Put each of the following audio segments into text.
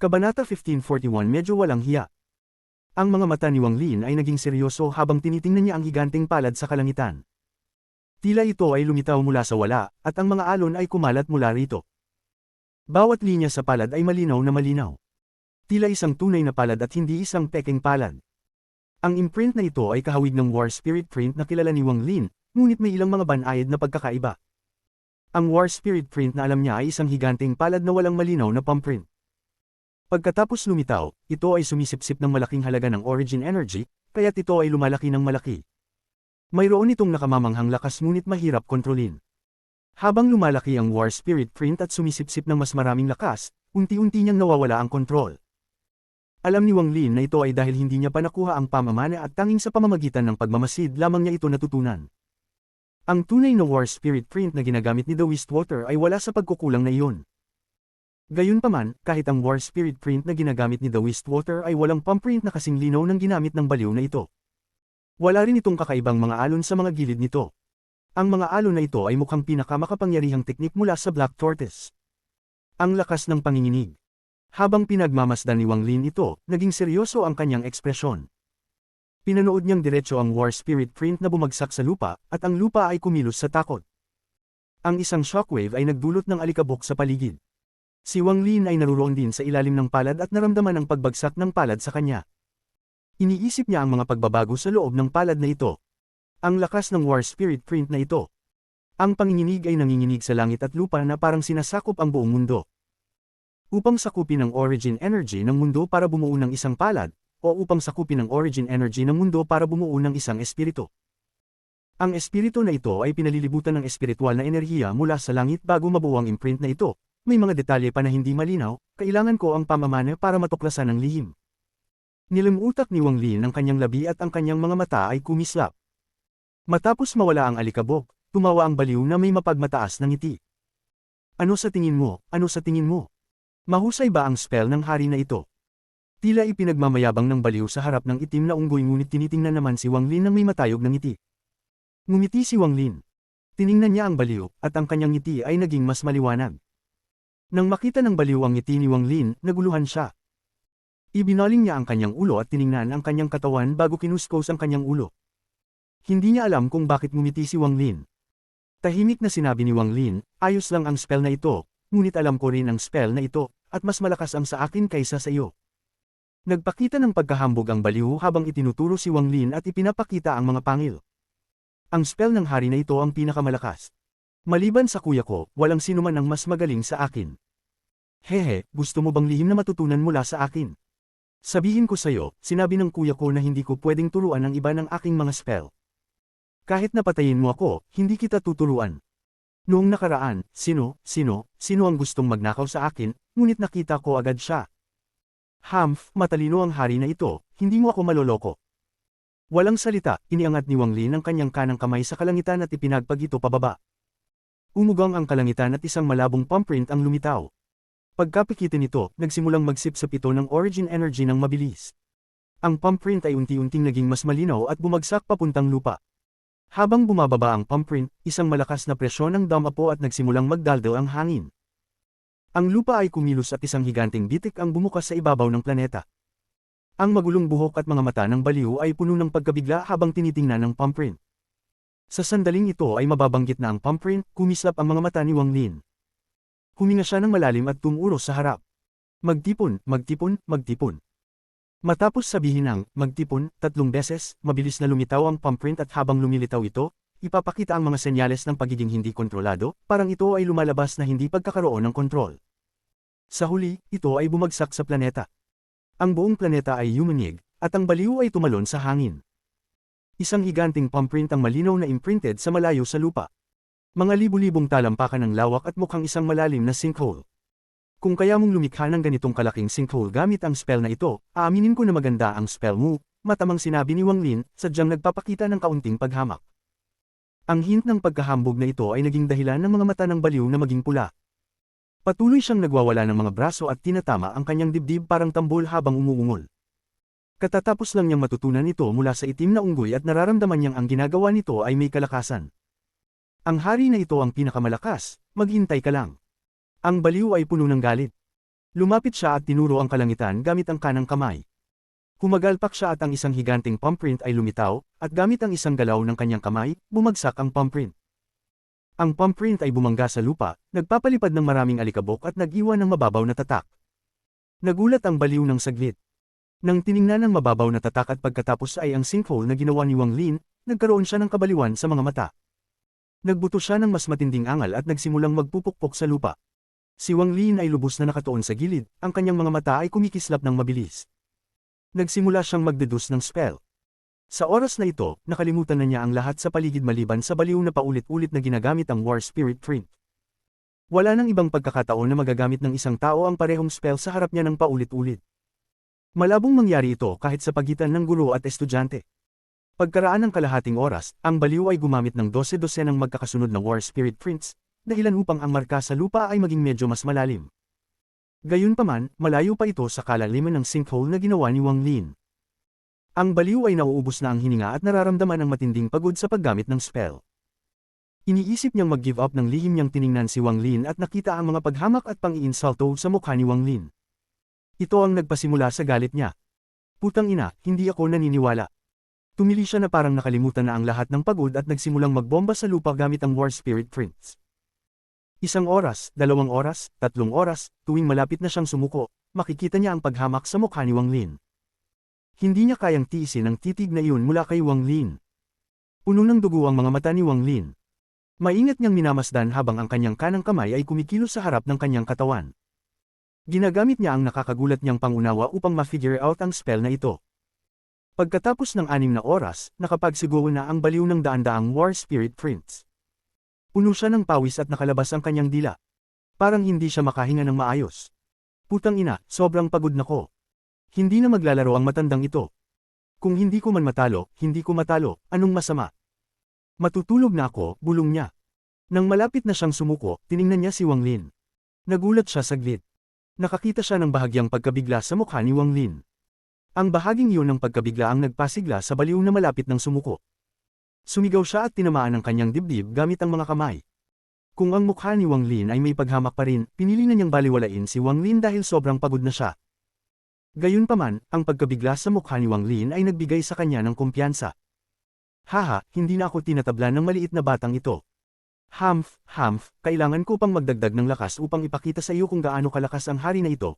Kabanata 1541 Medyo walang hiya. Ang mga mata ni Wang Lin ay naging seryoso habang tinitingnan niya ang higanteng palad sa kalangitan. Tila ito ay lumitaw mula sa wala, at ang mga alon ay kumalat mula rito. Bawat linya sa palad ay malinaw na malinaw. Tila isang tunay na palad at hindi isang pekeng palad. Ang imprint na ito ay kahawig ng War Spirit print na kilala ni Wang Lin, ngunit may ilang mga banayad na pagkakaiba. Ang War Spirit print na alam niya ay isang higanteng palad na walang malinaw na palm print. Pagkatapos lumitaw, ito ay sumisipsip ng malaking halaga ng origin energy, kaya't ito ay lumalaki ng malaki. Mayroon itong nakamamanghang lakas ngunit mahirap kontrolin. Habang lumalaki ang War Spirit print at sumisipsip ng mas maraming lakas, unti-unti niyang nawawala ang kontrol. Alam ni Wang Lin na ito ay dahil hindi niya pa nakuha ang pamamana at tanging sa pamamagitan ng pagmamasid lamang niya ito natutunan. Ang tunay na War Spirit print na ginagamit ni The Wistwater ay wala sa pagkukulang na iyon. Gayunpaman, kahit ang War Spirit print na ginagamit ni The Wistwater ay walang palm print na kasing linaw ng ginamit ng baliw na ito. Wala rin itong kakaibang mga alon sa mga gilid nito. Ang mga alon na ito ay mukhang pinakamakapangyarihang teknik mula sa Black Tortoise. Ang lakas ng panginginig. Habang pinagmamasdan ni Wang Lin ito, naging seryoso ang kanyang ekspresyon. Pinanood niyang diretso ang War Spirit print na bumagsak sa lupa, at ang lupa ay kumilos sa takot. Ang isang shockwave ay nagdulot ng alikabok sa paligid. Si Wang Lin ay naruroon din sa ilalim ng palad at naramdaman ang pagbagsak ng palad sa kanya. Iniisip niya ang mga pagbabago sa loob ng palad na ito. Ang lakas ng War Spirit print na ito. Ang panginginig ay nanginginig sa langit at lupa na parang sinasakop ang buong mundo. Upang sakupin ang origin energy ng mundo para bumuo ng isang palad, o upang sakupin ang origin energy ng mundo para bumuo ng isang espiritu. Ang espiritu na ito ay pinalilibutan ng espiritual na enerhiya mula sa langit bago mabuo ang imprint na ito. May mga detalye pa na hindi malinaw, kailangan ko ang pamamana para matuklasan ang lihim. Nilimutak ni Wang Lin ang kanyang labi at ang kanyang mga mata ay kumislap. Matapos mawala ang alikabok, tumawa ang baliw na may mapagmataas na ngiti. Ano sa tingin mo? Ano sa tingin mo? Mahusay ba ang spell ng hari na ito? Tila ipinagmamayabang ng baliw sa harap ng itim na unggoy ngunit tinitingnan naman si Wang Lin ng may matayog na ngiti. Ngumiti si Wang Lin. Tiningnan niya ang baliw, at ang kanyang ngiti ay naging mas maliwanag. Nang makita ng baliw ang ngiti ni Wang Lin, naguluhan siya. Ibinaling niya ang kanyang ulo at tiningnan ang kanyang katawan bago kinuskos ang kanyang ulo. Hindi niya alam kung bakit ngumiti si Wang Lin. Tahimik na sinabi ni Wang Lin, ayos lang ang spell na ito, ngunit alam ko rin ang spell na ito, at mas malakas ang sa akin kaysa sa iyo. Nagpakita ng pagkahambog ang baliw habang itinuturo si Wang Lin at ipinapakita ang mga pangil. Ang spell ng hari na ito ang pinakamalakas. Maliban sa kuya ko, walang sinuman ang mas magaling sa akin. Hehe, gusto mo bang lihim na matutunan mula sa akin? Sabihin ko sa'yo, sinabi ng kuya ko na hindi ko pwedeng turuan ang iba ng aking mga spell. Kahit napatayin mo ako, hindi kita tuturuan. Noong nakaraan, sino ang gustong magnakaw sa akin, ngunit nakita ko agad siya. Matalino ang hari na ito, hindi mo ako maloloko. Walang salita, iniangat ni Wang Lin ang kanyang kanang kamay sa kalangitan at ipinagpag ito pababa. Umugang ang kalangitan at isang malabong palm print ang lumitaw. Pagkapikitin nito, nagsimulang magsipsip ito ng origin energy ng mabilis. Ang palm print ay unti-unting naging mas malinaw at bumagsak papuntang lupa. Habang bumababa ang palm print, isang malakas na presyon ang damapo at nagsimulang magdaldaw ang hangin. Ang lupa ay kumilos at isang higanteng bitik ang bumukas sa ibabaw ng planeta. Ang magulong buhok at mga mata ng baliw ay puno ng pagkabigla habang tinitingnan ng palm print. Sa sandaling ito ay mababanggit na ang palm print, kumislap ang mga mata ni Wang Lin. Huminga siya ng malalim at tumuros sa harap. Magtipon, magtipon, magtipon. Matapos sabihin ng magtipon 3 beses, mabilis na lumitaw ang palm print at habang lumilitaw ito, ipapakita ang mga senyales ng pagiging hindi kontrolado, parang ito ay lumalabas na hindi pagkakaroon ng kontrol. Sa huli, ito ay bumagsak sa planeta. Ang buong planeta ay yumanig, at ang baliw ay tumalon sa hangin. Isang higanting palm print ang malinaw na imprinted sa malayo sa lupa. Mga libu-libong talampakan ng lawak at mukhang isang malalim na sinkhole. Kung kaya mong lumikha ng ganitong kalaking sinkhole gamit ang spell na ito, aaminin ko na maganda ang spell mo, matamang sinabi ni Wang Lin, sadyang nagpapakita ng kaunting paghamak. Ang hint ng pagkahambog na ito ay naging dahilan ng mga mata ng baliw na maging pula. Patuloy siyang nagwawala ng mga braso at tinatama ang kanyang dibdib parang tambol habang umuungol. Katatapos lang niyang matutunan ito mula sa itim na unggoy at nararamdaman niyang ang ginagawa nito ay may kalakasan. Ang hari na ito ang pinakamalakas, maghintay ka lang. Ang baliw ay puno ng galit. Lumapit siya at tinuro ang kalangitan gamit ang kanang kamay. Kumagalpak siya at ang isang higanteng palm print ay lumitaw, at gamit ang isang galaw ng kanyang kamay, bumagsak ang palm print. Ang palm print ay bumangga sa lupa, nagpapalipad ng maraming alikabok at nag-iwan ng mababaw na tatak. Nagulat ang baliw ng saglit. Nang tiningnan ng mababaw na tatak at pagkatapos ay ang sinkhole na ginawa ni Wang Lin, nagkaroon siya ng kabaliwan sa mga mata. Nagbuto siya ng mas matinding angal at nagsimulang magpupukpok sa lupa. Si Wang Lin ay lubos na nakatuon sa gilid, ang kanyang mga mata ay kumikislap ng mabilis. Nagsimula siyang magdeduce ng spell. Sa oras na ito, nakalimutan na niya ang lahat sa paligid maliban sa baliw na paulit-ulit na ginagamit ang War Spirit Print. Wala nang ibang pagkakataon na magagamit ng isang tao ang parehong spell sa harap niya ng paulit-ulit. Malabong mangyari ito kahit sa pagitan ng guro at estudyante. Pagkaraan ng kalahating oras, ang baliw ay gumamit ng 12-12 ng magkakasunod na War Spirit Prints, dahilan upang ang marka sa lupa ay maging medyo mas malalim. Gayunpaman, malayo pa ito sa kalaliman ng sinkhole na ginawa ni Wang Lin. Ang baliw ay nauubos na ang hininga at nararamdaman ang matinding pagod sa paggamit ng spell. Iniisip niyang mag-give up ng lihim niyang tiningnan si Wang Lin at nakita ang mga paghamak at pang-iinsulto sa mukha ni Wang Lin. Ito ang nagpasimula sa galit niya. Putang ina, hindi ako naniniwala. Tumili siya na parang nakalimutan na ang lahat ng pagod at nagsimulang magbomba sa lupa gamit ang War Spirit Prints. 1 oras, 2 oras, 3 oras, tuwing malapit na siyang sumuko, makikita niya ang paghamak sa mukha ni Wang Lin. Hindi niya kayang tiisin ang titig na iyon mula kay Wang Lin. Puno ng dugo ang mga mata ni Wang Lin. Maingat niyang minamasdan habang ang kanyang kanang kamay ay kumikilos sa harap ng kanyang katawan. Ginagamit niya ang nakakagulat niyang pangunawa upang ma-figure out ang spell na ito. Pagkatapos ng 6 na oras, nakapagsiguro na ang baliw ng daan-daang War Spirit Prints. Puno siya ng pawis at nakalabas ang kanyang dila. Parang hindi siya makahinga ng maayos. Putang ina, sobrang pagod na ko. Hindi na maglalaro ang matandang ito. Kung hindi ko man matalo, hindi ko matalo, anong masama? Matutulog na ako, bulong niya. Nang malapit na siyang sumuko, tiningnan niya si Wang Lin. Nagulat siya saglit. Nakakita siya ng bahagyang pagkabigla sa mukha ni Wang Lin. Ang bahaging iyon ng pagkabigla ang nagpasigla sa baliw na malapit ng sumuko. Sumigaw siya at tinamaan ang kanyang dibdib gamit ang mga kamay. Kung ang mukha ni Wang Lin ay may paghamak pa rin, pinili na niyang baliwalain si Wang Lin dahil sobrang pagod na siya. Gayunpaman, ang pagkabigla sa mukha ni Wang Lin ay nagbigay sa kanya ng kumpiyansa. Haha, hindi na ako tinatablan ng maliit na batang ito. Humph, kailangan ko pang magdagdag ng lakas upang ipakita sa iyo kung gaano kalakas ang hari na ito.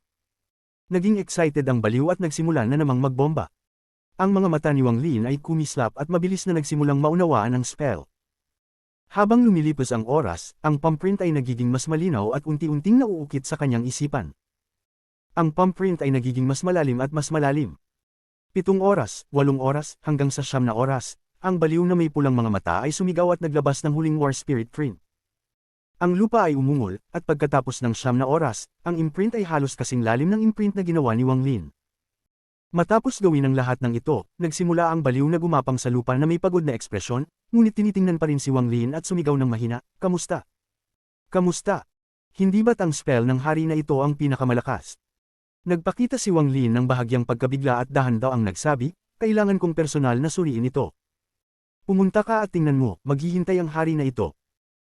Naging excited ang baliw at nagsimula na namang magbomba. Ang mga mata ni Wang Lin ay kumislap at mabilis na nagsimulang maunawaan ang spell. Habang lumilipas ang oras, ang palm print ay nagiging mas malinaw at unti-unting nauukit sa kanyang isipan. Ang palm print ay nagiging mas malalim at mas malalim. 7 oras, 8 oras, hanggang sa 9 na oras. Ang baliw na may pulang mga mata ay sumigaw at naglabas ng huling War Spirit Print. Ang lupa ay umungol, at pagkatapos ng 9 na oras, ang imprint ay halos kasing lalim ng imprint na ginawa ni Wang Lin. Matapos gawin ang lahat ng ito, nagsimula ang baliw na gumapang sa lupa na may pagod na ekspresyon, ngunit tinitingnan pa rin si Wang Lin at sumigaw ng mahina, "Kamusta? Kamusta? Hindi ba't ang spell ng hari na ito ang pinakamalakas?" Nagpakita si Wang Lin ng bahagyang pagkabigla at dahan daw ang nagsabi, "Kailangan kong personal na suriin ito. Pumunta ka at tingnan mo, maghihintay ang hari na ito."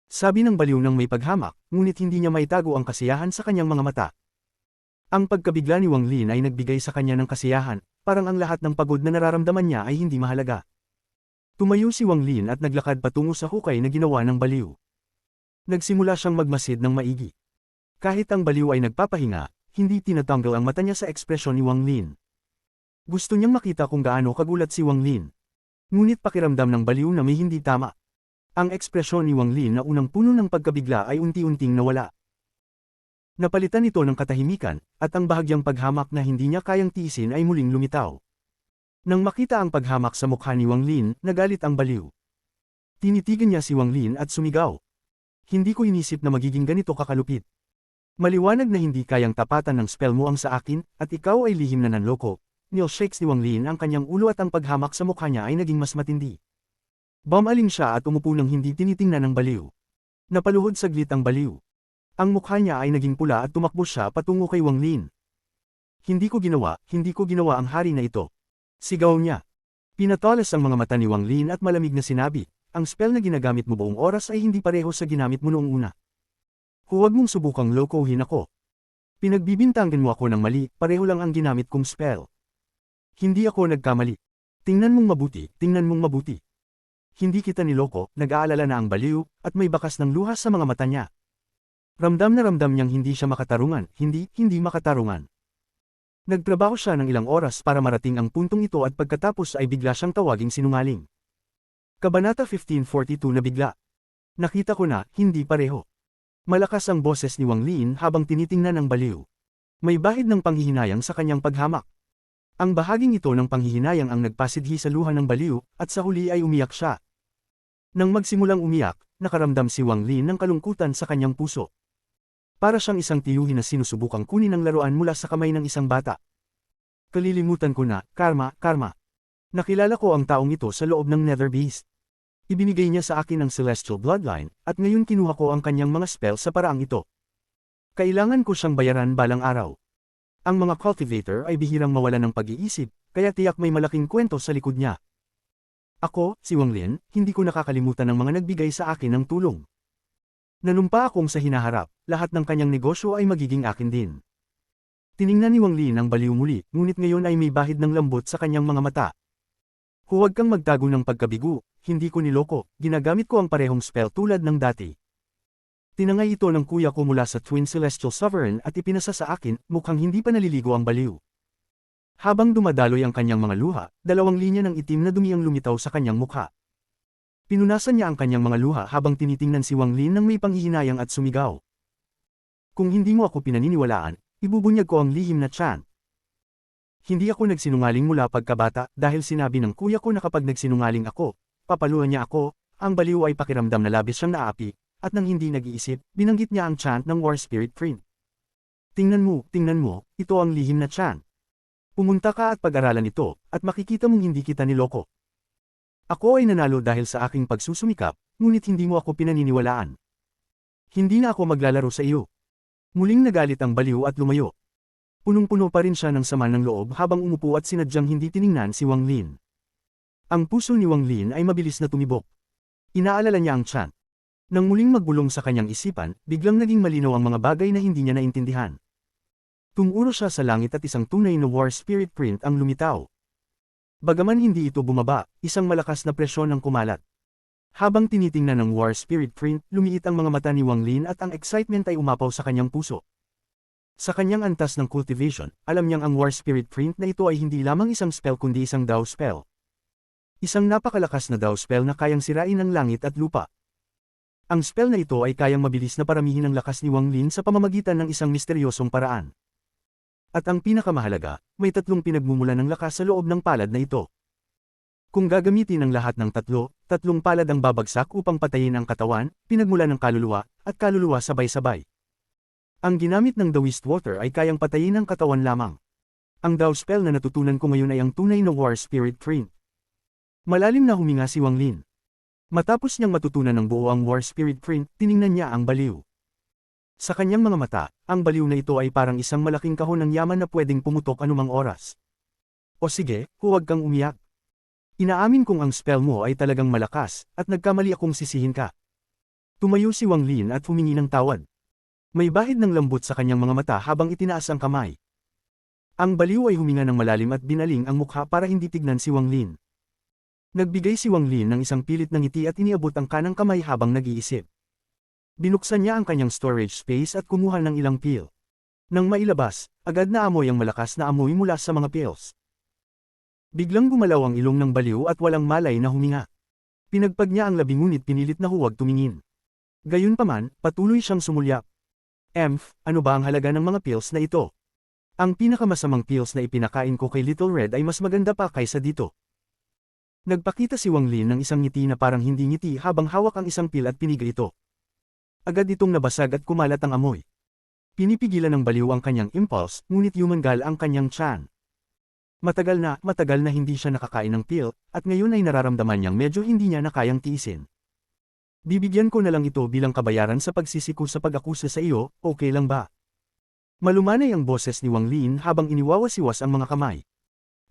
Sabi ng baliw ng may paghamak, ngunit hindi niya maitago ang kasiyahan sa kanyang mga mata. Ang pagkabigla ni Wang Lin ay nagbigay sa kanya ng kasiyahan, parang ang lahat ng pagod na nararamdaman niya ay hindi mahalaga. Tumayo si Wang Lin at naglakad patungo sa hukay na ginawa ng baliw. Nagsimula siyang magmasid ng maigi. Kahit ang baliw ay nagpapahinga, hindi tinatanggal ang mata niya sa ekspresyon ni Wang Lin. Gusto niyang makita kung gaano kagulat si Wang Lin. Ngunit pakiramdam ng baliw na may hindi tama. Ang ekspresyon ni Wang Lin na unang puno ng pagkabigla ay unti-unting nawala. Napalitan ito ng katahimikan, at ang bahagyang paghamak na hindi niya kayang tiisin ay muling lumitaw. Nang makita ang paghamak sa mukha ni Wang Lin, nagalit ang baliw. Tinitigan niya si Wang Lin at sumigaw. "Hindi ko inisip na magiging ganito kakalupit. Maliwanag na hindi kayang tapatan ng spell mo ang sa akin, at ikaw ay lihim na nanloko." Nilshakes ni Wang Lin ang kanyang ulo at ang paghamak sa mukha niya ay naging mas matindi. Bumaling siya at umupo ng hindi tinitingnan ng baliw. Napaluhod saglit ang baliw. Ang mukha niya ay naging pula at tumakbo siya patungo kay Wang Lin. Hindi ko ginawa ang hari na ito." Sigaw niya. Pinatalas ang mga mata ni Wang Lin at malamig na sinabi, "Ang spell na ginagamit mo buong oras ay hindi pareho sa ginamit mo noong una. Huwag mong subukang lokohin ako." Pinagbibintangan mo ako ng mali, pareho lang ang ginamit kong spell. Hindi ako nagkamali. Tingnan mong mabuti, tingnan mong mabuti. Hindi kita niloko, nag-aalala na ang baliw, at may bakas ng luha sa mga mata niya. Ramdam na ramdam niyang hindi siya makatarungan, hindi makatarungan. Nagtrabaho siya ng ilang oras para marating ang puntong ito at pagkatapos ay bigla siyang tawaging sinungaling. Kabanata 1542 na bigla. Nakita ko na, hindi pareho. Malakas ang boses ni Wang Lin habang tinitingnan ang baliw. May bahid ng panghihinayang sa kanyang paghamak. Ang bahaging ito ng panghihinayang ang nagpasidhi sa luha ng baliw, at sa huli ay umiyak siya. Nang magsimulang umiyak, nakaramdam si Wang Lin ng kalungkutan sa kanyang puso. Para siyang isang tiyuhin na sinusubukang kunin ang laruan mula sa kamay ng isang bata. Kalilimutan ko na, karma. Nakilala ko ang taong ito sa loob ng Nether Beast. Ibinigay niya sa akin ang Celestial Bloodline, at ngayon kinuha ko ang kanyang mga spell sa paraang ito. Kailangan ko siyang bayaran balang araw. Ang mga cultivator ay bihirang mawala ng pag-iisip, kaya tiyak may malaking kwento sa likod niya. Ako, si Wang Lin, hindi ko nakakalimutan ng mga nagbigay sa akin ng tulong. Nanumpa akong sa hinaharap, lahat ng kanyang negosyo ay magiging akin din. Tiningnan ni Wang Lin ang baliw muli, ngunit ngayon ay may bahid ng lambot sa kanyang mga mata. Huwag kang magtago ng pagkabigo, hindi ko niloko, ginagamit ko ang parehong spell tulad ng dati. Tinangay ito ng kuya ko mula sa Twin Celestial Sovereign at ipinasa sa akin, mukhang hindi pa naliligo ang baliw. Habang dumadaloy ang kanyang mga luha, dalawang linya ng itim na dumi ang lumitaw sa kanyang mukha. Pinunasan niya ang kanyang mga luha habang tinitingnan si Wang Lin ng may panghihinayang at sumigaw. Kung hindi mo ako pinaniniwalaan, ibubunyag ko ang lihim na tiyan. Hindi ako nagsinungaling mula pagkabata dahil sinabi ng kuya ko na kapag nagsinungaling ako, papaluan niya ako, ang baliw ay pakiramdam na labis siyang naapi, at nang hindi nag-iisip, binanggit niya ang chant ng War Spirit Print. Tingnan mo, ito ang lihim na chant. Pumunta ka at pag-aralan ito, at makikita mong hindi kita niloko. Ako ay nanalo dahil sa aking pagsusumikap, ngunit hindi mo ako pinaniniwalaan. Hindi na ako maglalaro sa iyo. Muling nagalit ang baliw at lumayo. Punong-puno pa rin siya ng sama ng loob habang umupo at sinadyang hindi tiningnan si Wang Lin. Ang puso ni Wang Lin ay mabilis na tumibok. Inaalala niya ang chant. Nang muling magbulong sa kanyang isipan, biglang naging malinaw ang mga bagay na hindi niya naintindihan. Tumuro siya sa langit at isang tunay na War Spirit Print ang lumitaw. Bagaman hindi ito bumaba, isang malakas na presyon ang kumalat. Habang tinitingnan ng War Spirit Print, lumiit ang mga mata ni Wang Lin at ang excitement ay umapaw sa kanyang puso. Sa kanyang antas ng cultivation, alam niyang ang War Spirit Print na ito ay hindi lamang isang spell kundi isang Dao spell. Isang napakalakas na Dao spell na kayang sirain ang langit at lupa. Ang spell na ito ay kayang mabilis na paramihin ang lakas ni Wang Lin sa pamamagitan ng isang misteryosong paraan. At ang pinakamahalaga, may tatlong pinagmumulan ng lakas sa loob ng palad na ito. Kung gagamitin ang lahat ng tatlong palad ang babagsak upang patayin ang katawan, pinagmulan ng kaluluwa, at kaluluwa sabay-sabay. Ang ginamit ng The Water ay kayang patayin ang katawan lamang. Ang Dao spell na natutunan ko ngayon ay ang tunay na War Spirit Print. Malalim na huminga si Wang Lin. Matapos niyang matutunan ng buo ang War Spirit Print, tiningnan niya ang baliw. Sa kanyang mga mata, ang baliw na ito ay parang isang malaking kahon ng yaman na pwedeng pumutok anumang oras. O sige, huwag kang umiyak. Inaamin kong ang spell mo ay talagang malakas, at nagkamali akong sisihin ka. Tumayo si Wang Lin at humingi ng tawad. May bahid ng lambot sa kanyang mga mata habang itinaas ang kamay. Ang baliw ay huminga ng malalim at binaling ang mukha para hindi tignan si Wang Lin. Nagbigay si Wang Lin ng isang pilit na ngiti at iniabot ang kanang kamay habang nag-iisip. Binuksan niya ang kanyang storage space at kumuha ng ilang pil. Nang mailabas, agad na amoy ang malakas na amoy mula sa mga pills. Biglang gumalaw ang ilong ng baliw at walang malay na huminga. Pinagpag niya ang labi ngunit pinilit na huwag tumingin. Gayunpaman, patuloy siyang sumulyap. Ano ba ang halaga ng mga pills na ito? Ang pinakamasamang pills na ipinakain ko kay Little Red ay mas maganda pa kaysa dito. Nagpakita si Wang Lin ng isang ngiti na parang hindi ngiti habang hawak ang isang pil at pinigay ito. Agad itong nabasag at kumalat ang amoy. Pinipigilan ng baliw ang kanyang impulse, ngunit yumangal ang kanyang tiyan. Matagal na hindi siya nakakain ng pil, at ngayon ay nararamdaman niyang medyo hindi niya na kayang tiisin. Bibigyan ko na lang ito bilang kabayaran sa pagsisiko sa pag-akusa sa iyo, okay lang ba? Malumanay ang boses ni Wang Lin habang iniwawasiwas ang mga kamay.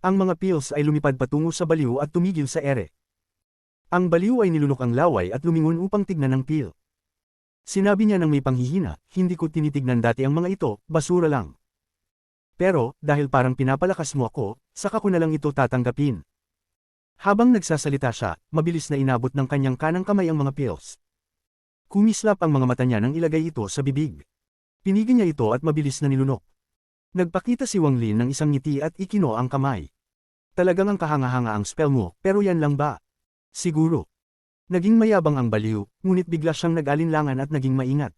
Ang mga pills ay lumipad patungo sa baliw at tumigil sa ere. Ang baliw ay nilunok ang laway at lumingon upang tignan ang pil. Sinabi niya ng may panghihina, hindi ko tinitignan dati ang mga ito, basura lang. Pero, dahil parang pinapalakas mo ako, saka ko na lang ito tatanggapin. Habang nagsasalita siya, mabilis na inabot ng kanyang kanang kamay ang mga pills. Kumislap ang mga mata niya nang ilagay ito sa bibig. Pinigil niya ito at mabilis na nilunok. Nagpakita si Wang Lin ng isang ngiti at ikino ang kamay. Talagang ang kahanga-hanga ang spell mo, pero yan lang ba? Siguro. Naging mayabang ang baliw, ngunit bigla siyang nag-alinlangan at naging maingat.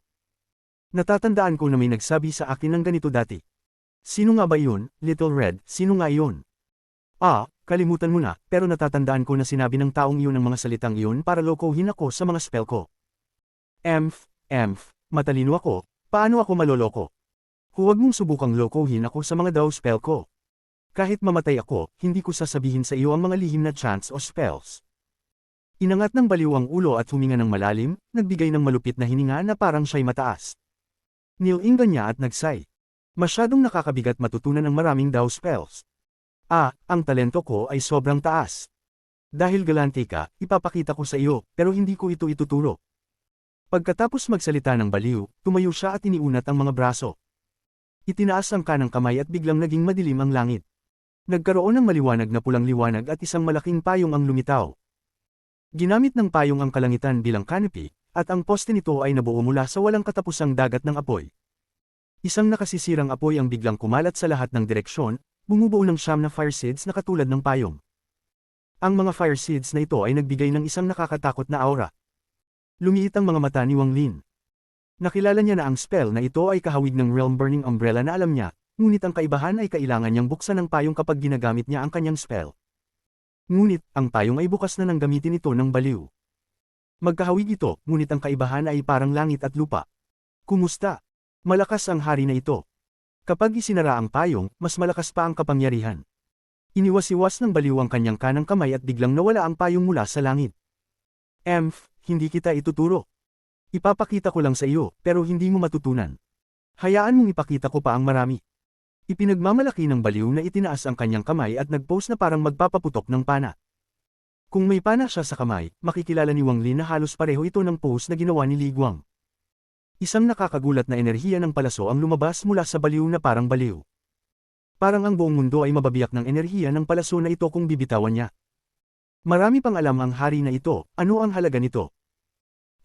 Natatandaan ko na may nagsabi sa akin ng ganito dati. Sino nga ba yun, Little Red, sino nga yun? Kalimutan mo na, pero natatandaan ko na sinabi ng taong iyon ang mga salitang iyon para lokohin ako sa mga spell ko. Matalino ako, paano ako maloloko? Huwag mong subukang lokohin ako sa mga daw spell ko. Kahit mamatay ako, hindi ko sasabihin sa iyo ang mga lihim na chants o spells. Inangat ng baliw ang ulo at huminga ng malalim, nagbigay ng malupit na hininga na parang siya'y mataas. Nilingan niya at nagsay. Masyadong nakakabigat matutunan ang maraming daw spells. Ang talento ko ay sobrang taas. Dahil galante ka, ipapakita ko sa iyo, pero hindi ko ito ituturo. Pagkatapos magsalita ng baliw, tumayo siya at iniunat ang mga braso. Itinaas ang kanang kamay at biglang naging madilim ang langit. Nagkaroon ng maliwanag na pulang liwanag at isang malaking payong ang lumitaw. Ginamit ng payong ang kalangitan bilang canopy, at ang poste nito ay nabuo mula sa walang katapusang dagat ng apoy. Isang nakasisirang apoy ang biglang kumalat sa lahat ng direksyon, bumubuo ng 9 na fire seeds na katulad ng payong. Ang mga fire seeds na ito ay nagbigay ng isang nakakatakot na aura. Lumiit ang mga mata ni Wang Lin. Nakilala niya na ang spell na ito ay kahawig ng Realm Burning Umbrella na alam niya, ngunit ang kaibahan ay kailangan niyang buksan ang payong kapag ginagamit niya ang kanyang spell. Ngunit, ang payong ay bukas na nang gamitin ito ng baliw. Magkahawig ito, ngunit ang kaibahan ay parang langit at lupa. Kumusta? Malakas ang hari na ito. Kapag isinara ang payong, mas malakas pa ang kapangyarihan. Iniwas-iwas ng baliw ang kanyang kanang kamay at biglang nawala ang payong mula sa langit. Hindi kita ituturo. Ipapakita ko lang sa iyo, pero hindi mo matutunan. Hayaan mong ipakita ko pa ang marami. Ipinagmamalaki ng baliw na itinaas ang kanyang kamay at nagpose na parang magpapaputok ng pana. Kung may pana siya sa kamay, makikilala ni Wang Lin na halos pareho ito ng pose na ginawa ni Li Guang. Isang nakakagulat na enerhiya ng palaso ang lumabas mula sa baliw na parang baliw. Parang ang buong mundo ay mababiyak ng enerhiya ng palaso na ito kung bibitawan niya. Marami pang alam ang hari na ito, ano ang halaga nito.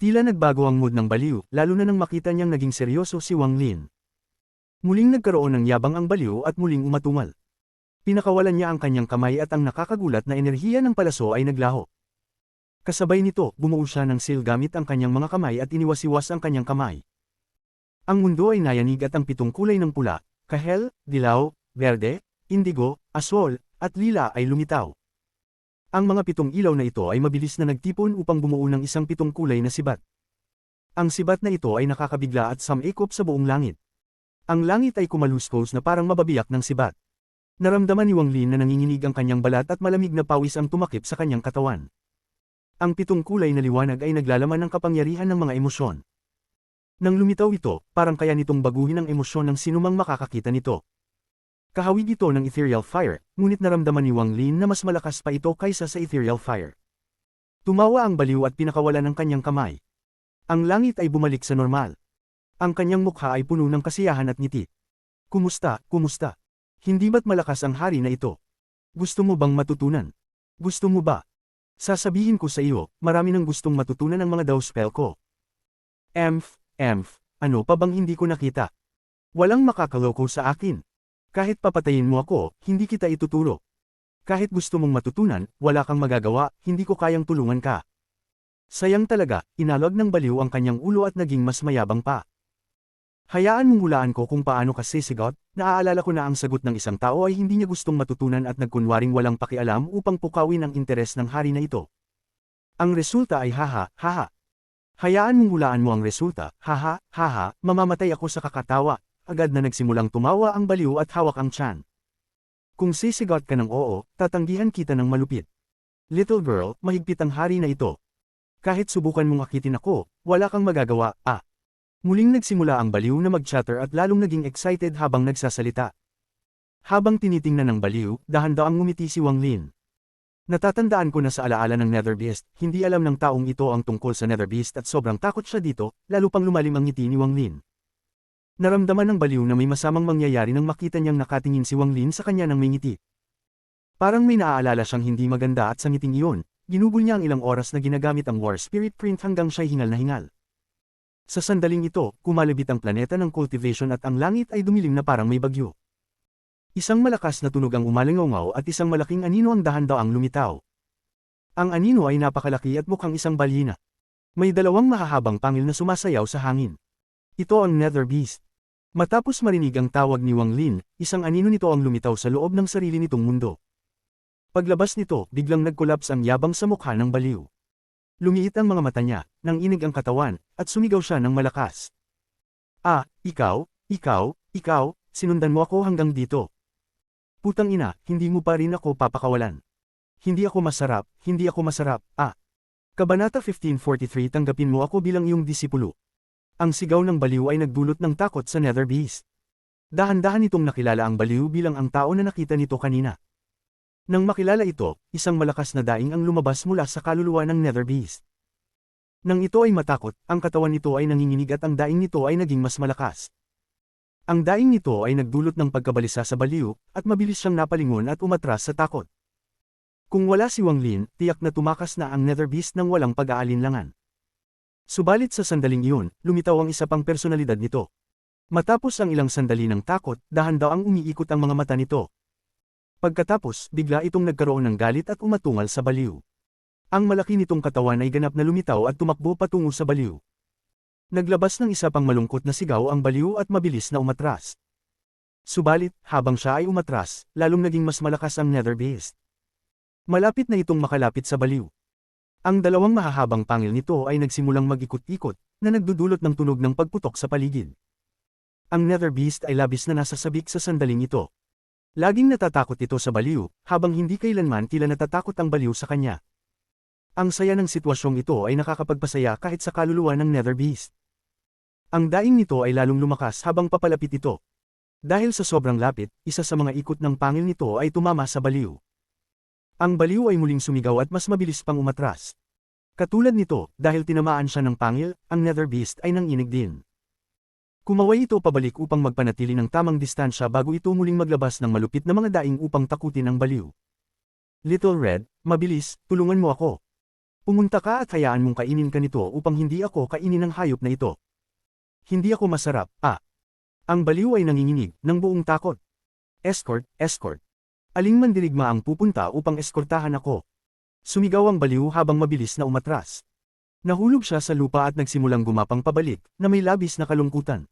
Tila nagbago ang mood ng baliw, lalo na nang makita niyang naging seryoso si Wang Lin. Muling nagkaroon ng yabang ang baliw at muling umatungal. Pinakawalan niya ang kanyang kamay at ang nakakagulat na enerhiya ng palaso ay naglaho. Kasabay nito, bumuo siya ng seal gamit ang kanyang mga kamay at iniwas-iwas ang kanyang kamay. Ang mundo ay nayanig at ang 7 kulay ng pula, kahel, dilaw, berde, indigo, aswol, at lila ay lumitaw. Ang mga 7 ilaw na ito ay mabilis na nagtipon upang bumuo ng isang 7 kulay na sibat. Ang sibat na ito ay nakakabigla at sumikop sa buong langit. Ang langit ay kumaluskos na parang mababiyak ng sibat. Naramdaman ni Wang Lin na nanginginig ang kanyang balat at malamig na pawis ang tumakip sa kanyang katawan. Ang 7 kulay na liwanag ay naglalaman ng kapangyarihan ng mga emosyon. Nang lumitaw ito, parang kaya nitong baguhin ang emosyon ng sinumang makakakita nito. Kahawig ito ng ethereal fire, ngunit naramdaman ni Wang Lin na mas malakas pa ito kaysa sa ethereal fire. Tumawa ang baliw at pinakawalan ng kanyang kamay. Ang langit ay bumalik sa normal. Ang kanyang mukha ay puno ng kasiyahan at ngiti. Kumusta? Hindi ba't malakas ang hari na ito? Gusto mo bang matutunan? Gusto mo ba? Sasabihin ko sa iyo, marami nang gustong matutunan ang mga daw spell ko. Ano pa bang hindi ko nakita? Walang makakaloko sa akin. Kahit papatayin mo ako, hindi kita ituturo. Kahit gusto mong matutunan, wala kang magagawa, hindi ko kayang tulungan ka. Sayang talaga, inalog ng baliw ang kanyang ulo at naging mas mayabang pa. Hayaan mong hulaan ko kung paano ka sisigot, naaalala ko na ang sagot ng isang tao ay hindi niya gustong matutunan at nagkunwaring walang pakialam upang pukawin ang interes ng hari na ito. Ang resulta ay haha. Hayaan mong hulaan mo ang resulta, haha, mamamatay ako sa kakatawa, agad na nagsimulang tumawa ang baliw at hawak ang tiyan. Kung sisigot ka ng oo, tatanggihan kita ng malupit. Little girl, mahigpit ang hari na ito. Kahit subukan mong akitin ako, wala kang magagawa, Muling nagsimula ang baliw na mag-chatter at lalong naging excited habang nagsasalita. Habang tinitingnan ng baliw, dahan-daang ngumiti si Wang Lin. Natatandaan ko na sa alaala ng Nether Beast, hindi alam ng taong ito ang tungkol sa Nether Beast at sobrang takot siya dito, lalo pang lumalim ang ngiti ni Wang Lin. Naramdaman ng baliw na may masamang mangyayari nang makita niyang nakatingin si Wang Lin sa kanya ng may ngiti. Parang may naaalala siyang hindi maganda at sa ngiting iyon, ginugol niya ang ilang oras na ginagamit ang War Spirit Print hanggang siya'y hingal na hingal. Sa sandaling ito, kumalabit ang planeta ng cultivation at ang langit ay dumilim na parang may bagyo. Isang malakas na tunog ang umalingaw at isang malaking anino ang dahan-daang lumitaw. Ang anino ay napakalaki at mukhang isang balyena. May dalawang mahahabang pangil na sumasayaw sa hangin. Ito ang Nether Beast. Matapos marinig ang tawag ni Wang Lin, isang anino nito ang lumitaw sa loob ng sarili nitong mundo. Paglabas nito, biglang nagkolaps ang yabang sa mukha ng baliw. Lumiit ang mga mata niya, nanginig ang katawan, at sumigaw siya ng malakas. Ah, ikaw, sinundan mo ako hanggang dito. Putang ina, hindi mo pa rin ako papakawalan. Hindi ako masarap, ah. Kabanata 1543 Tanggapin mo ako bilang iyong disipulo. Ang sigaw ng baliw ay nagdulot ng takot sa Nether Beast. Dahan-dahan itong nakilala ang baliw bilang ang tao na nakita nito kanina. Nang makilala ito, isang malakas na daing ang lumabas mula sa kaluluwa ng Nether Beast. Nang ito ay matakot, ang katawan nito ay nanginginig at ang daing nito ay naging mas malakas. Ang daing nito ay nagdulot ng pagkabalisa sa baliw, at mabilis siyang napalingon at umatras sa takot. Kung wala si Wang Lin, tiyak na tumakas na ang Nether Beast ng walang pag-aalinlangan. Subalit sa sandaling iyon, lumitaw ang isa pang personalidad nito. Matapos ang ilang sandali ng takot, dahan-daang umiikot ang mga mata nito. Pagkatapos, bigla itong nagkaroon ng galit at umatungal sa baliw. Ang malaki nitong katawan ay ganap na lumitaw at tumakbo patungo sa baliw. Naglabas ng isa pang malungkot na sigaw ang baliw at mabilis na umatras. Subalit, habang siya ay umatras, lalong naging mas malakas ang Nether Beast. Malapit na itong makalapit sa baliw. Ang dalawang mahahabang pangil nito ay nagsimulang mag-ikot-ikot, na nagdudulot ng tunog ng pagputok sa paligid. Ang Nether Beast ay labis na nasasabik sa sandaling ito. Laging natatakot ito sa baliw, habang hindi kailanman tila natatakot ang baliw sa kanya. Ang saya ng sitwasyong ito ay nakakapagpasaya kahit sa kaluluwa ng Nether Beast. Ang daing nito ay lalong lumakas habang papalapit ito. Dahil sa sobrang lapit, isa sa mga ikot ng pangil nito ay tumama sa baliw. Ang baliw ay muling sumigaw at mas mabilis pang umatras. Katulad nito, dahil tinamaan siya ng pangil, ang Nether Beast ay nanginig din. Kumaway ito pabalik upang magpanatili ng tamang distansya bago ito muling maglabas ng malupit na mga daing upang takutin ang baliw. Little Red, mabilis, tulungan mo ako. Pumunta ka at hayaan mong kainin ka nito upang hindi ako kainin ng hayop na ito. Hindi ako masarap, ah. Ang baliw ay nanginginig, ng buong takot. Escort. Aling mandirigma ang pupunta upang eskortahan ako. Sumigaw ang baliw habang mabilis na umatras. Nahulog siya sa lupa at nagsimulang gumapang pabalik, na may labis na kalungkutan.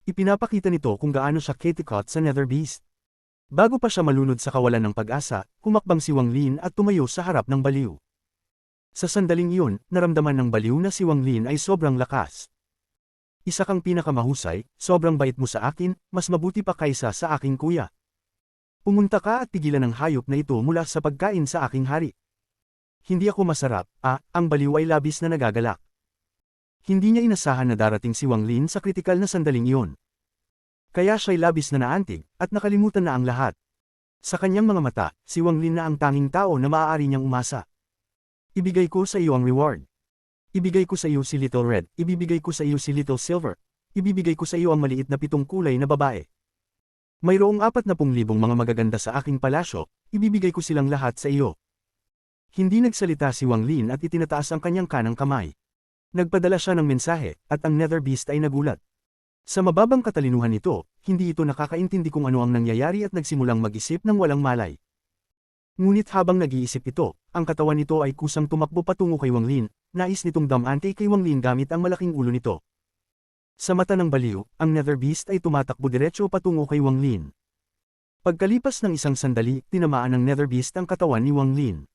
Ipinapakita nito kung gaano siya katikot sa Nether Beast. Bago pa siya malunod sa kawalan ng pag-asa, humakbang si Wang Lin at tumayo sa harap ng baliw. Sa sandaling iyon, naramdaman ng baliw na si Wang Lin ay sobrang lakas. Isa kang pinakamahusay, sobrang bait mo sa akin, mas mabuti pa kaysa sa aking kuya. Pumunta ka at pigilan ang hayop na ito mula sa pagkain sa aking hari. Hindi ako masarap, ah, ang baliw ay labis na nagagalak. Hindi niya inasahan na darating si Wang Lin sa kritikal na sandaling iyon. Kaya siya'y labis na naantig, at nakalimutan na ang lahat. Sa kanyang mga mata, si Wang Lin na ang tanging tao na maaari niyang umasa. Ibigay ko sa iyo ang reward. Ibigay ko sa iyo si Little Red, ibibigay ko sa iyo si Little Silver, ibibigay ko sa iyo ang maliit na 7 kulay na babae. Mayroong 40,000 mga magaganda sa aking palasyo, ibibigay ko silang lahat sa iyo. Hindi nagsalita si Wang Lin at itinataas ang kanyang kanang kamay. Nagpadala siya ng mensahe, at ang Nether Beast ay nagulat. Sa mababang katalinuhan nito, hindi ito nakakaintindi kung ano ang nangyayari at nagsimulang mag-isip ng walang malay. Ngunit habang nag-iisip ito, ang katawan nito ay kusang tumakbo patungo kay Wang Lin, nais nitong damante kay Wang Lin gamit ang malaking ulo nito. Sa mata ng baliw, ang Nether Beast ay tumatakbo diretso patungo kay Wang Lin. Pagkalipas ng isang sandali, tinamaan ng Nether Beast ang katawan ni Wang Lin.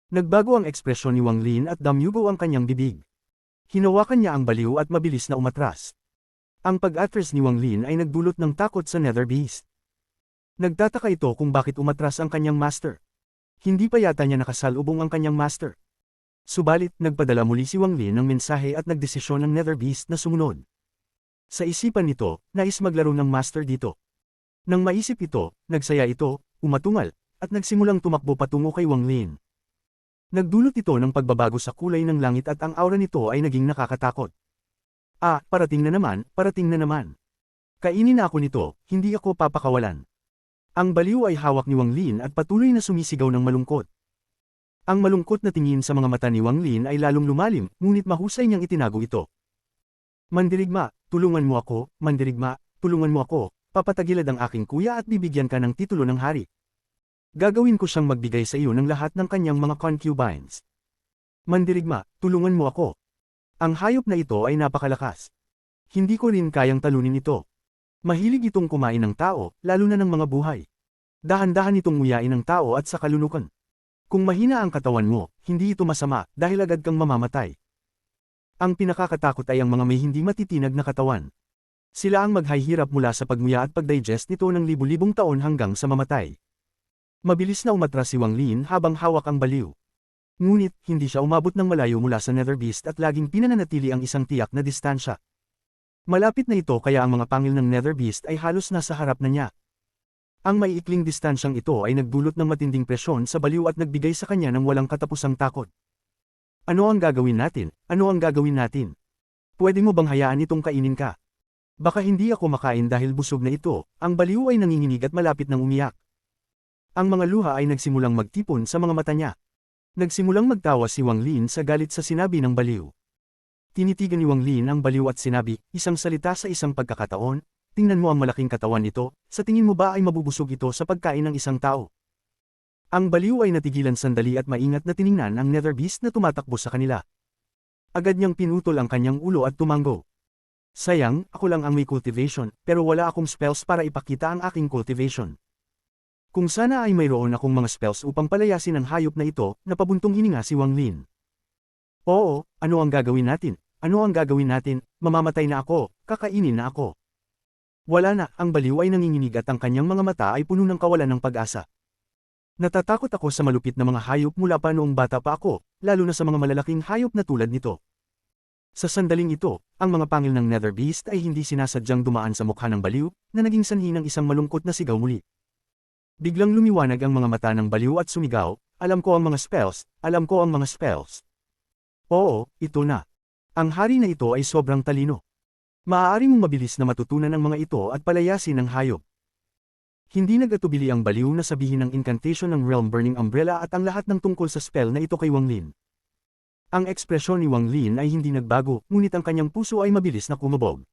Nagbago ang ekspresyon ni Wang Lin at damyugo ang kanyang bibig. Hinawakan niya ang baliw at mabilis na umatras. Ang pag-atras ni Wang Lin ay nagdulot ng takot sa Nether Beast. Nagtataka ito kung bakit umatras ang kanyang master. Hindi pa yata niya nakasalubong ang kanyang master. Subalit, nagpadala muli si Wang Lin ng mensahe at nagdesisyon ng Nether Beast na sumunod. Sa isipan nito, nais maglaro ng master dito. Nang maisip ito, nagsaya ito, umatungal, at nagsimulang tumakbo patungo kay Wang Lin. Nagdulot ito ng pagbabago sa kulay ng langit at ang aura nito ay naging nakakatakot. Ah, parating na naman, parating na naman. Kainin na ako nito, hindi ako papakawalan. Ang baliw ay hawak ni Wang Lin at patuloy na sumisigaw ng malungkot. Ang malungkot na tingin sa mga mata ni Wang Lin ay lalong lumalim, ngunit mahusay niyang itinago ito. Mandirigma, tulungan mo ako, mandirigma, tulungan mo ako, papatagilad ang aking kuya at bibigyan ka ng titulo ng hari. Gagawin ko siyang magbigay sa iyo ng lahat ng kanyang mga concubines. Mandirigma, tulungan mo ako. Ang hayop na ito ay napakalakas. Hindi ko rin kayang talunin ito. Mahilig itong kumain ng tao, lalo na ng mga buhay. Dahan-dahan itong nguyain ng tao at sa kalunukan. Kung mahina ang katawan mo, hindi ito masama dahil agad kang mamamatay. Ang pinakakatakot ay ang mga may hindi matitinag na katawan. Sila ang maghihirap mula sa pagmuya at pagdigest nito ng libu-libong taon hanggang sa mamatay. Mabilis na umatras si Wang Lin habang hawak ang baliw. Ngunit, hindi siya umabot ng malayo mula sa Nether Beast at laging pinananatili ang isang tiyak na distansya. Malapit na ito kaya ang mga pangil ng Nether Beast ay halos nasa harap na niya. Ang maiikling distansyang ito ay nagdulot ng matinding presyon sa baliw at nagbigay sa kanya ng walang katapusang takot. Ano ang gagawin natin? Ano ang gagawin natin? Pwede mo bang hayaan itong kainin ka? Baka hindi ako makain dahil busog na ito, ang baliw ay nanginginig at malapit ng umiyak. Ang mga luha ay nagsimulang magtipon sa mga mata niya. Nagsimulang magtawa si Wang Lin sa galit sa sinabi ng baliw. Tinitigan ni Wang Lin ang baliw at sinabi, isang salita sa isang pagkakataon, tingnan mo ang malaking katawan nito, sa tingin mo ba ay mabubusog ito sa pagkain ng isang tao? Ang baliw ay natigilan sandali at maingat na tiningnan ang Nether Beast na tumatakbo sa kanila. Agad niyang pinutol ang kanyang ulo at tumanggo. Sayang, ako lang ang may cultivation, pero wala akong spells para ipakita ang aking cultivation. Kung sana ay mayroon akong mga spells upang palayasin ang hayop na ito, napabuntong hininga si Wang Lin. Oo, ano ang gagawin natin? Ano ang gagawin natin? Mamamatay na ako, kakainin na ako. Wala na, ang baliw ay nanginginig at ang kanyang mga mata ay puno ng kawalan ng pag-asa. Natatakot ako sa malupit na mga hayop mula pa noong bata pa ako, lalo na sa mga malalaking hayop na tulad nito. Sa sandaling ito, ang mga pangil ng Nether Beast ay hindi sinasadyang dumaan sa mukha ng baliw, na naging sanhi ng isang malungkot na sigaw muli. Biglang lumiwanag ang mga mata ng baliw at sumigaw, alam ko ang mga spells, alam ko ang mga spells. Oo, ito na. Ang hari na ito ay sobrang talino. Maaari mong mabilis na matutunan ang mga ito at palayasin ang hayop. Hindi nagatubili ang baliw na sabihin ng incantation ng Realm Burning Umbrella at ang lahat ng tungkol sa spell na ito kay Wang Lin. Ang ekspresyon ni Wang Lin ay hindi nagbago, ngunit ang kanyang puso ay mabilis na kumabog.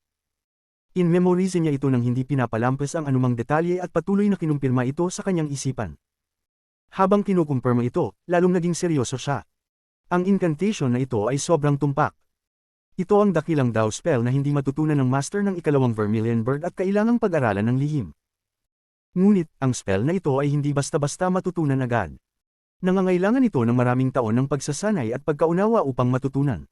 In-memorize niya ito nang hindi pinapalampas ang anumang detalye at patuloy na kinumpirma ito sa kanyang isipan. Habang kinukumpirma ito, lalong naging seryoso siya. Ang incantation na ito ay sobrang tumpak. Ito ang dakilang Dao spell na hindi matutunan ng master ng ikalawang Vermilion Bird at kailangang pag-aralan ng lihim. Ngunit, ang spell na ito ay hindi basta-basta matutunan agad. Nangangailangan ito ng maraming taon ng pagsasanay at pagkaunawa upang matutunan.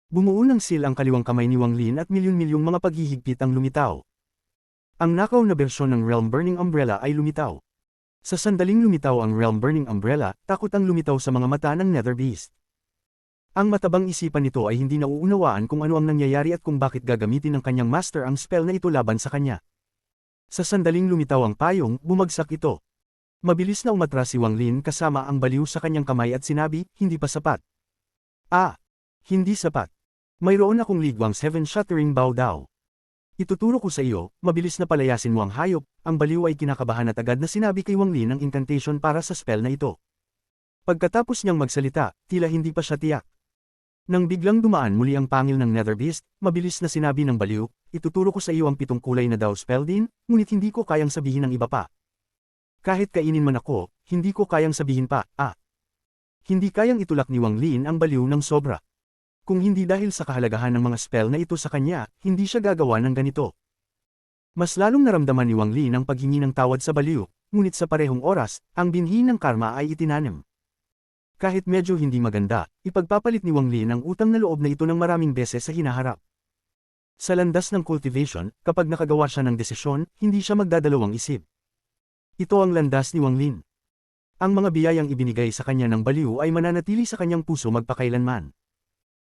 Bumuo ng seal ang kaliwang kamay ni Wang Lin at milyon-milyong mga paghihigpit ang lumitaw. Ang nakaw na bersyon ng Realm Burning Umbrella ay lumitaw. Sa sandaling lumitaw ang Realm Burning Umbrella, takot ang lumitaw sa mga mata ng Nether Beast. Ang matabang isipan nito ay hindi nauunawaan kung ano ang nangyayari at kung bakit gagamitin ng kanyang master ang spell na ito laban sa kanya. Sa sandaling lumitaw ang payong, bumagsak ito. Mabilis na umatras si Wang Lin kasama ang baliw sa kanyang kamay at sinabi, hindi pa sapat. Ah! Hindi sapat. Mayroon akong ligwang 7 Shattering Bow daw. Ituturo ko sa iyo, mabilis na palayasin mo ang hayop, ang baliw ay kinakabahan at agad na sinabi kay Wang Lin ang incantation para sa spell na ito. Pagkatapos niyang magsalita, tila hindi pa siya tiyak. Nang biglang dumaan muli ang pangil ng Nether Beast, mabilis na sinabi ng baliw, ituturo ko sa iyo ang 7 kulay na daw spell din, ngunit hindi ko kayang sabihin ng iba pa. Kahit kainin man ako, hindi ko kayang sabihin pa, Hindi kayang itulak ni Wang Lin ang baliw ng sobra. Kung hindi dahil sa kahalagahan ng mga spell na ito sa kanya, hindi siya gagawa ng ganito. Mas lalong naramdaman ni Wang Lin ang paghingi ng tawad sa baliw, ngunit sa parehong oras, ang binhi ng karma ay itinanim. Kahit medyo hindi maganda, ipagpapalit ni Wang Lin ang utang na loob na ito ng maraming beses sa hinaharap. Sa landas ng cultivation, kapag nakagawa siya ng desisyon, hindi siya magdadalawang isip. Ito ang landas ni Wang Lin. Ang mga biyayang ibinigay sa kanya ng baliw ay mananatili sa kanyang puso magpakailanman.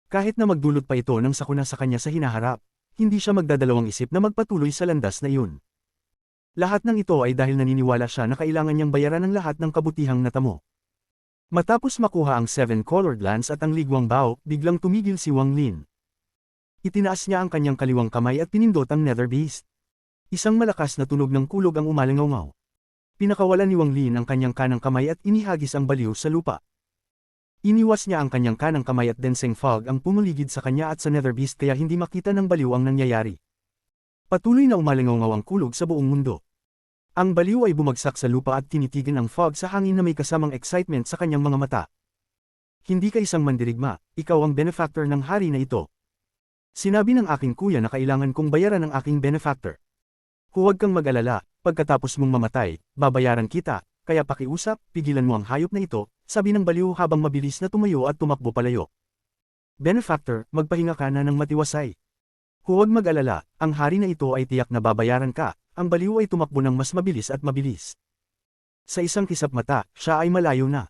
Kahit na magdulot pa ito ng sakuna sa kanya sa hinaharap, hindi siya magdadalawang isip na magpatuloy sa landas na iyon. Lahat ng ito ay dahil naniniwala siya na kailangan niyang bayaran ang lahat ng kabutihang natamo. Matapos makuha ang 7 colored lands at ang ligwang bao, biglang tumigil si Wang Lin. Itinaas niya ang kanyang kaliwang kamay at pinindot ang Nether Beast. Isang malakas na tunog ng kulog ang umalingaw-ngaw. Pinakawalan ni Wang Lin ang kanyang kanang kamay at inihagis ang baliw sa lupa. Iniwas niya ang kanyang kanang kamay at denseng fog ang pumuligid sa kanya at sa Nether Beast kaya hindi makita ng baliw ang nangyayari. Patuloy na umalingaw-ngaw ang kulog sa buong mundo. Ang baliw ay bumagsak sa lupa at tinitigan ang fog sa hangin na may kasamang excitement sa kanyang mga mata. Hindi ka isang mandirigma, ikaw ang benefactor ng hari na ito. Sinabi ng aking kuya na kailangan kong bayaran ang aking benefactor. Huwag kang mag-alala, pagkatapos mong mamatay, babayaran kita, kaya pakiusap, pigilan mo ang hayop na ito, sabi ng baliw habang mabilis na tumayo at tumakbo palayo. Benefactor, magpahinga ka na ng matiwasay. Huwag mag-alala, ang hari na ito ay tiyak na babayaran ka. Ang baliw ay tumakbo ng mas mabilis at mabilis. Sa isang kisap mata, siya ay malayo na.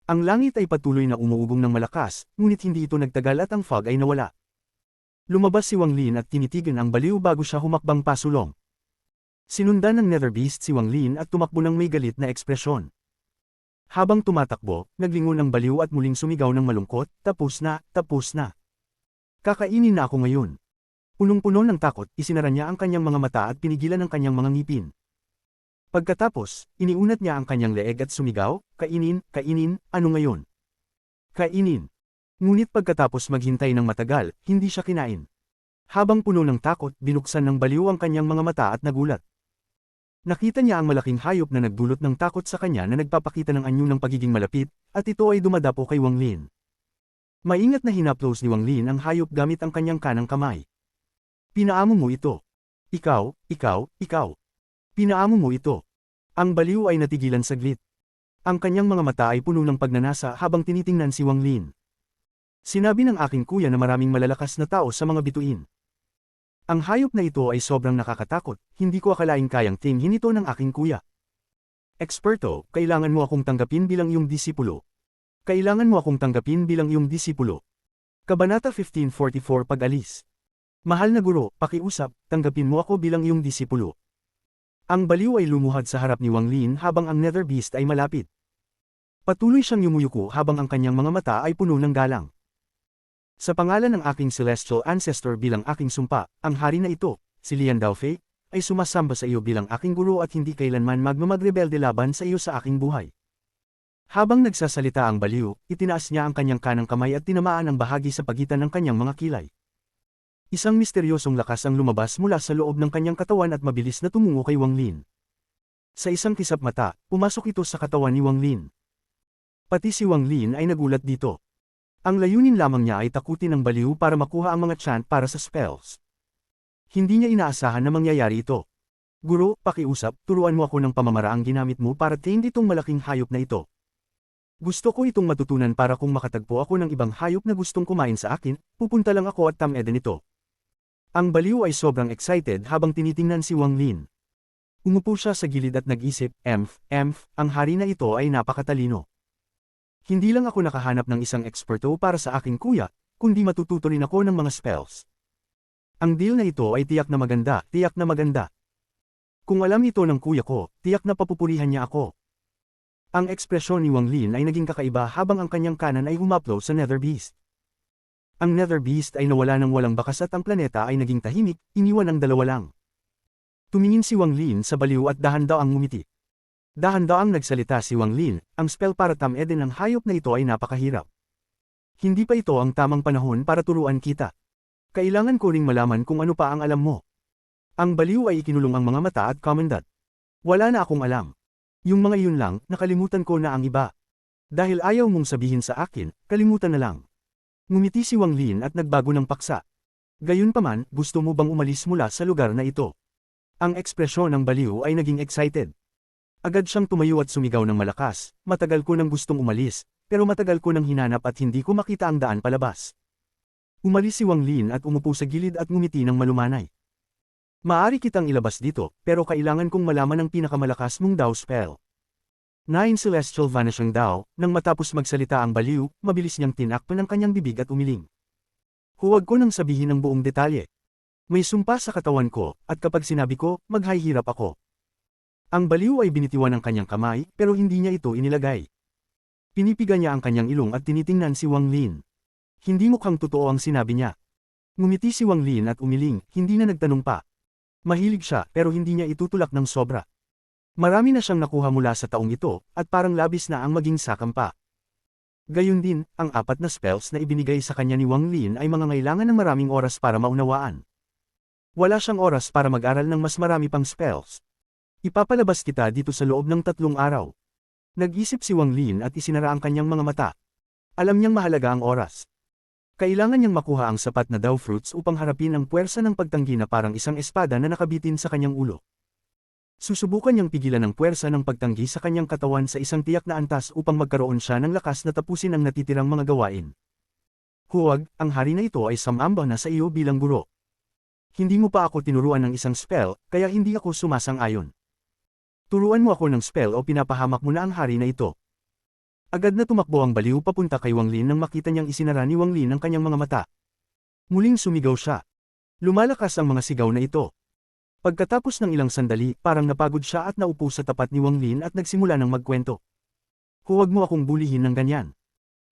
Ang langit ay patuloy na umuugong ng malakas, ngunit hindi ito nagtagal at ang fog ay nawala. Lumabas si Wang Lin at tinitigan ang baliw bago siya humakbang pasulong. Sinundan ng Nether Beast si Wang Lin at tumakbo ng may galit na ekspresyon. Habang tumatakbo, naglingon ang baliw at muling sumigaw ng malungkot, tapos na, tapos na. Kakainin na ako ngayon. Punong-puno ng takot, isinara niya ang kanyang mga mata at pinigilan ang kanyang mga ngipin. Pagkatapos, iniunat niya ang kanyang leeg at sumigaw, kainin, kainin, ano ngayon? Kainin. Ngunit pagkatapos maghintay ng matagal, hindi siya kinain. Habang puno ng takot, binuksan ng baliw ang kanyang mga mata at nagulat. Nakita niya ang malaking hayop na nagdulot ng takot sa kanya na nagpapakita ng anyo ng pagiging malapit, at ito ay dumadapo kay Wang Lin. Maingat na hinaplos ni Wang Lin ang hayop gamit ang kanyang kanang kamay. Pinaamo mo ito. Ikaw, ikaw, ikaw. Pinaamo mo ito. Ang baliw ay natigilan saglit. Ang kanyang mga mata ay puno ng pagnanasa habang tinitingnan si Wang Lin. Sinabi ng aking kuya na maraming malalakas na tao sa mga bituin. Ang hayop na ito ay sobrang nakakatakot, hindi ko akalaing kayang tingin ito ng aking kuya. Eksperto, kailangan mo akong tanggapin bilang iyong disipulo. Kailangan mo akong tanggapin bilang iyong disipulo. Kabanata 1544 Pag-alis. Mahal na guro, pakiusap, tanggapin mo ako bilang iyong disipulo. Ang baliw ay lumuhad sa harap ni Wang Lin habang ang Nether Beast ay malapit. Patuloy siyang yumuyuko habang ang kanyang mga mata ay puno ng galang. Sa pangalan ng aking celestial ancestor bilang aking sumpa, ang hari na ito, si Lian Daofei, ay sumasamba sa iyo bilang aking guro at hindi kailanman magrebelde laban sa iyo sa aking buhay. Habang nagsasalita ang baliw, itinaas niya ang kanyang kanang kamay at tinamaan ang bahagi sa pagitan ng kanyang mga kilay. Isang misteryosong lakas ang lumabas mula sa loob ng kanyang katawan at mabilis na tumungo kay Wang Lin. Sa isang kisap mata, pumasok ito sa katawan ni Wang Lin. Pati si Wang Lin ay nagulat dito. Ang layunin lamang niya ay takutin ang baliw para makuha ang mga chant para sa spells. Hindi niya inaasahan na mangyayari ito. Guro, pakiusap, turuan mo ako ng pamamaraang ginamit mo para tingin ditong malaking hayop na ito. Gusto ko itong matutunan para kung makatagpo ako ng ibang hayop na gustong kumain sa akin, pupunta lang ako at tameden ito. Ang baliw ay sobrang excited habang tinitingnan si Wang Lin. Umupo siya sa gilid at nag-isip, ang hari na ito ay napakatalino. Hindi lang ako nakahanap ng isang eksperto para sa aking kuya, kundi matututo rin ako ng mga spells. Ang deal na ito ay tiyak na maganda, tiyak na maganda. Kung alam ito ng kuya ko, tiyak na papupurihan niya ako. Ang ekspresyon ni Wang Lin ay naging kakaiba habang ang kanyang kanan ay humaplo sa Nether Beast. Ang Nether Beast ay nawala ng walang bakas at ang planeta ay naging tahimik, iniwan ang dalawa lang. Tumingin si Wang Lin sa baliw at dahan-daang ngumiti. Dahan-daang nagsalita si Wang Lin, ang spell para tameden ng hayop na ito ay napakahirap. Hindi pa ito ang tamang panahon para turuan kita. Kailangan ko ring malaman kung ano pa ang alam mo. Ang baliw ay ikinulong ang mga mata at commendat. Wala na akong alam. Yung mga iyon lang, nakalimutan ko na ang iba. Dahil ayaw mong sabihin sa akin, kalimutan na lang. Ngumiti si Wang Lin at nagbago ng paksa. Gayunpaman, gusto mo bang umalis mula sa lugar na ito? Ang ekspresyon ng baliw ay naging excited. Agad siyang tumayo at sumigaw ng malakas, matagal ko nang gustong umalis, pero matagal ko nang hinanap at hindi ko makita ang daan palabas. Umalis si Wang Lin at umupo sa gilid at ngumiti ng malumanay. Maari kitang ilabas dito, pero kailangan kong malaman ang pinakamalakas mong Dao spell. 9 Celestial Vanishing Dao, nang matapos magsalita ang baliw, mabilis niyang tinakpan ang kanyang bibig at umiling. Huwag ko nang sabihin ang buong detalye. May sumpa sa katawan ko, at kapag sinabi ko, maghahirap ako. Ang baliw ay binitiwan ng kanyang kamay, pero hindi niya ito inilagay. Pinipiga niya ang kanyang ilong at tinitingnan si Wang Lin. Hindi mukhang totoo ang sinabi niya. Ngumiti si Wang Lin at umiling, hindi na nagtanong pa. Mahilig siya, pero hindi niya itutulak ng sobra. Marami na siyang nakuha mula sa taong ito, at parang labis na ang maging sakam pa. Gayun din, ang 4 na spells na ibinigay sa kanya ni Wang Lin ay mangangailangan ng maraming oras para maunawaan. Wala siyang oras para mag-aral ng mas marami pang spells. Ipapalabas kita dito sa loob ng 3 araw. Nag-isip si Wang Lin at isinara ang kanyang mga mata. Alam niyang mahalaga ang oras. Kailangan niyang makuha ang sapat na Dao Fruits upang harapin ang puwersa ng pagtanggi na parang isang espada na nakabitin sa kanyang ulo. Susubukan niyang pigilan ang puwersa ng pagtanggi sa kanyang katawan sa isang tiyak na antas upang magkaroon siya ng lakas na tapusin ang natitirang mga gawain. Huwag, ang hari na ito ay sumamba na sa iyo bilang guro. Hindi mo pa ako tinuruan ng isang spell, kaya hindi ako sumasang-ayon. Turuan mo ako ng spell o pinapahamak mo na ang hari na ito. Agad na tumakbo ang baliw papunta kay Wang Lin nang makita niyang isinara ni Wang Lin ang kanyang mga mata. Muling sumigaw siya. Lumalakas ang mga sigaw na ito. Pagkatapos ng ilang sandali, parang napagod siya at naupo sa tapat ni Wang Lin at nagsimula ng magkwento. Huwag mo akong bulihin ng ganyan.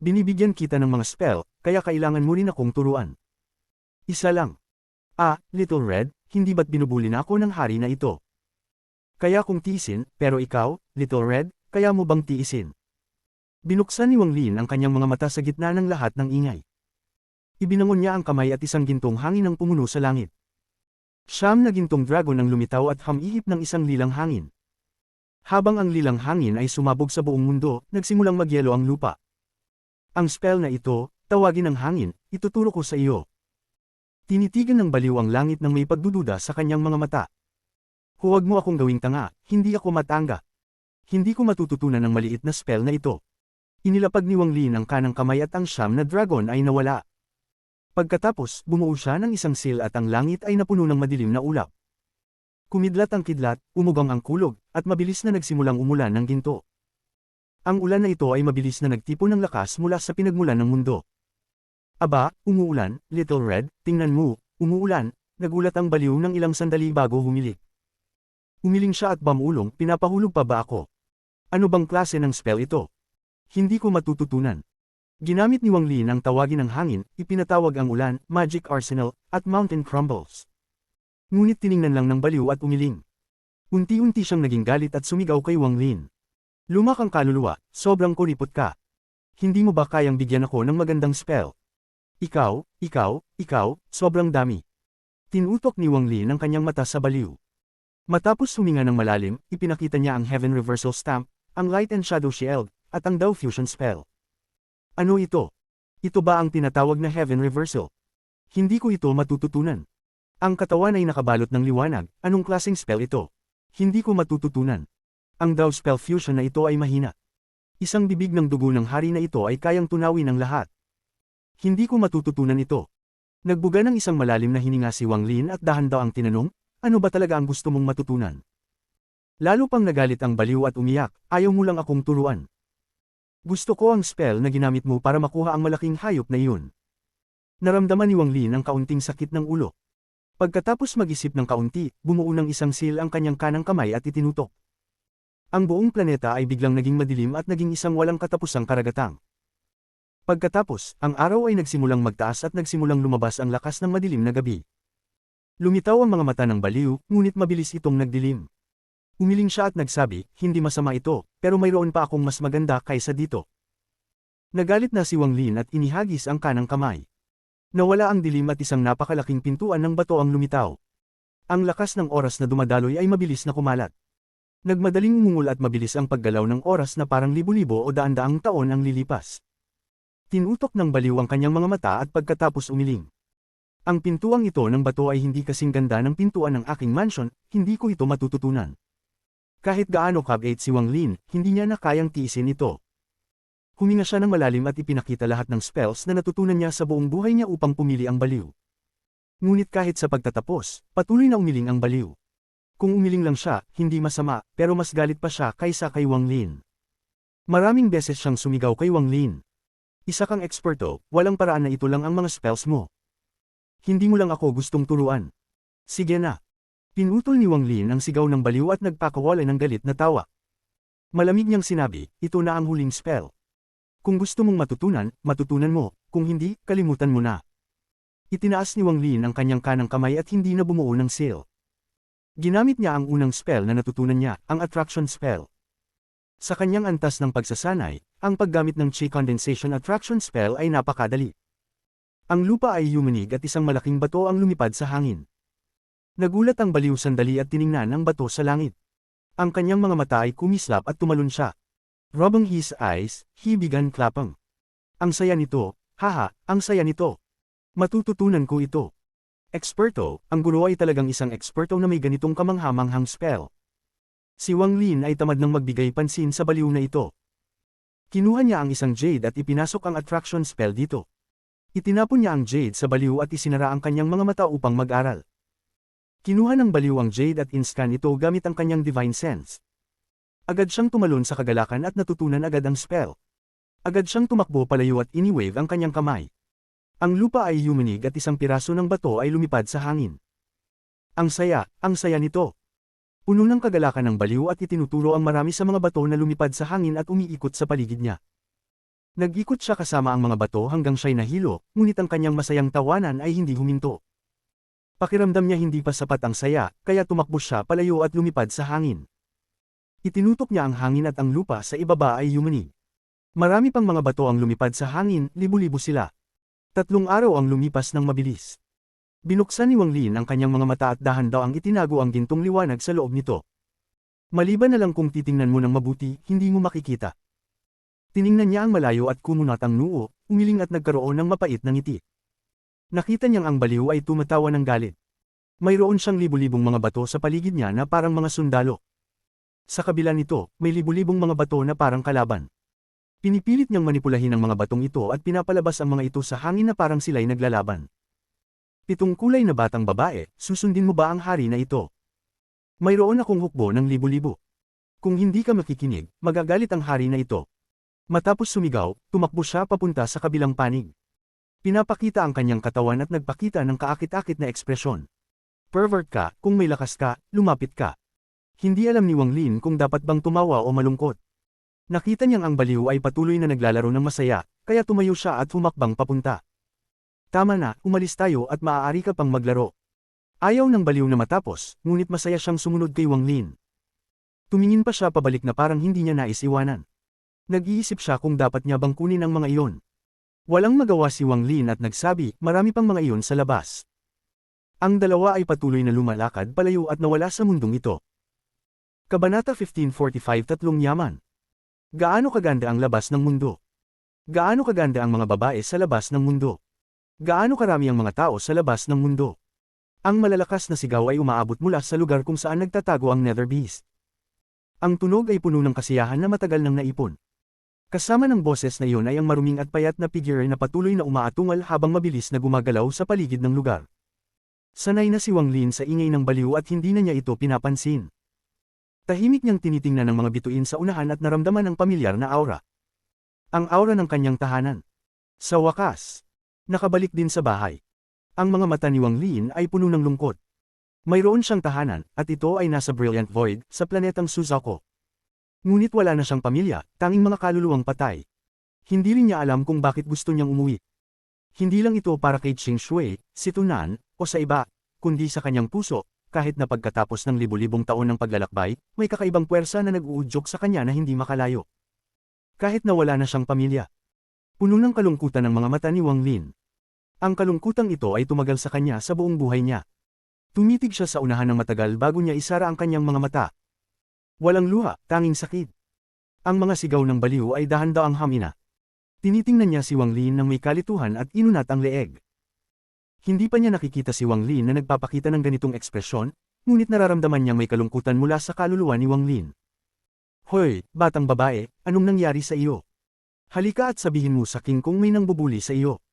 Binibigyan kita ng mga spell, kaya kailangan mo rin akong turuan. Isa lang. Little Red, hindi ba't binubuli na ako ng hari na ito? Kaya kong tiisin, pero ikaw, Little Red, kaya mo bang tiisin? Binuksan ni Wang Lin ang kanyang mga mata sa gitna ng lahat ng ingay. Ibinangon niya ang kamay at isang gintong hangin ang pumuno sa langit. 9 na gintong dragon ang lumitaw at hamihip ng isang lilang hangin. Habang ang lilang hangin ay sumabog sa buong mundo, nagsimulang magyelo ang lupa. Ang spell na ito, tawagin ng hangin, ituturo ko sa iyo. Tinitigan ng baliw ang langit nang may pagdududa sa kanyang mga mata. Huwag mo akong gawing tanga, hindi ako matanga. Hindi ko matututunan ng maliit na spell na ito. Inilapag ni Wang Lin ang kanang kamay at ang 9 na dragon ay nawala. Pagkatapos, bumuo siya ng isang seal at ang langit ay napuno ng madilim na ulap. Kumidlat ang kidlat, umugang ang kulog, at mabilis na nagsimulang umulan ng ginto. Ang ulan na ito ay mabilis na nagtipon ng lakas mula sa pinagmulan ng mundo. Aba, umuulan, Little Red, tingnan mo, umuulan, nagulat ang baliw ng ilang sandali bago humilik. Umiling siya at bamulong, pinapahulog pa ba ako? Ano bang klase ng spell ito? Hindi ko matututunan. Ginamit ni Wang Lin ang tawagin ng hangin, ipinatawag ang ulan, magic arsenal, at mountain crumbles. Ngunit tiningnan lang ng baliw at umiling. Unti-unti siyang naging galit at sumigaw kay Wang Lin. Lumakang kaluluwa, sobrang kuripot ka. Hindi mo ba kayang bigyan ako ng magandang spell? Ikaw, sobrang dami. Tinutok ni Wang Lin ang kanyang mata sa baliw. Matapos huminga ng malalim, ipinakita niya ang Heaven Reversal Stamp, ang Light and Shadow Shield, at ang Dao Fusion Spell. Ano ito? Ito ba ang tinatawag na Heaven Reversal? Hindi ko ito matututunan. Ang katawan ay nakabalot ng liwanag, anong klaseng spell ito? Hindi ko matututunan. Ang Dao Spell Fusion na ito ay mahina. Isang bibig ng dugo ng hari na ito ay kayang tunawin ang lahat. Hindi ko matututunan ito. Nagbuga ng isang malalim na hininga si Wang Lin at dahan-daang tinanong, ano ba talaga ang gusto mong matutunan? Lalo pang nagalit ang baliw at umiyak, ayaw mo lang akong turuan. Gusto ko ang spell na ginamit mo para makuha ang malaking hayop na iyon. Naramdaman ni Wang Lin ang kaunting sakit ng ulo. Pagkatapos mag-isip ng kaunti, bumuo ng isang seal ang kanyang kanang kamay at itinutok. Ang buong planeta ay biglang naging madilim at naging isang walang katapusang karagatang. Pagkatapos, ang araw ay nagsimulang magtaas at nagsimulang lumabas ang lakas ng madilim na gabi. Lumitaw ang mga mata ng baliw, ngunit mabilis itong nagdilim. Umiling siya at nagsabi, hindi masama ito, pero mayroon pa akong mas maganda kaysa dito. Nagalit na si Wang Lin at inihagis ang kanang kamay. Nawala ang dilim at isang napakalaking pintuan ng bato ang lumitaw. Ang lakas ng oras na dumadaloy ay mabilis na kumalat. Nagmadaling umungol at mabilis ang paggalaw ng oras na parang libo-libo o daan-daang taon ang lilipas. Tinutok ng baliw ang kanyang mga mata at pagkatapos umiling. Ang pintuang ito ng bato ay hindi kasing ganda ng pintuan ng aking mansion, hindi ko ito matututunan. Kahit gaano kabait si Wang Lin, hindi niya na kayang tiisin ito. Huminga siya ng malalim at ipinakita lahat ng spells na natutunan niya sa buong buhay niya upang pumili ang baliw. Ngunit kahit sa pagtatapos, patuloy na umiling ang baliw. Kung umiling lang siya, hindi masama, pero mas galit pa siya kaysa kay Wang Lin. Maraming beses siyang sumigaw kay Wang Lin. Isa kang eksperto, walang paraan na ito lang ang mga spells mo. Hindi mo lang ako gustong turuan. Sige na. Pinutol ni Wang Lin ang sigaw ng baliw at nagpakawala ng galit na tawa. Malamig niyang sinabi, ito na ang huling spell. Kung gusto mong matutunan, matutunan mo, kung hindi, kalimutan mo na. Itinaas ni Wang Lin ang kanyang kanang kamay at hindi na bumuo ng seal. Ginamit niya ang unang spell na natutunan niya, ang attraction spell. Sa kanyang antas ng pagsasanay, ang paggamit ng Chi Condensation Attraction Spell ay napakadali. Ang lupa ay yumanig at isang malaking bato ang lumipad sa hangin. Nagulat ang baliw sandali at tiningnan ang bato sa langit. Ang kanyang mga mata ay kumislap at tumalon siya. Rubbing his eyes, he began clapping. Ang saya nito, haha, ang saya nito. Matututunan ko ito. Eksperto, ang guro ay talagang isang eksperto na may ganitong kamanghamanghang spell. Si Wang Lin ay tamad ng magbigay pansin sa baliw na ito. Kinuha niya ang isang jade at ipinasok ang attraction spell dito. Itinapon niya ang jade sa baliw at isinara ang kanyang mga mata upang mag-aral. Kinuha ng baliw ang jade at inscan ito gamit ang kanyang divine sense. Agad siyang tumalon sa kagalakan at natutunan agad ang spell. Agad siyang tumakbo palayo at iniwave ang kanyang kamay. Ang lupa ay yumanig at isang piraso ng bato ay lumipad sa hangin. Ang saya nito. Puno ng kagalakan ng baliw at itinuturo ang marami sa mga bato na lumipad sa hangin at umiikot sa paligid niya. Nag-ikot siya kasama ang mga bato hanggang siya'y nahilo, ngunit ang kanyang masayang tawanan ay hindi huminto. Pakiramdam niya hindi pa sapat ang saya, kaya tumakbo siya palayo at lumipad sa hangin. Itinutok niya ang hangin at ang lupa sa ibaba ay yumanig. Marami pang mga bato ang lumipad sa hangin, libu-libo sila. 3 araw ang lumipas ng mabilis. Binuksan ni Wang Lin ang kanyang mga mata at dahan-daw ang itinago ang gintong liwanag sa loob nito. Maliban na lang kung titingnan mo ng mabuti, hindi mo makikita. Tiningnan niya ang malayo at kumunat ang noo, umiling at nagkaroon ng mapait na ngiti. Nakita niyang ang baliw ay tumatawa ng galit. Mayroon siyang libu-libong mga bato sa paligid niya na parang mga sundalo. Sa kabila nito, may libu-libong mga bato na parang kalaban. Pinipilit niyang manipulahin ang mga batong ito at pinapalabas ang mga ito sa hangin na parang sila'y naglalaban. 7 kulay na batang babae, susundin mo ba ang hari na ito? Mayroon akong hukbo ng libu-libo. Kung hindi ka makikinig, magagalit ang hari na ito. Matapos sumigaw, tumakbo siya papunta sa kabilang panig. Pinapakita ang kanyang katawan at nagpakita ng kaakit-akit na ekspresyon. Pervert ka, kung may lakas ka, lumapit ka. Hindi alam ni Wang Lin kung dapat bang tumawa o malungkot. Nakita niyang ang baliw ay patuloy na naglalaro ng masaya, kaya tumayo siya at humakbang papunta. Tama na, umalis tayo at maaari ka pang maglaro. Ayaw ng baliw na matapos, ngunit masaya siyang sumunod kay Wang Lin. Tumingin pa siya pabalik na parang hindi niya naisiwanan. Nag-iisip siya kung dapat niya bang kunin ang mga iyon. Walang magawa si Wang Lin at nagsabi, marami pang mga iyon sa labas. Ang dalawa ay patuloy na lumalakad palayo at nawala sa mundong ito. Kabanata 1545 Tatlong yaman. Gaano kaganda ang labas ng mundo? Gaano kaganda ang mga babae sa labas ng mundo? Gaano karami ang mga tao sa labas ng mundo? Ang malalakas na sigaw ay umaabot mula sa lugar kung saan nagtatago ang Nether Beast. Ang tunog ay puno ng kasiyahan na matagal nang naipon. Kasama ng boses na iyon ay ang maruming at payat na figure na patuloy na umaatungal habang mabilis na gumagalaw sa paligid ng lugar. Sanay na si Wang Lin sa ingay ng baliw at hindi na niya ito pinapansin. Tahimik niyang tinitingnan ng mga bituin sa unahan at naramdaman ang pamilyar na aura. Ang aura ng kanyang tahanan. Sa wakas, nakabalik din sa bahay. Ang mga mata ni Wang Lin ay puno ng lungkot. Mayroon siyang tahanan, at ito ay nasa Brilliant Void, sa planetang Suzaku. Ngunit wala na siyang pamilya, tanging mga kaluluwang patay. Hindi rin niya alam kung bakit gusto niyang umuwi. Hindi lang ito para kay Ching Shui, si Tunan, o sa iba, kundi sa kanyang puso, kahit na pagkatapos ng libu-libong taon ng paglalakbay, may kakaibang puwersa na nag-uudyok sa kanya na hindi makalayo. Kahit na wala na siyang pamilya. Puno ng kalungkutan ng mga mata ni Wang Lin. Ang kalungkutang ito ay tumagal sa kanya sa buong buhay niya. Tumitig siya sa unahan ng matagal bago niya isara ang kanyang mga mata. Walang luha, tanging sakit. Ang mga sigaw ng baliw ay dahan-daang hamina. Tinitingnan niya si Wang Lin ng may kalituhan at inunat ang leeg. Hindi pa niya nakikita si Wang Lin na nagpapakita ng ganitong ekspresyon, ngunit nararamdaman niyang may kalungkutan mula sa kaluluwa ni Wang Lin. Hoy, batang babae, anong nangyari sa iyo? Halika at sabihin mo sa king kung may nangbubuli sa iyo.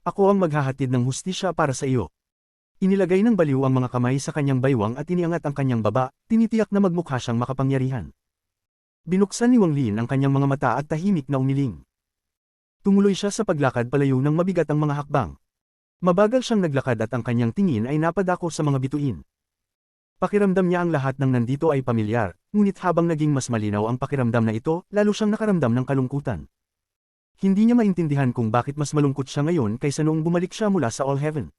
Ako ang maghahatid ng hustisya para sa iyo. Inilagay ng baliw ang mga kamay sa kanyang baywang at iniangat ang kanyang baba, tinitiyak na magmukha siyang makapangyarihan. Binuksan ni Wang Lin ang kanyang mga mata at tahimik na umiling. Tumuloy siya sa paglakad palayo ng mabigat ang mga hakbang. Mabagal siyang naglakad at ang kanyang tingin ay napadako sa mga bituin. Pakiramdam niya ang lahat ng nandito ay pamilyar, ngunit habang naging mas malinaw ang pakiramdam na ito, lalo siyang nakaramdam ng kalungkutan. Hindi niya maintindihan kung bakit mas malungkot siya ngayon kaysa noong bumalik siya mula sa All Heaven.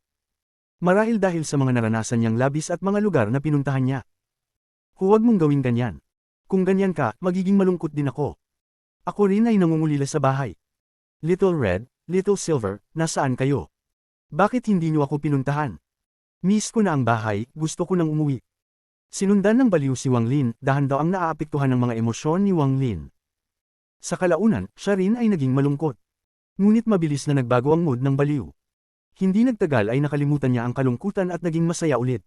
Marahil dahil sa mga naranasan niyang labis at mga lugar na pinuntahan niya. Huwag mong gawin ganyan. Kung ganyan ka, magiging malungkot din ako. Ako rin ay nangungulila sa bahay. Little Red, Little Silver, nasaan kayo? Bakit hindi niyo ako pinuntahan? Miss ko na ang bahay, gusto ko nang umuwi. Sinundan ng baliw si Wang Lin, dahil daw ang naaapektuhan ng mga emosyon ni Wang Lin. Sa kalaunan, siya rin ay naging malungkot. Ngunit mabilis na nagbago ang mood ng baliw. Hindi nagtagal ay nakalimutan niya ang kalungkutan at naging masaya ulit.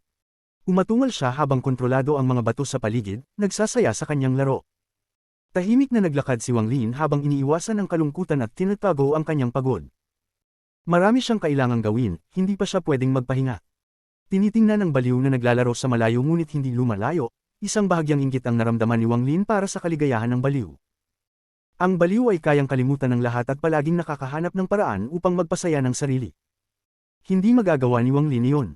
Umatungal siya habang kontrolado ang mga bato sa paligid, nagsasaya sa kanyang laro. Tahimik na naglakad si Wang Lin habang iniiwasan ang kalungkutan at tinatago ang kanyang pagod. Marami siyang kailangang gawin, hindi pa siya pwedeng magpahinga. Tinitingnan ng baliw na naglalaro sa malayo ngunit hindi lumalayo, isang bahagyang inggit ang naramdaman ni Wang Lin para sa kaligayahan ng baliw. Ang baliw ay kayang kalimutan ng lahat at palaging nakakahanap ng paraan upang magpasaya ng sarili. Hindi magagawa ni Wang Lin iyon.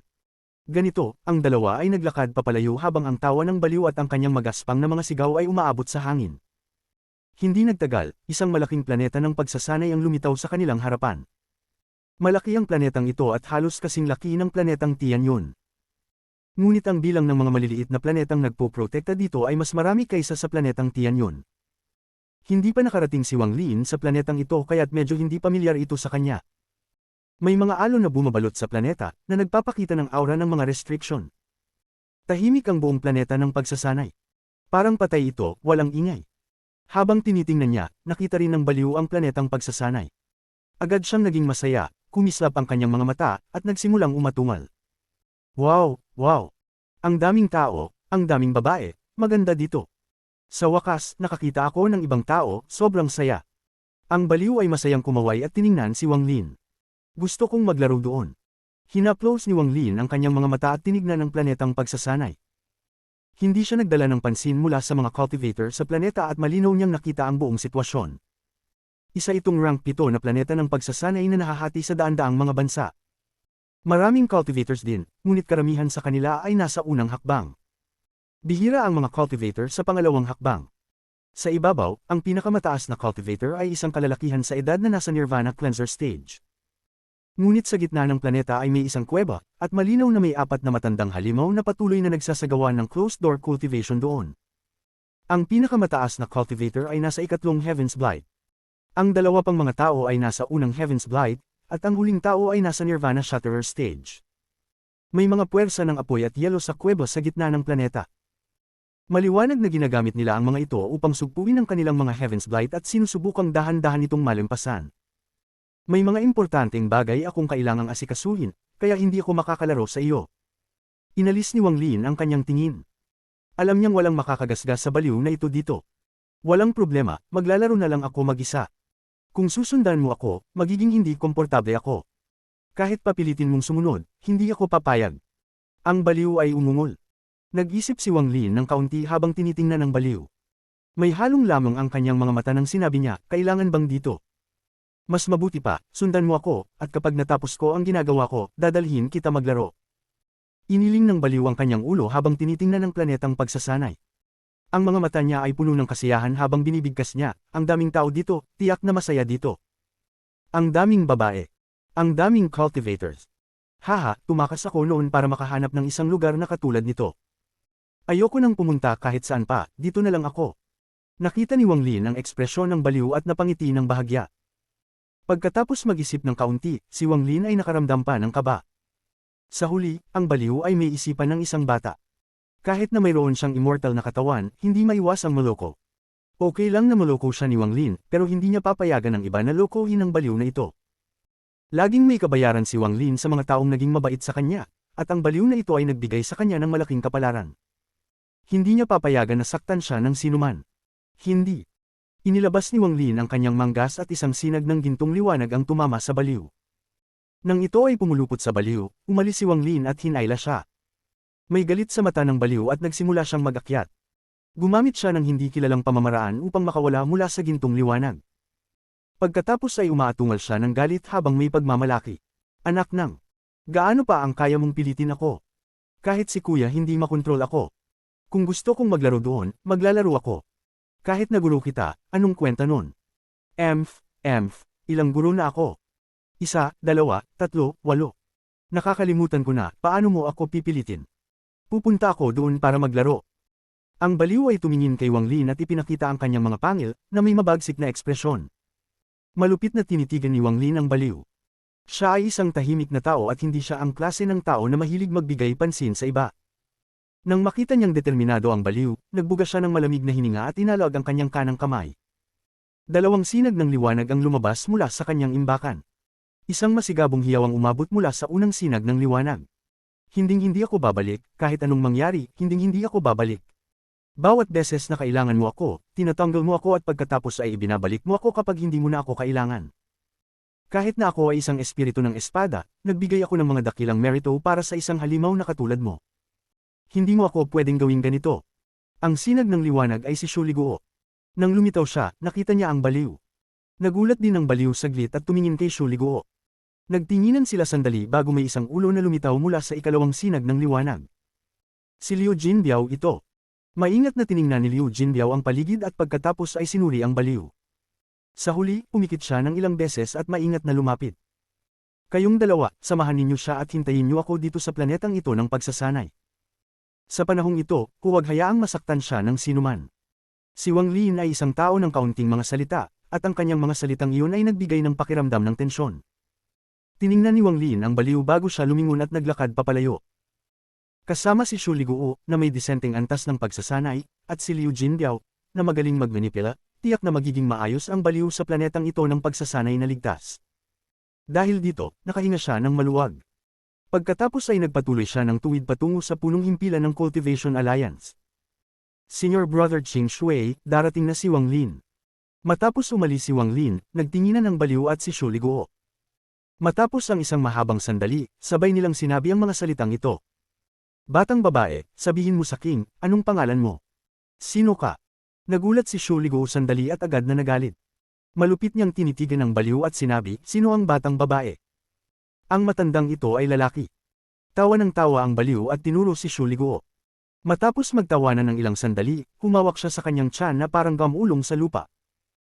Ganito, ang dalawa ay naglakad papalayo habang ang tawa ng baliw at ang kanyang magaspang na mga sigaw ay umaabot sa hangin. Hindi nagtagal, isang malaking planeta ng pagsasanay ang lumitaw sa kanilang harapan. Malaki ang planetang ito at halos kasing laki ng planetang Tianyun. Ngunit ang bilang ng mga maliliit na planetang nagpoprotekta dito ay mas marami kaysa sa planetang Tianyun. Hindi pa nakarating si Wang Lin sa planetang ito kaya't medyo hindi pamilyar ito sa kanya. May mga alon na bumabalot sa planeta na nagpapakita ng aura ng mga restriction. Tahimik ang buong planeta ng pagsasanay. Parang patay ito, walang ingay. Habang tinitingnan niya, nakita rin ng baliw ang planetang pagsasanay. Agad siyang naging masaya, kumislap ang kanyang mga mata, at nagsimulang umatungal. Wow, wow! Ang daming tao, ang daming babae, maganda dito. Sa wakas, nakakita ako ng ibang tao, sobrang saya. Ang baliw ay masayang kumaway at tiningnan si Wang Lin. Gusto kong maglaro doon. Hinaplos ni Wang Lin ang kanyang mga mata at tinignan ang planetang pagsasanay. Hindi siya nagdala ng pansin mula sa mga cultivator sa planeta at malinaw niyang nakita ang buong sitwasyon. Isa itong rank 7 na planeta ng pagsasanay na nahahati sa daan-daang mga bansa. Maraming cultivators din, ngunit karamihan sa kanila ay nasa unang hakbang. Bihira ang mga cultivator sa pangalawang hakbang. Sa ibabaw, ang pinakamataas na cultivator ay isang kalalakihan sa edad na nasa Nirvana Cleanser stage. Ngunit sa gitna ng planeta ay may isang kuweba, at malinaw na may 4 na matandang halimaw na patuloy na nagsasagawa ng closed-door cultivation doon. Ang pinakamataas na cultivator ay nasa ikatlong Heaven's Blight. Ang dalawa pang mga tao ay nasa unang Heaven's Blight, at ang huling tao ay nasa Nirvana Shatterer stage. May mga puwersa ng apoy at yelo sa kuweba sa gitna ng planeta. Maliwanag na ginagamit nila ang mga ito upang sugpuin ang kanilang mga Heaven's Blight at sinusubukang dahan-dahan itong malimpasan. May mga importanteng bagay akong kailangang asikasuhin, kaya hindi ako makakalaro sa iyo. Inalis ni Wang Lin ang kanyang tingin. Alam niyang walang makakagasgas sa baliw na ito dito. Walang problema, maglalaro na lang ako mag-isa. Kung susundan mo ako, magiging hindi komportable ako. Kahit papilitin mong sumunod, hindi ako papayag. Ang baliw ay umungol. Nag-isip si Wang Lin ng kaunti habang tinitingnan ang baliw. May halong lamang ang kanyang mga mata nang sinabi niya, kailangan bang dito? Mas mabuti pa, sundan mo ako, at kapag natapos ko ang ginagawa ko, dadalhin kita maglaro. Iniling ng baliw ang kanyang ulo habang tinitingnan ang planetang pagsasanay. Ang mga mata niya ay puno ng kasiyahan habang binibigkas niya, ang daming tao dito, tiyak na masaya dito. Ang daming babae. Ang daming cultivators. Haha, tumakas ako noon para makahanap ng isang lugar na katulad nito. Ayoko nang pumunta kahit saan pa, dito na lang ako. Nakita ni Wang Lin ang ekspresyon ng baliw at napangiti ng bahagya. Pagkatapos mag-isip ng kaunti, si Wang Lin ay nakaramdam pa ng kaba. Sa huli, ang baliw ay may isipan ng isang bata. Kahit na mayroon siyang immortal na katawan, hindi maiwasang maloko. Okay lang na maloko siya ni Wang Lin, pero hindi niya papayagan ng iba na lokohin ang baliw na ito. Laging may kabayaran si Wang Lin sa mga taong naging mabait sa kanya, at ang baliw na ito ay nagbigay sa kanya ng malaking kapalaran. Hindi niya papayagan na saktan siya ng sinuman. Hindi. Inilabas ni Wang Lin ang kanyang manggas at isang sinag ng gintong liwanag ang tumama sa baliw. Nang ito ay pumulupot sa baliw, umalis si Wang Lin at hinayla siya. May galit sa mata ng baliw at nagsimula siyang mag-akyat. Gumamit siya ng hindi kilalang pamamaraan upang makawala mula sa gintong liwanag. Pagkatapos ay umaatungal siya ng galit habang may pagmamalaki. Anak ng, gaano pa ang kaya mong pilitin ako? Kahit si kuya hindi makontrol ako. Kung gusto kong maglaro doon, maglalaro ako. Kahit naguro kita, anong kwenta nun? Ilang guro na ako? 1, 2, 3, 8. Nakakalimutan ko na, paano mo ako pipilitin? Pupunta ako doon para maglaro. Ang baliw ay tumingin kay Wang Lin at ipinakita ang kanyang mga pangil, na may mabagsik na ekspresyon. Malupit na tinitigan ni Wang Lin ang baliw. Siya ay isang tahimik na tao at hindi siya ang klase ng tao na mahilig magbigay pansin sa iba. Nang makita niyang determinado ang baliw, nagbuga siya ng malamig na hininga at inalag ang kanyang kanang kamay. 2 sinag ng liwanag ang lumabas mula sa kanyang imbakan. Isang masigabong hiyaw ang umabot mula sa unang sinag ng liwanag. Hinding-hindi ako babalik, kahit anong mangyari, hinding-hindi ako babalik. Bawat beses na kailangan mo ako, tinatanggal mo ako at pagkatapos ay ibinabalik mo ako kapag hindi mo na ako kailangan. Kahit na ako ay isang espiritu ng espada, nagbigay ako ng mga dakilang merito para sa isang halimaw na katulad mo. Hindi mo ako pwedeng gawing ganito. Ang sinag ng liwanag ay si Shu Liguo. Nang lumitaw siya, nakita niya ang baliw. Nagulat din ang baliw saglit at tumingin kay Shu Liguo. Nagtinginan sila sandali bago may isang ulo na lumitaw mula sa ikalawang sinag ng liwanag. Si Liu Jinbiao ito. Maingat na tiningnan ni Liu Jinbiao ang paligid at pagkatapos ay sinuri ang baliw. Sa huli, pumikit siya ng ilang beses at maingat na lumapit. Kayong dalawa, samahan ninyo siya at hintayin niyo ako dito sa planetang ito ng pagsasanay. Sa panahong ito, huwag hayaang masaktan siya ng sinuman. Si Wang Lin ay isang tao ng kaunting mga salita, at ang kanyang mga salitang iyon ay nagbigay ng pakiramdam ng tensyon. Tiningnan ni Wang Lin ang baliw bago siya lumingon at naglakad papalayo. Kasama si Shu Liguo, na may disenteng antas ng pagsasanay, at si Liu Jinbiao, na magaling magmanipula, tiyak na magiging maayos ang baliw sa planetang ito ng pagsasanay na ligtas. Dahil dito, nakahinga siya ng maluwag. Pagkatapos ay nagpatuloy siya ng tuwid patungo sa punong himpilan ng Cultivation Alliance. Senior Brother Ching Shui, darating na si Wang Lin. Matapos umalis si Wang Lin, nagtinginan ang baliw at si Shu Liguo. Matapos ang isang mahabang sandali, sabay nilang sinabi ang mga salitang ito. Batang babae, sabihin mo sa king, anong pangalan mo? Sino ka? Nagulat si Shu Liguo sandali at agad na nagalit. Malupit niyang tinitigan ang baliw at sinabi, sino ang batang babae? Ang matandang ito ay lalaki. Tawa ng tawa ang baliw at tinuro si Shu Liguo. Matapos magtawanan ng ilang sandali, humawak siya sa kanyang tiyan na parang gamulong sa lupa.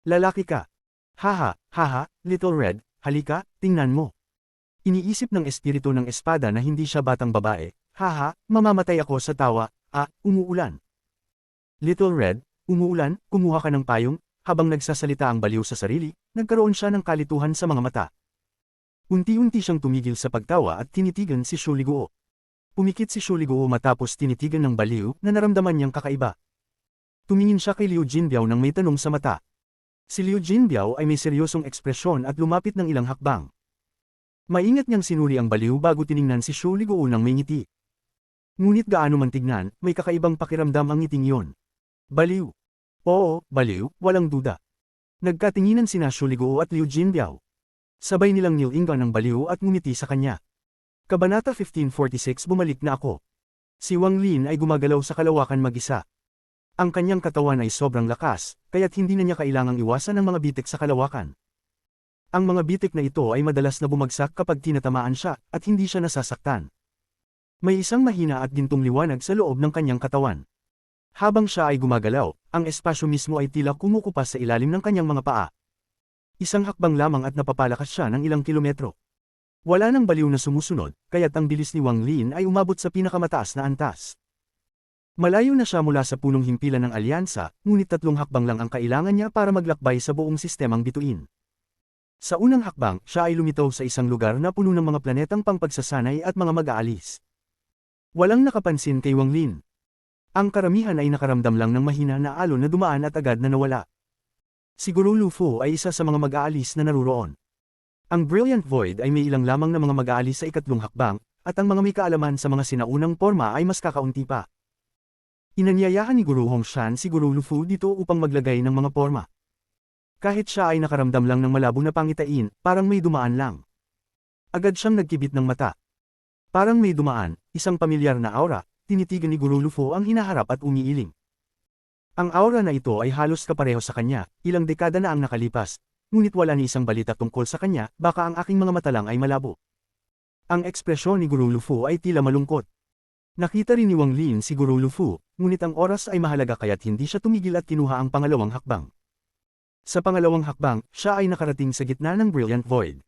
Lalaki ka. Haha, Little Red, halika, tingnan mo. Iniisip ng espiritu ng espada na hindi siya batang babae. Haha, mamamatay ako sa tawa. Umuulan. Little Red, umuulan, kumuha ka ng payong. Habang nagsasalita ang baliw sa sarili, nagkaroon siya ng kalituhan sa mga mata. Unti-unti siyang tumigil sa pagtawa at tinitigan si Shu Liguo. Pumikit si Shu Liguo matapos tinitigan ng baliw na naramdaman niyang kakaiba. Tumingin siya kay Liu Jinbiao nang may tanong sa mata. Si Liu Jinbiao ay may seryosong ekspresyon at lumapit ng ilang hakbang. Maingat niyang sinuri ang baliw bago tiningnan si Shu Liguo nang may ngiti. Ngunit gaano man tignan, may kakaibang pakiramdam ang ngiting iyon. Baliw. Oo, baliw, walang duda. Nagkatinginan sina Shu Liguo at Liu Jinbiao. Sabay nilang nilingan ang baliw at ngumiti sa kanya. Kabanata 1546 Bumalik na ako. Si Wang Lin ay gumagalaw sa kalawakan mag-isa. Ang kanyang katawan ay sobrang lakas, kaya't hindi na niya kailangang iwasan ang mga bitik sa kalawakan. Ang mga bitik na ito ay madalas na bumagsak kapag tinatamaan siya, at hindi siya nasasaktan. May isang mahina at gintong liwanag sa loob ng kanyang katawan. Habang siya ay gumagalaw, ang espasyo mismo ay tila kumukupas sa ilalim ng kanyang mga paa. Isang hakbang lamang at napapalakas siya ng ilang kilometro. Wala nang baliw na sumusunod, kaya't ang bilis ni Wang Lin ay umabot sa pinakamataas na antas. Malayo na siya mula sa punong himpilan ng alyansa, ngunit 3 hakbang lang ang kailangan niya para maglakbay sa buong sistemang bituin. Sa unang hakbang, siya ay lumitaw sa isang lugar na puno ng mga planetang pangpagsasanay at mga mag-aalis. Walang nakapansin kay Wang Lin. Ang karamihan ay nakaramdam lang ng mahina na alon na dumaan at agad na nawala. Si Guru Lu Fu ay isa sa mga mag-aalis na naruroon. Ang Brilliant Void ay may ilang lamang na mga mag-aalis sa 2 hakbang, at ang mga may kaalaman sa mga sinaunang porma ay mas kakaunti pa. Inanyayahan ni Guru Hongshan si Guru Lu Fu dito upang maglagay ng mga porma. Kahit siya ay nakaramdam lang ng malabo na pangitain, parang may dumaan lang. Agad siyang nagkibit ng mata. Parang may dumaan, isang pamilyar na aura, tinitigan ni Guru Lu Fu ang hinaharap at umiiling. Ang aura na ito ay halos kapareho sa kanya, ilang dekada na ang nakalipas, ngunit wala ni isang balita tungkol sa kanya, baka ang aking mga mata lang ay malabo. Ang ekspresyon ni Guru Lu Fu ay tila malungkot. Nakita rin ni Wang Lin si Guru Lufu, ngunit ang oras ay mahalaga kaya't hindi siya tumigil at kinuha ang pangalawang hakbang. Sa pangalawang hakbang, siya ay nakarating sa gitna ng Brilliant Void.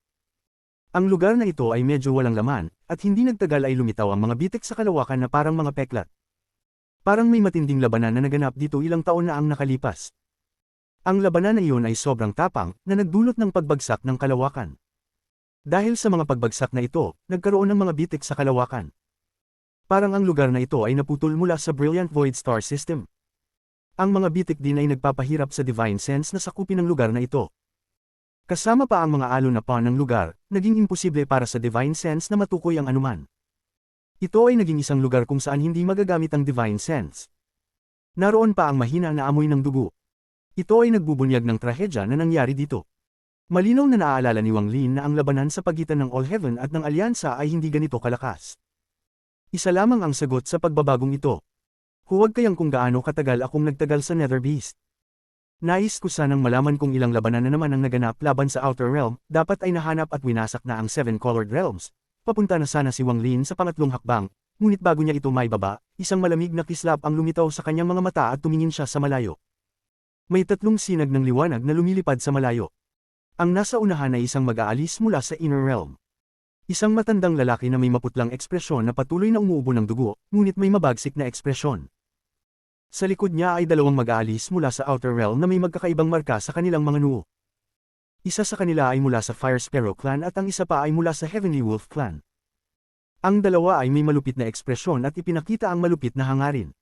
Ang lugar na ito ay medyo walang laman, at hindi nagtagal ay lumitaw ang mga bitik sa kalawakan na parang mga peklat. Parang may matinding labanan na naganap dito ilang taon na ang nakalipas. Ang labanan na iyon ay sobrang tapang, na nagdulot ng pagbagsak ng kalawakan. Dahil sa mga pagbagsak na ito, nagkaroon ng mga bitik sa kalawakan. Parang ang lugar na ito ay naputol mula sa Brilliant Void Star System. Ang mga bitik din ay nagpapahirap sa Divine Sense na sakupin ang lugar na ito. Kasama pa ang mga alon na pawn ng lugar, naging imposible para sa Divine Sense na matukoy ang anuman. Ito ay naging isang lugar kung saan hindi magagamit ang Divine Sense. Naroon pa ang mahina na amoy ng dugo. Ito ay nagbubunyag ng trahedya na nangyari dito. Malinaw na naaalala ni Wang Lin na ang labanan sa pagitan ng All Heaven at ng Alyansa ay hindi ganito kalakas. Isa lamang ang sagot sa pagbabagong ito. Huwag kayang kung gaano katagal akong nagtagal sa Nether Beast. Nais ko sanang malaman kung ilang labanan na naman ang naganap laban sa Outer Realm, dapat ay nahanap at winasak na ang 7 Colored Realms. Papunta na sana si Wang Lin sa pangatlong hakbang, ngunit bago niya ito maibaba, isang malamig na kislap ang lumitaw sa kanyang mga mata at tumingin siya sa malayo. May tatlong sinag ng liwanag na lumilipad sa malayo. Ang nasa unahan ay isang mag-aalis mula sa Inner Realm. Isang matandang lalaki na may maputlang ekspresyon na patuloy na umuubo ng dugo, ngunit may mabagsik na ekspresyon. Sa likod niya ay dalawang mag-aalis mula sa Outer Realm na may magkakaibang marka sa kanilang mga noo. Isa sa kanila ay mula sa Fire Sparrow Clan at ang isa pa ay mula sa Heavenly Wolf Clan. Ang dalawa ay may malupit na ekspresyon at ipinakita ang malupit na hangarin.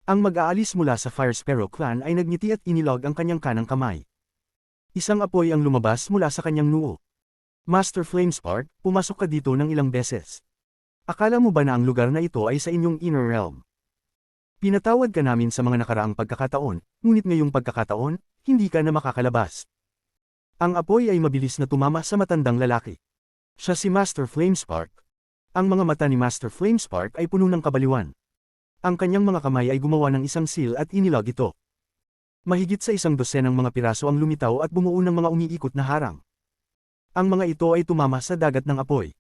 Ang mag-aalis mula sa Fire Sparrow Clan ay nagngiti at inilog ang kanyang kanang kamay. Isang apoy ang lumabas mula sa kanyang noo. Master Flamespark, pumasok ka dito ng ilang beses. Akala mo ba na ang lugar na ito ay sa inyong Inner Realm? Pinatawad ka namin sa mga nakaraang pagkakataon, ngunit ngayong pagkakataon, hindi ka na makakalabas. Ang apoy ay mabilis na tumama sa matandang lalaki. Siya si Master Flamespark. Ang mga mata ni Master Flamespark ay puno ng kabaliwan. Ang kanyang mga kamay ay gumawa ng isang seal at inilog ito. Mahigit sa 100 ng mga piraso ang lumitaw at bumuo ng mga umiikot na harang. Ang mga ito ay tumama sa dagat ng apoy.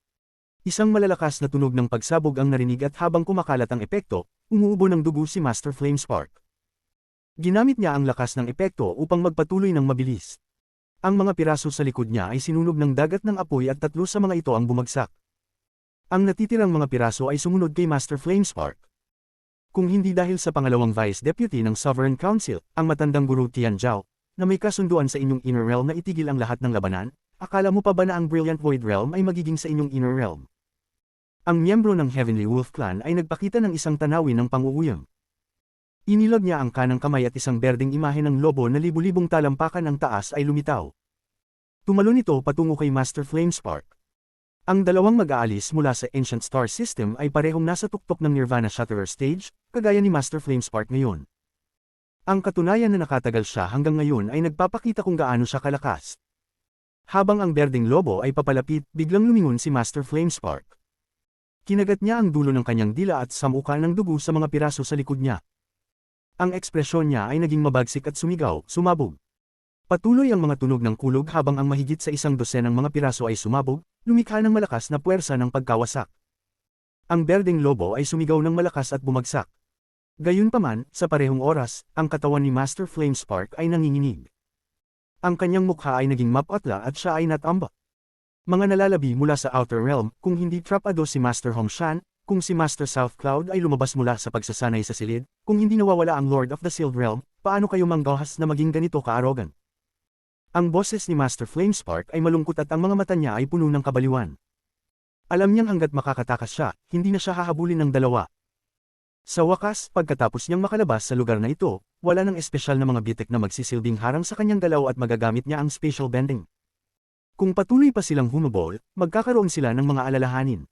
Isang malalakas na tunog ng pagsabog ang narinig at habang kumakalat ang epekto, umuubo ng dugo si Master Flamespark. Ginamit niya ang lakas ng epekto upang magpatuloy ng mabilis. Ang mga piraso sa likod niya ay sinunog ng dagat ng apoy at 3 sa mga ito ang bumagsak. Ang natitirang mga piraso ay sumunod kay Master Flamespark. Kung hindi dahil sa pangalawang Vice Deputy ng Sovereign Council, ang matandang Guru Tianzhao, na may kasunduan sa inyong Inner Realm na itigil ang lahat ng labanan, akala mo pa ba na ang Brilliant Void Realm ay magiging sa inyong Inner Realm? Ang miyembro ng Heavenly Wolf Clan ay nagpakita ng isang tanawin ng pang-uuyam. Inilog niya ang kanang kamay at isang berdeng imahe ng lobo na libu-libong talampakan ng taas ay lumitaw. Tumalon ito patungo kay Master Flamespark. Ang dalawang mag-aalis mula sa Ancient Star System ay parehong nasa tuktok ng Nirvana Shatterer Stage, kagaya ni Master Flamespark ngayon. Ang katunayan na nakatagal siya hanggang ngayon ay nagpapakita kung gaano siya kalakas. Habang ang berdeng lobo ay papalapit, biglang lumingon si Master Flamespark. Kinagat niya ang dulo ng kanyang dila at samuka ng dugo sa mga piraso sa likod niya. Ang ekspresyon niya ay naging mabagsik at sumigaw, sumabog. Patuloy ang mga tunog ng kulog habang ang mahigit sa 100 ng mga piraso ay sumabog, lumikha ng malakas na puwersa ng pagkawasak. Ang berdeng lobo ay sumigaw ng malakas at bumagsak. Gayunpaman, sa parehong oras, ang katawan ni Master Flamespark ay nanginginig. Ang kanyang mukha ay naging mapatla at siya ay natamba. Mga nalalabi mula sa Outer Realm, kung hindi trapado si Master Hongshan, kung si Master South Cloud ay lumabas mula sa pagsasanay sa silid, kung hindi nawawala ang Lord of the Sealed Realm, paano kayo manggahas na maging ganito ka-arogan? Ang boses ni Master Flamespark ay malungkot at ang mga mata niya ay puno ng kabaliwan. Alam niyang hanggat makakatakas siya, hindi na siya hahabulin ng dalawa. Sa wakas, pagkatapos niyang makalabas sa lugar na ito, wala nang espesyal na mga bitek na magsisilbing harang sa kanyang galaw at magagamit niya ang spatial bending. Kung patuloy pa silang humabol, magkakaroon sila ng mga alalahanin.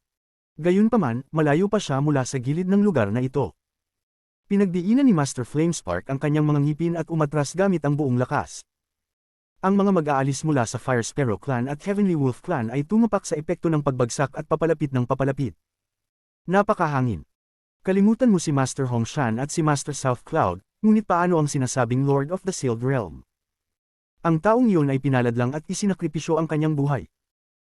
Gayunpaman, malayo pa siya mula sa gilid ng lugar na ito. Pinagdiinan ni Master Flamespark ang kanyang mga ngipin at umatras gamit ang buong lakas. Ang mga mag-aalis mula sa Fire Sparrow Clan at Heavenly Wolf Clan ay tumapak sa epekto ng pagbagsak at papalapit ng papalapit. Napakahangin. Kalimutan mo si Master Hongshan at si Master South Cloud, ngunit paano ang sinasabing Lord of the Sealed Realm? Ang taong iyon ay pinalad lang at isinakripisyo ang kanyang buhay.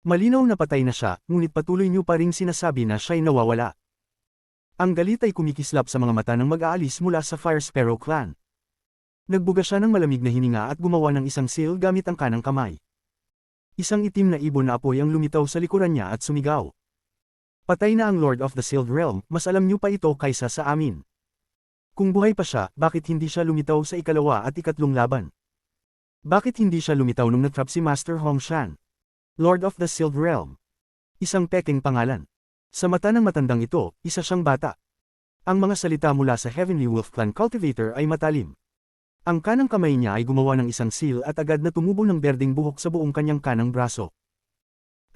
Malinaw na patay na siya, ngunit patuloy niyo pa ring sinasabi na siya'y nawawala. Ang galit ay kumikislap sa mga mata ng mag-aalis mula sa Fire Sparrow Clan. Nagbuga siya ng malamig na hininga at gumawa ng isang seal gamit ang kanang kamay. Isang itim na ibon na apoy ang lumitaw sa likuran niya at sumigaw. Patay na ang Lord of the Sealed Realm, mas alam niyo pa ito kaysa sa amin. Kung buhay pa siya, bakit hindi siya lumitaw sa ikalawa at ikatlong laban? Bakit hindi siya lumitaw nung natrap si Master Hong Shan? Lord of the Sealed Realm. Isang peking pangalan. Sa mata ng matandang ito, isa siyang bata. Ang mga salita mula sa Heavenly Wolf Clan Cultivator ay matalim. Ang kanang kamay niya ay gumawa ng isang seal at agad na tumubo ng berdeng buhok sa buong kanyang kanang braso.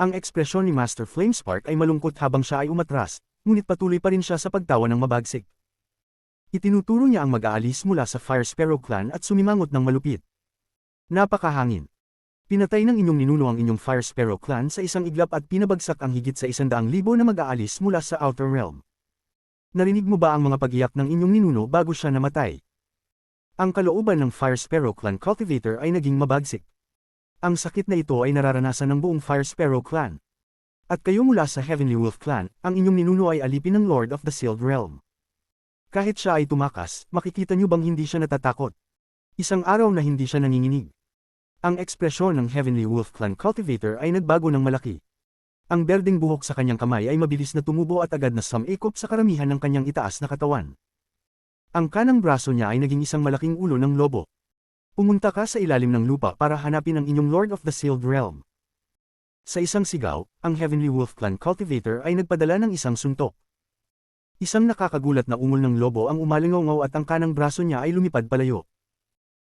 Ang ekspresyon ni Master Flamespark ay malungkot habang siya ay umatras, ngunit patuloy pa rin siya sa pagtawa ng mabagsik. Itinuturo niya ang mag-aalis mula sa Fire Sparrow Clan at sumimangot ng malupit. Napakahangin. Pinatay ng inyong ninuno ang inyong Fire Sparrow Clan sa isang iglap at pinabagsak ang higit sa 100,000 na mag-aalis mula sa Outer Realm. Narinig mo ba ang mga pag-iyak ng inyong ninuno bago siya namatay? Ang kalooban ng Fire Sparrow Clan Cultivator ay naging mabagsik. Ang sakit na ito ay nararanasan ng buong Fire Sparrow Clan. At kayo mula sa Heavenly Wolf Clan, ang inyong ninuno ay alipin ng Lord of the Sealed Realm. Kahit siya ay tumakas, makikita niyo bang hindi siya natatakot? Isang araw na hindi siya nanginginig. Ang ekspresyon ng Heavenly Wolf Clan Cultivator ay nagbago ng malaki. Ang berdeng buhok sa kanyang kamay ay mabilis na tumubo at agad na sumikop sa karamihan ng kanyang itaas na katawan. Ang kanang braso niya ay naging isang malaking ulo ng lobo. Pumunta ka sa ilalim ng lupa para hanapin ang inyong Lord of the Sealed Realm. Sa isang sigaw, ang Heavenly Wolf Clan Cultivator ay nagpadala ng isang suntok. Isang nakakagulat na ungol ng lobo ang umalingaw at ang kanang braso niya ay lumipad palayo.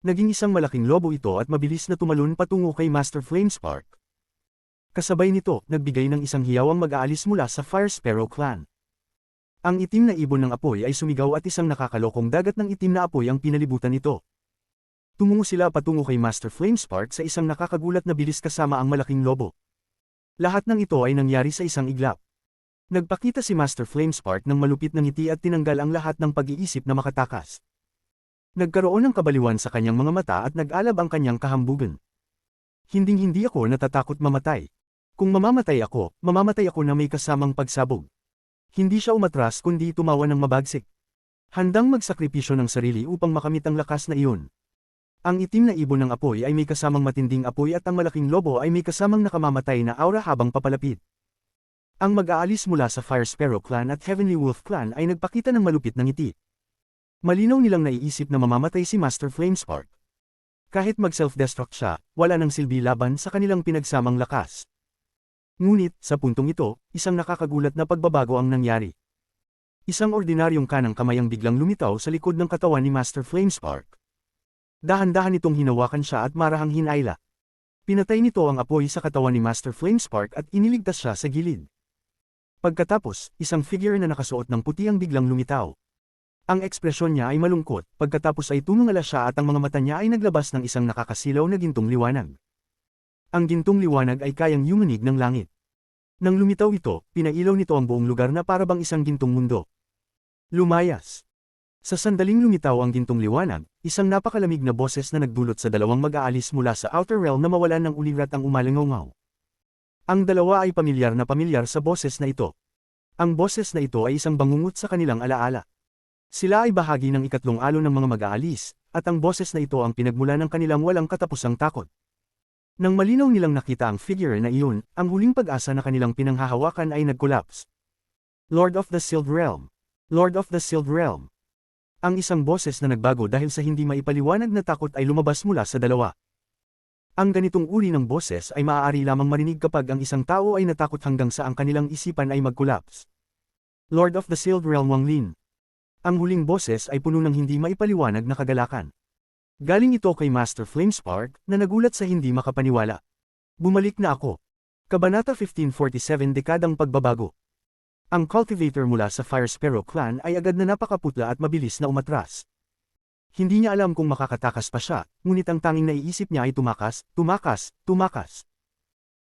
Naging isang malaking lobo ito at mabilis na tumalon patungo kay Master Flamespark. Kasabay nito, nagbigay ng isang hiyawang mag-aalis mula sa Fire Sparrow Clan. Ang itim na ibon ng apoy ay sumigaw at isang nakakalokong dagat ng itim na apoy ang pinalibutan nito. Tumungo sila patungo kay Master Flamespark sa isang nakakagulat na bilis kasama ang malaking lobo. Lahat ng ito ay nangyari sa isang iglap. Nagpakita si Master Flamespark ng malupit na ngiti at tinanggal ang lahat ng pag-iisip na makatakas. Nagkaroon ng kabaliwan sa kanyang mga mata at nag-alab ang kanyang kahambugan. Hinding-hindi ako natatakot mamatay. Kung mamamatay ako na may kasamang pagsabog. Hindi siya umatras kundi tumawa ng mabagsik. Handang magsakripisyo ng sarili upang makamit ang lakas na iyon. Ang itim na ibon ng apoy ay may kasamang matinding apoy at ang malaking lobo ay may kasamang nakamamatay na aura habang papalapit. Ang mag-aalis mula sa Fire Sparrow Clan at Heavenly Wolf Clan ay nagpakita ng malupit na ngiti. Malinaw nilang naiisip na mamamatay si Master Flamespark. Kahit mag-self-destruct siya, wala nang silbi laban sa kanilang pinagsamang lakas. Ngunit, sa puntong ito, isang nakakagulat na pagbabago ang nangyari. Isang ordinaryong kanang kamay ang biglang lumitaw sa likod ng katawan ni Master Flamespark. Dahan-dahan itong hinawakan siya at marahang hinayla. Pinatay nito ang apoy sa katawan ni Master Flamespark at iniligtas siya sa gilid. Pagkatapos, isang figure na nakasuot ng puti ang biglang lumitaw. Ang ekspresyon niya ay malungkot, pagkatapos ay tumingala siya at ang mga mata niya ay naglabas ng isang nakakasilaw na gintong liwanag. Ang gintong liwanag ay kayang yumanig ng langit. Nang lumitaw ito, pinailaw nito ang buong lugar na para bang isang gintong mundo. Lumayas. Sa sandaling lumitaw ang gintong liwanag, isang napakalamig na boses na nagdulot sa dalawang mag-aalis mula sa Outer Realm na mawalan ng ulirat ang umalingaw. Ang dalawa ay pamilyar sa boses na ito. Ang boses na ito ay isang bangungot sa kanilang alaala. Sila ay bahagi ng ikatlong alon ng mga mag-aalis, at ang boses na ito ang pinagmula ng kanilang walang katapusang takot. Nang malinaw nilang nakita ang figure na iyon, ang huling pag-asa na kanilang pinanghahawakan ay nag-collapse. Lord of the Sealed Realm. Lord of the Sealed Realm. Ang isang boses na nagbago dahil sa hindi maipaliwanag na takot ay lumabas mula sa dalawa. Ang ganitong uri ng boses ay maaari lamang marinig kapag ang isang tao ay natakot hanggang sa ang kanilang isipan ay mag-collapse. Lord of the Sealed Realm Wang Lin. Ang huling boses ay puno ng hindi maipaliwanag na kagalakan. Galing ito kay Master Flamespark, na nagulat sa hindi makapaniwala. Bumalik na ako. Kabanata 1547 Dekadang Pagbabago. Ang cultivator mula sa Fire Sparrow Clan ay agad na napakaputla at mabilis na umatras. Hindi niya alam kung makakatakas pa siya, ngunit ang tanging naiisip niya ay tumakas.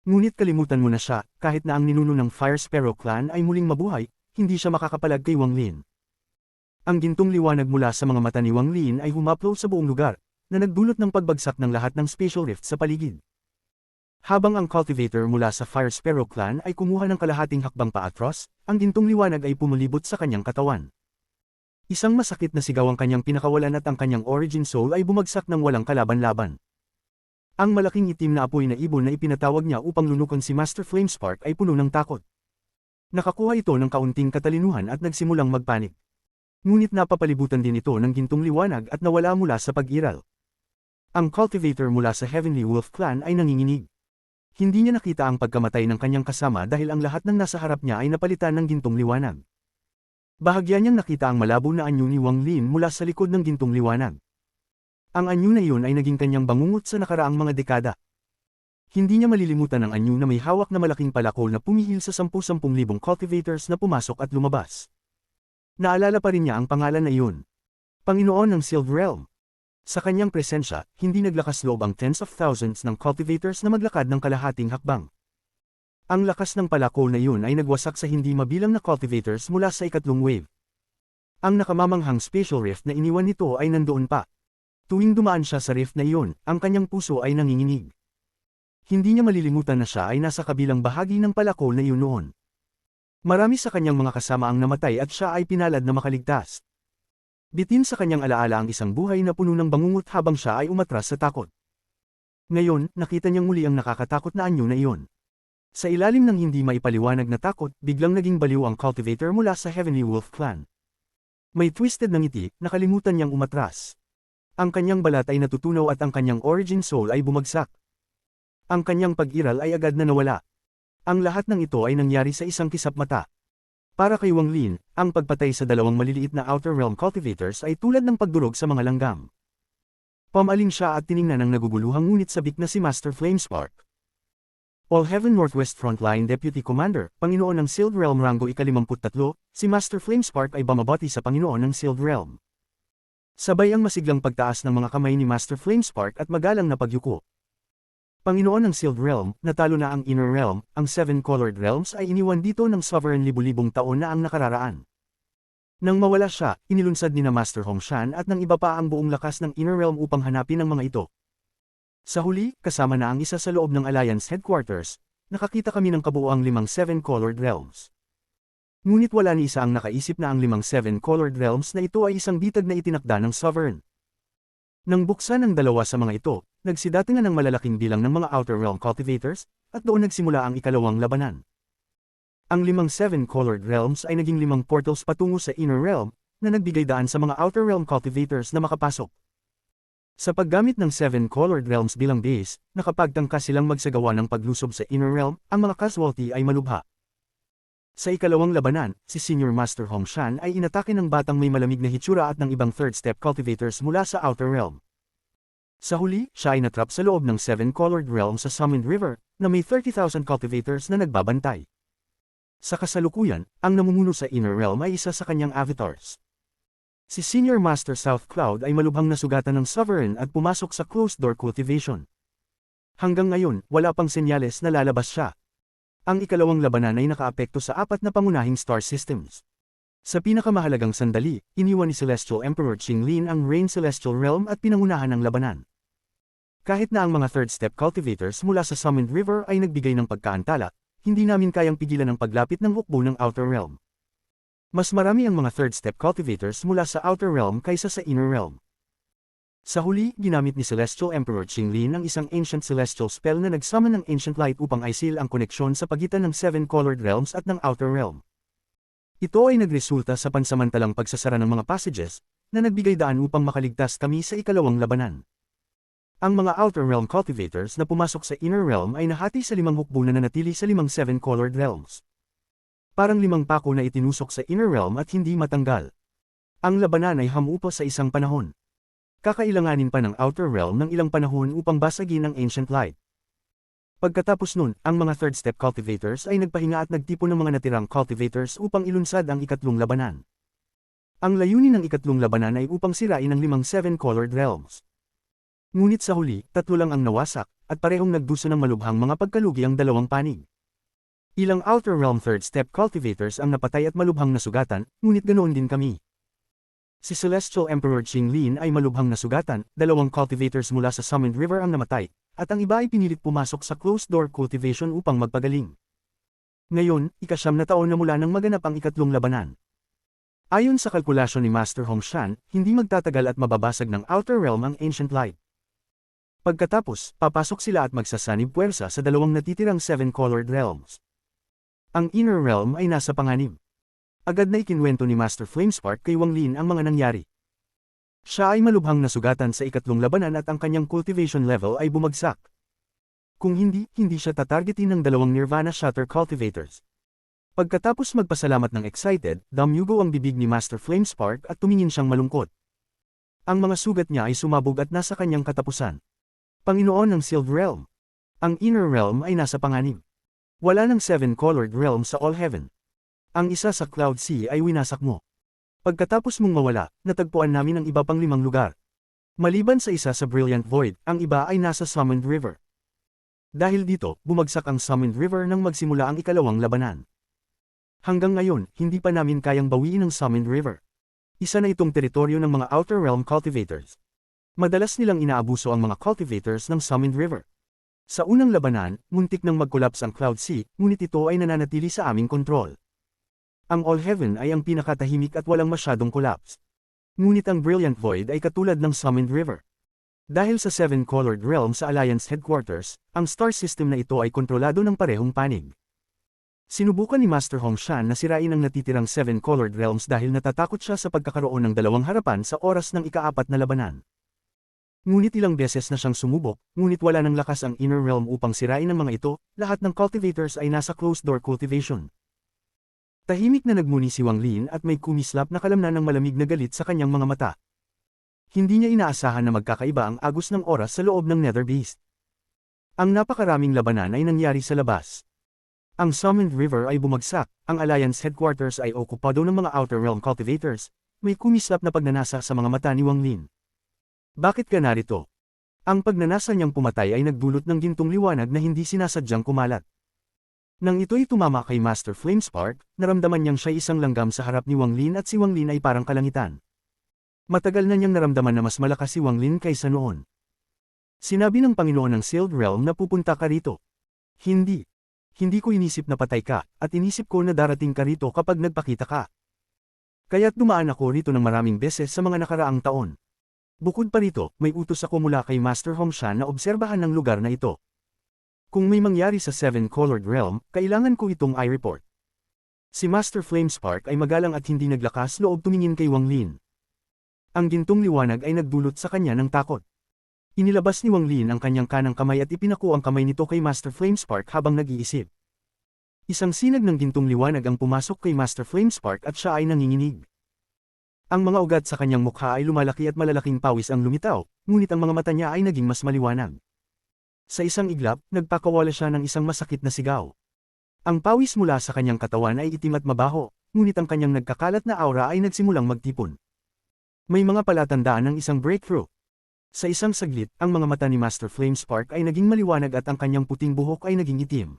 Ngunit kalimutan mo na siya, kahit na ang ninuno ng Fire Sparrow Clan ay muling mabuhay, hindi siya makakapalag kay Wang Lin. Ang gintong liwanag mula sa mga mata ni Wang Lin ay humaplo sa buong lugar, na nagdulot ng pagbagsak ng lahat ng spatial rift sa paligid. Habang ang cultivator mula sa Fire Sparrow clan ay kumuha ng kalahating hakbang paatros, ang gintong liwanag ay pumulibot sa kanyang katawan. Isang masakit na sigaw ang kanyang pinakawalan at ang kanyang origin soul ay bumagsak ng walang kalaban-laban. Ang malaking itim na apoy na ibon na ipinatawag niya upang lunukan si Master Flamespark ay puno ng takot. Nakakuha ito ng kaunting katalinuhan at nagsimulang magpanik. Ngunit napapalibutan din ito ng gintong liwanag at nawala mula sa pag-iral. Ang cultivator mula sa Heavenly Wolf clan ay nanginginig. Hindi niya nakita ang pagkamatay ng kanyang kasama dahil ang lahat ng nasa harap niya ay napalitan ng gintong liwanag. Bahagya niyang nakita ang malabo na anyo ni Wang Lin mula sa likod ng gintong liwanag. Ang anyo na iyon ay naging kanyang bangungot sa nakaraang mga dekada. Hindi niya malilimutan ang anyo na may hawak na malaking palakol na pumihil sa 10,000 cultivators na pumasok at lumabas. Naalala pa rin niya ang pangalan na iyon. Panginoon ng Sealed Realm. Sa kanyang presensya, hindi naglakas loob ang tens of thousands ng cultivators na maglakad ng kalahating hakbang. Ang lakas ng palakol na iyon ay nagwasak sa hindi mabilang na cultivators mula sa ikatlong wave. Ang nakamamanghang spatial rift na iniwan nito ay nandoon pa. Tuwing dumaan siya sa rift na iyon, ang kanyang puso ay nanginginig. Hindi niya malilimutan na siya ay nasa kabilang bahagi ng palakol na iyon noon. Marami sa kanyang mga kasama ang namatay at siya ay pinalad na makaligtas. Bitin sa kanyang alaala ang isang buhay na puno ng bangungot habang siya ay umatras sa takot. Ngayon, nakita niyang muli ang nakakatakot na anyo na iyon. Sa ilalim ng hindi maipaliwanag na takot, biglang naging baliw ang cultivator mula sa Heavenly Wolf clan. May twisted na ngiti, nakalimutan niyang umatras. Ang kanyang balat ay natutunaw at ang kanyang origin soul ay bumagsak. Ang kanyang pag-iral ay agad na nawala. Ang lahat ng ito ay nangyari sa isang kisap mata. Para kay Wang Lin, ang pagpatay sa dalawang maliliit na Outer Realm cultivators ay tulad ng pagdurog sa mga langgam. Pamaling siya at tiningnan ang naguguluhang ngunit sabik na si Master Flamespark. All Heaven Northwest Frontline Deputy Commander, Panginoon ng Sealed Realm Rango ika-53, si Master Flamespark ay bumabati sa Panginoon ng Sealed Realm. Sabay ang masiglang pagtaas ng mga kamay ni Master Flamespark at magalang na pagyuko. Panginoon ng Sealed Realm, natalo na ang Inner Realm, ang Seven Colored Realms ay iniwan dito ng Sovereign libu-libong taon na ang nakararaan. Nang mawala siya, inilunsad ni na Master Hongshan at ng iba pa ang buong lakas ng Inner Realm upang hanapin ang mga ito. Sa huli, kasama na ang isa sa loob ng Alliance Headquarters, nakakita kami ng kabuuang 5 Seven Colored Realms. Ngunit wala ni isa ang nakaisip na ang 5 Seven Colored Realms na ito ay isang bitag na itinakda ng Sovereign. Nang buksan ang dalawa sa mga ito, nagsidatingan ng malalaking bilang ng mga Outer Realm cultivators, at doon nagsimula ang ikalawang labanan. Ang 5 Seven Colored Realms ay naging 5 portals patungo sa Inner Realm, na nagbigay daan sa mga Outer Realm cultivators na makapasok. Sa paggamit ng 7 Colored Realms bilang base, nakapagtangka silang magsagawa ng paglusob sa Inner Realm, ang mga casualty ay malubha. Sa ikalawang labanan, si Senior Master Hongshan ay inatake ng batang may malamig na hitsura at ng ibang third step cultivators mula sa Outer Realm. Sa huli, siya ay natrap sa loob ng 7 Colored Realm sa Summoned River, na may 30,000 cultivators na nagbabantay. Sa kasalukuyan, ang namumuno sa Inner Realm ay isa sa kanyang avatars. Si Senior Master South Cloud ay malubhang nasugatan ng Sovereign at pumasok sa closed door cultivation. Hanggang ngayon, wala pang senyales na lalabas siya. Ang ikalawang labanan ay nakaapekto sa 4 na pangunahing star systems. Sa pinakamahalagang sandali, iniwan ni Celestial Emperor Qinglin ang Rain Celestial Realm at pinangunahan ang labanan. Kahit na ang mga third step cultivators mula sa Summoned River ay nagbigay ng pagkaantala, hindi namin kayang pigilan ang paglapit ng hukbo ng Outer Realm. Mas marami ang mga third step cultivators mula sa Outer Realm kaysa sa Inner Realm. Sa huli, ginamit ni Celestial Emperor Qinglin ang isang Ancient Celestial Spell na nagsummon ng Ancient Light upang i-seal ang koneksyon sa pagitan ng 7 Colored Realms at ng Outer Realm. Ito ay nagresulta sa pansamantalang pagsasara ng mga passages, na nagbigay daan upang makaligtas kami sa ikalawang labanan. Ang mga Outer Realm cultivators na pumasok sa Inner Realm ay nahati sa 5 hukbo na nanatili sa 5 7 Colored Realms. Parang 5 pako na itinusok sa Inner Realm at hindi matanggal. Ang labanan ay hamupa sa isang panahon. Kakailanganin pa ng Outer Realm ng ilang panahon upang basagin ang Ancient Light. Pagkatapos nun, ang mga third step cultivators ay nagpahinga at nagtipon ng mga natirang cultivators upang ilunsad ang ikatlong labanan. Ang layunin ng ikatlong labanan ay upang sirain ang 5 7 Colored Realms. Ngunit sa huli, 3 lang ang nawasak, at parehong nagdusa ng malubhang mga pagkalugi ang dalawang panig. Ilang Outer Realm third step cultivators ang napatay at malubhang nasugatan, ngunit ganoon din kami. Si Celestial Emperor Qinglin ay malubhang nasugatan, 2 cultivators mula sa Summoned River ang namatay, at ang iba ay pinilit pumasok sa closed-door cultivation upang magpagaling. Ngayon, ika-9 na taon na mula nang maganap ang ikatlong labanan. Ayon sa kalkulasyon ni Master Hong Shan, hindi magtatagal at mababasag ng Outer Realm ang Ancient Light. Pagkatapos, papasok sila at magsasanib puwersa sa dalawang natitirang Seven-Colored Realms. Ang Inner Realm ay nasa panganib. Agad na ikinwento ni Master Flamespark kay Wang Lin ang mga nangyari. Siya ay malubhang nasugatan sa ikatlong labanan at ang kanyang cultivation level ay bumagsak. Kung hindi siya tatargetin ng dalawang Nirvana Shatter Cultivators. Pagkatapos magpasalamat ng excited, damyugo ang bibig ni Master Flamespark at tumingin siyang malungkot. Ang mga sugat niya ay sumabog at nasa kanyang katapusan. Panginoon ng Sealed Realm. Ang Inner Realm ay nasa panganib. Wala ng Seven-Colored Realm sa All Heaven. Ang isa sa Cloud Sea ay winasak mo. Pagkatapos mong mawala, natagpuan namin ang iba pang 5 lugar. Maliban sa isa sa Brilliant Void, ang iba ay nasa Summoned River. Dahil dito, bumagsak ang Summoned River nang magsimula ang ikalawang labanan. Hanggang ngayon, hindi pa namin kayang bawiin ang Summoned River. Isa na itong teritoryo ng mga Outer Realm Cultivators. Madalas nilang inaabuso ang mga cultivators ng Summoned River. Sa unang labanan, muntik nang mag-collapse ang Cloud Sea, ngunit ito ay nananatili sa aming kontrol. Ang All Heaven ay ang pinakatahimik at walang masyadong collapse. Ngunit ang Brilliant Void ay katulad ng Summoned River. Dahil sa Seven-Colored Realm sa Alliance Headquarters, ang star system na ito ay kontrolado ng parehong panig. Sinubukan ni Master Hong Shan na sirain ang natitirang Seven-Colored Realms dahil natatakot siya sa pagkakaroon ng dalawang harapan sa oras ng ika-4 na labanan. Ngunit ilang beses na siyang sumubok, ngunit wala ng lakas ang Inner Realm upang sirain ang mga ito, lahat ng cultivators ay nasa closed-door cultivation. Tahimik na nagmuni si Wang Lin at may kumislap na kalamnan ng malamig na galit sa kanyang mga mata. Hindi niya inaasahan na magkakaiba ang agos ng oras sa loob ng Nether Beast. Ang napakaraming labanan ay nangyari sa labas. Ang Summoned River ay bumagsak, ang Alliance Headquarters ay okupado ng mga Outer Realm Cultivators, may kumislap na pagnanasa sa mga mata ni Wang Lin. Bakit ka narito? Ang pagnanasa niyang pumatay ay nagdulot ng gintong liwanag na hindi sinasadyang kumalat. Nang ito'y tumama kay Master Flamespark, naramdaman niyang siya'y isang langgam sa harap ni Wang Lin at si Wang Lin ay parang kalangitan. Matagal na niyang naramdaman na mas malakas si Wang Lin kaysa noon. Sinabi ng Panginoon ng Sealed Realm na pupunta ka rito. Hindi. Hindi ko inisip na patay ka, at inisip ko na darating ka rito kapag nagpakita ka. Kaya't dumaan ako rito ng maraming beses sa mga nakaraang taon. Bukod pa rito, may utos ako mula kay Master Hong Shan na obserbahan ng lugar na ito. Kung may mangyari sa Seven-Colored Realm, kailangan ko itong i-report. Si Master Flamespark ay magalang at hindi naglakas loob tumingin kay Wang Lin. Ang gintong liwanag ay nagdulot sa kanya ng takot. Inilabas ni Wang Lin ang kanyang kanang kamay at ipinako ang kamay nito kay Master Flamespark habang nag-iisip. Isang sinag ng gintong liwanag ang pumasok kay Master Flamespark at siya ay nanginginig. Ang mga ugat sa kanyang mukha ay lumalaki at malalaking pawis ang lumitaw, ngunit ang mga mata niya ay naging mas maliwanag. Sa isang iglap, nagpakawala siya ng isang masakit na sigaw. Ang pawis mula sa kanyang katawan ay itim at mabaho, ngunit ang kanyang nagkakalat na aura ay nagsimulang magtipon. May mga palatandaan ng isang breakthrough. Sa isang saglit, ang mga mata ni Master Flamespark ay naging maliwanag at ang kanyang puting buhok ay naging itim.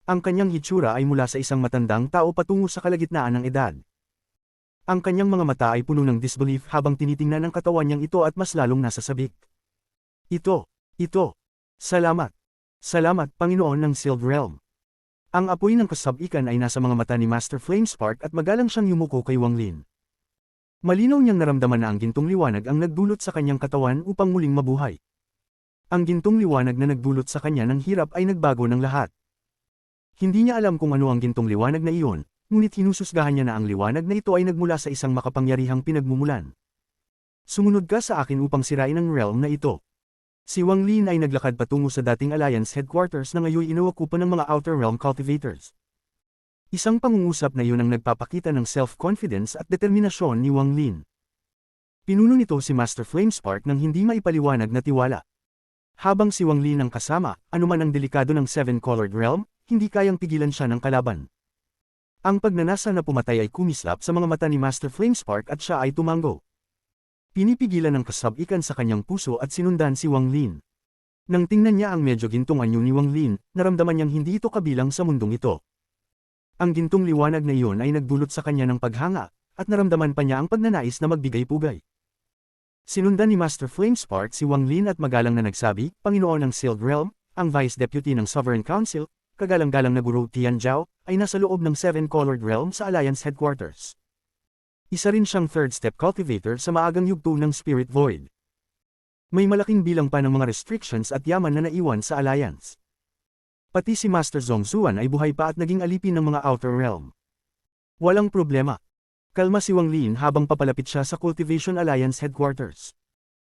Ang kanyang hitsura ay mula sa isang matandang tao patungo sa kalagitnaan ng edad. Ang kanyang mga mata ay puno ng disbelief habang tinitingnan ang katawan niyang ito at mas lalong nasasabik. Ito. Salamat. Salamat, Panginoon ng Sealed Realm. Ang apoy ng kasabikan ay nasa mga mata ni Master Flamespark at magalang siyang yumuko kay Wang Lin. Malinaw niyang naramdaman na ang gintong liwanag ang nagdulot sa kanyang katawan upang muling mabuhay. Ang gintong liwanag na nagdulot sa kanya ng hirap ay nagbago ng lahat. Hindi niya alam kung ano ang gintong liwanag na iyon, ngunit hinususgahan niya na ang liwanag na ito ay nagmula sa isang makapangyarihang pinagmumulan. Sumunod ka sa akin upang sirain ang realm na ito. Si Wang Lin ay naglakad patungo sa dating Alliance Headquarters na ngayon inawakupan ng mga Outer Realm Cultivators. Isang pangungusap na iyon ang nagpapakita ng self-confidence at determinasyon ni Wang Lin. Pinuno nito si Master Flamespark ng hindi maipaliwanag na tiwala. Habang si Wang Lin ang kasama, anuman ang delikado ng Seven-Colored Realm, hindi kayang pigilan siya ng kalaban. Ang pagnanasa na pumatay ay kumislap sa mga mata ni Master Flamespark at siya ay tumango. Pinipigilan ng kasabikan sa kanyang puso at sinundan si Wang Lin. Nang tingnan niya ang medyo gintong anyo ni Wang Lin, naramdaman niyang hindi ito kabilang sa mundong ito. Ang gintong liwanag na iyon ay nagdulot sa kanya ng paghanga, at naramdaman pa niya ang pagnanais na magbigay-pugay. Sinundan ni Master Flamespark si Wang Lin at magalang na nagsabi, Panginoon ng Sealed Realm, ang Vice Deputy ng Sovereign Council, kagalang-galang na Guru Tianzhao, ay nasa loob ng Seven Colored Realm sa Alliance Headquarters. Isa rin siyang third step cultivator sa maagang yugto ng Spirit Void. May malaking bilang pa ng mga restrictions at yaman na naiwan sa Alliance. Pati si Master Zhongzuan ay buhay pa at naging alipin ng mga Outer Realm. Walang problema. Kalma si Wang Lin habang papalapit siya sa Cultivation Alliance Headquarters.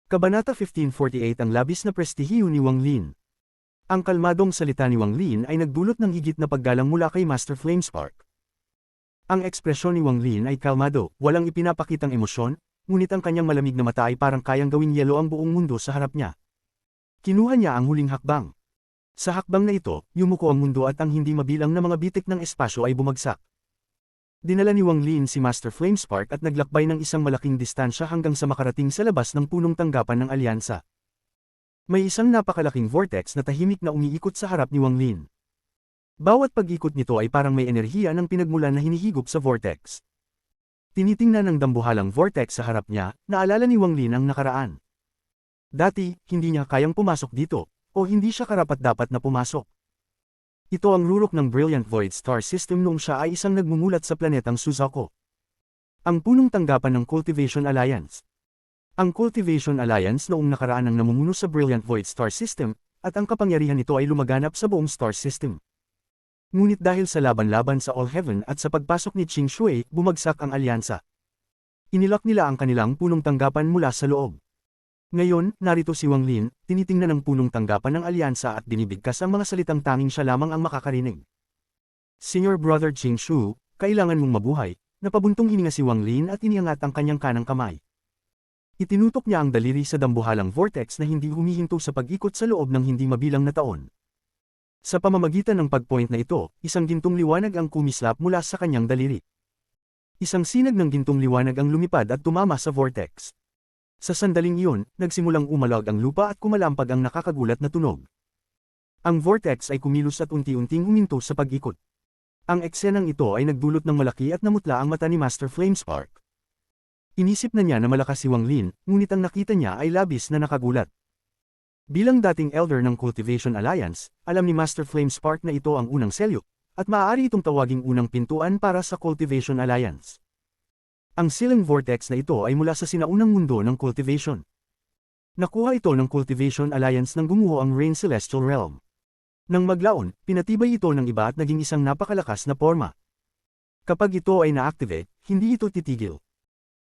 Kabanata 1548 ang labis na prestihiyo ni Wang Lin. Ang kalmadong salita ni Wang Lin ay nagdulot ng higit na paggalang mula kay Master Flamespark. Ang ekspresyon ni Wang Lin ay kalmado, walang ipinapakitang emosyon, ngunit ang kanyang malamig na mata ay parang kayang gawing yelo ang buong mundo sa harap niya. Kinuha niya ang huling hakbang. Sa hakbang na ito, yumuko ang mundo at ang hindi mabilang na mga bitik ng espasyo ay bumagsak. Dinala ni Wang Lin si Master Flamespark at naglakbay ng isang malaking distansya hanggang sa makarating sa labas ng punong tanggapan ng alyansa. May isang napakalaking vortex na tahimik na umiikot sa harap ni Wang Lin. Bawat pag-ikot nito ay parang may enerhiya ng pinagmulan na hinihigop sa vortex. Tinitingnan ng dambuhalang vortex sa harap niya, naalala ni Wang Lin ang nakaraan. Dati, hindi niya kayang pumasok dito, o hindi siya karapat-dapat na pumasok. Ito ang rurok ng Brilliant Void Star System noong siya ay isang nagmumulat sa planetang Suzaku. Ang punong tanggapan ng Cultivation Alliance. Ang Cultivation Alliance noong nakaraan ang namumuno sa Brilliant Void Star System, at ang kapangyarihan nito ay lumaganap sa buong star system. Ngunit dahil sa laban-laban sa All Heaven at sa pagpasok ni Qing Shui, bumagsak ang alyansa. Inilak nila ang kanilang punong tanggapan mula sa loob. Ngayon, narito si Wang Lin, tinitingnan ang punong tanggapan ng alyansa at binibigkas ang mga salitang tanging siya lamang ang makakarinig. Senior Brother Qing Shu, kailangan mong mabuhay, napabuntong hininga si Wang Lin at iniangat ang kanyang kanang kamay. Itinutok niya ang daliri sa dambuhalang vortex na hindi humihinto sa pag-ikot sa loob ng hindi mabilang na taon. Sa pamamagitan ng pagpoint na ito, isang gintong liwanag ang kumislap mula sa kanyang daliri. Isang sinag ng gintong liwanag ang lumipad at tumama sa vortex. Sa sandaling iyon, nagsimulang umalag ang lupa at kumalampag ang nakakagulat na tunog. Ang vortex ay kumilos at unti-unting huminto sa pag-ikot. Ang eksenang ito ay nagdulot ng malaki at namutla ang mata ni Master Flamespark. Inisip na niya na malakas si Wang Lin, ngunit ang nakita niya ay labis na nakagulat. Bilang dating elder ng Cultivation Alliance, alam ni Master Flamespark na ito ang unang selyo, at maaari itong tawaging unang pintuan para sa Cultivation Alliance. Ang sealing vortex na ito ay mula sa sinaunang mundo ng cultivation. Nakuha ito ng Cultivation Alliance nang gumuho ang Rain Celestial Realm. Nang maglaon, pinatibay ito ng iba at naging isang napakalakas na forma. Kapag ito ay na-activate, hindi ito titigil.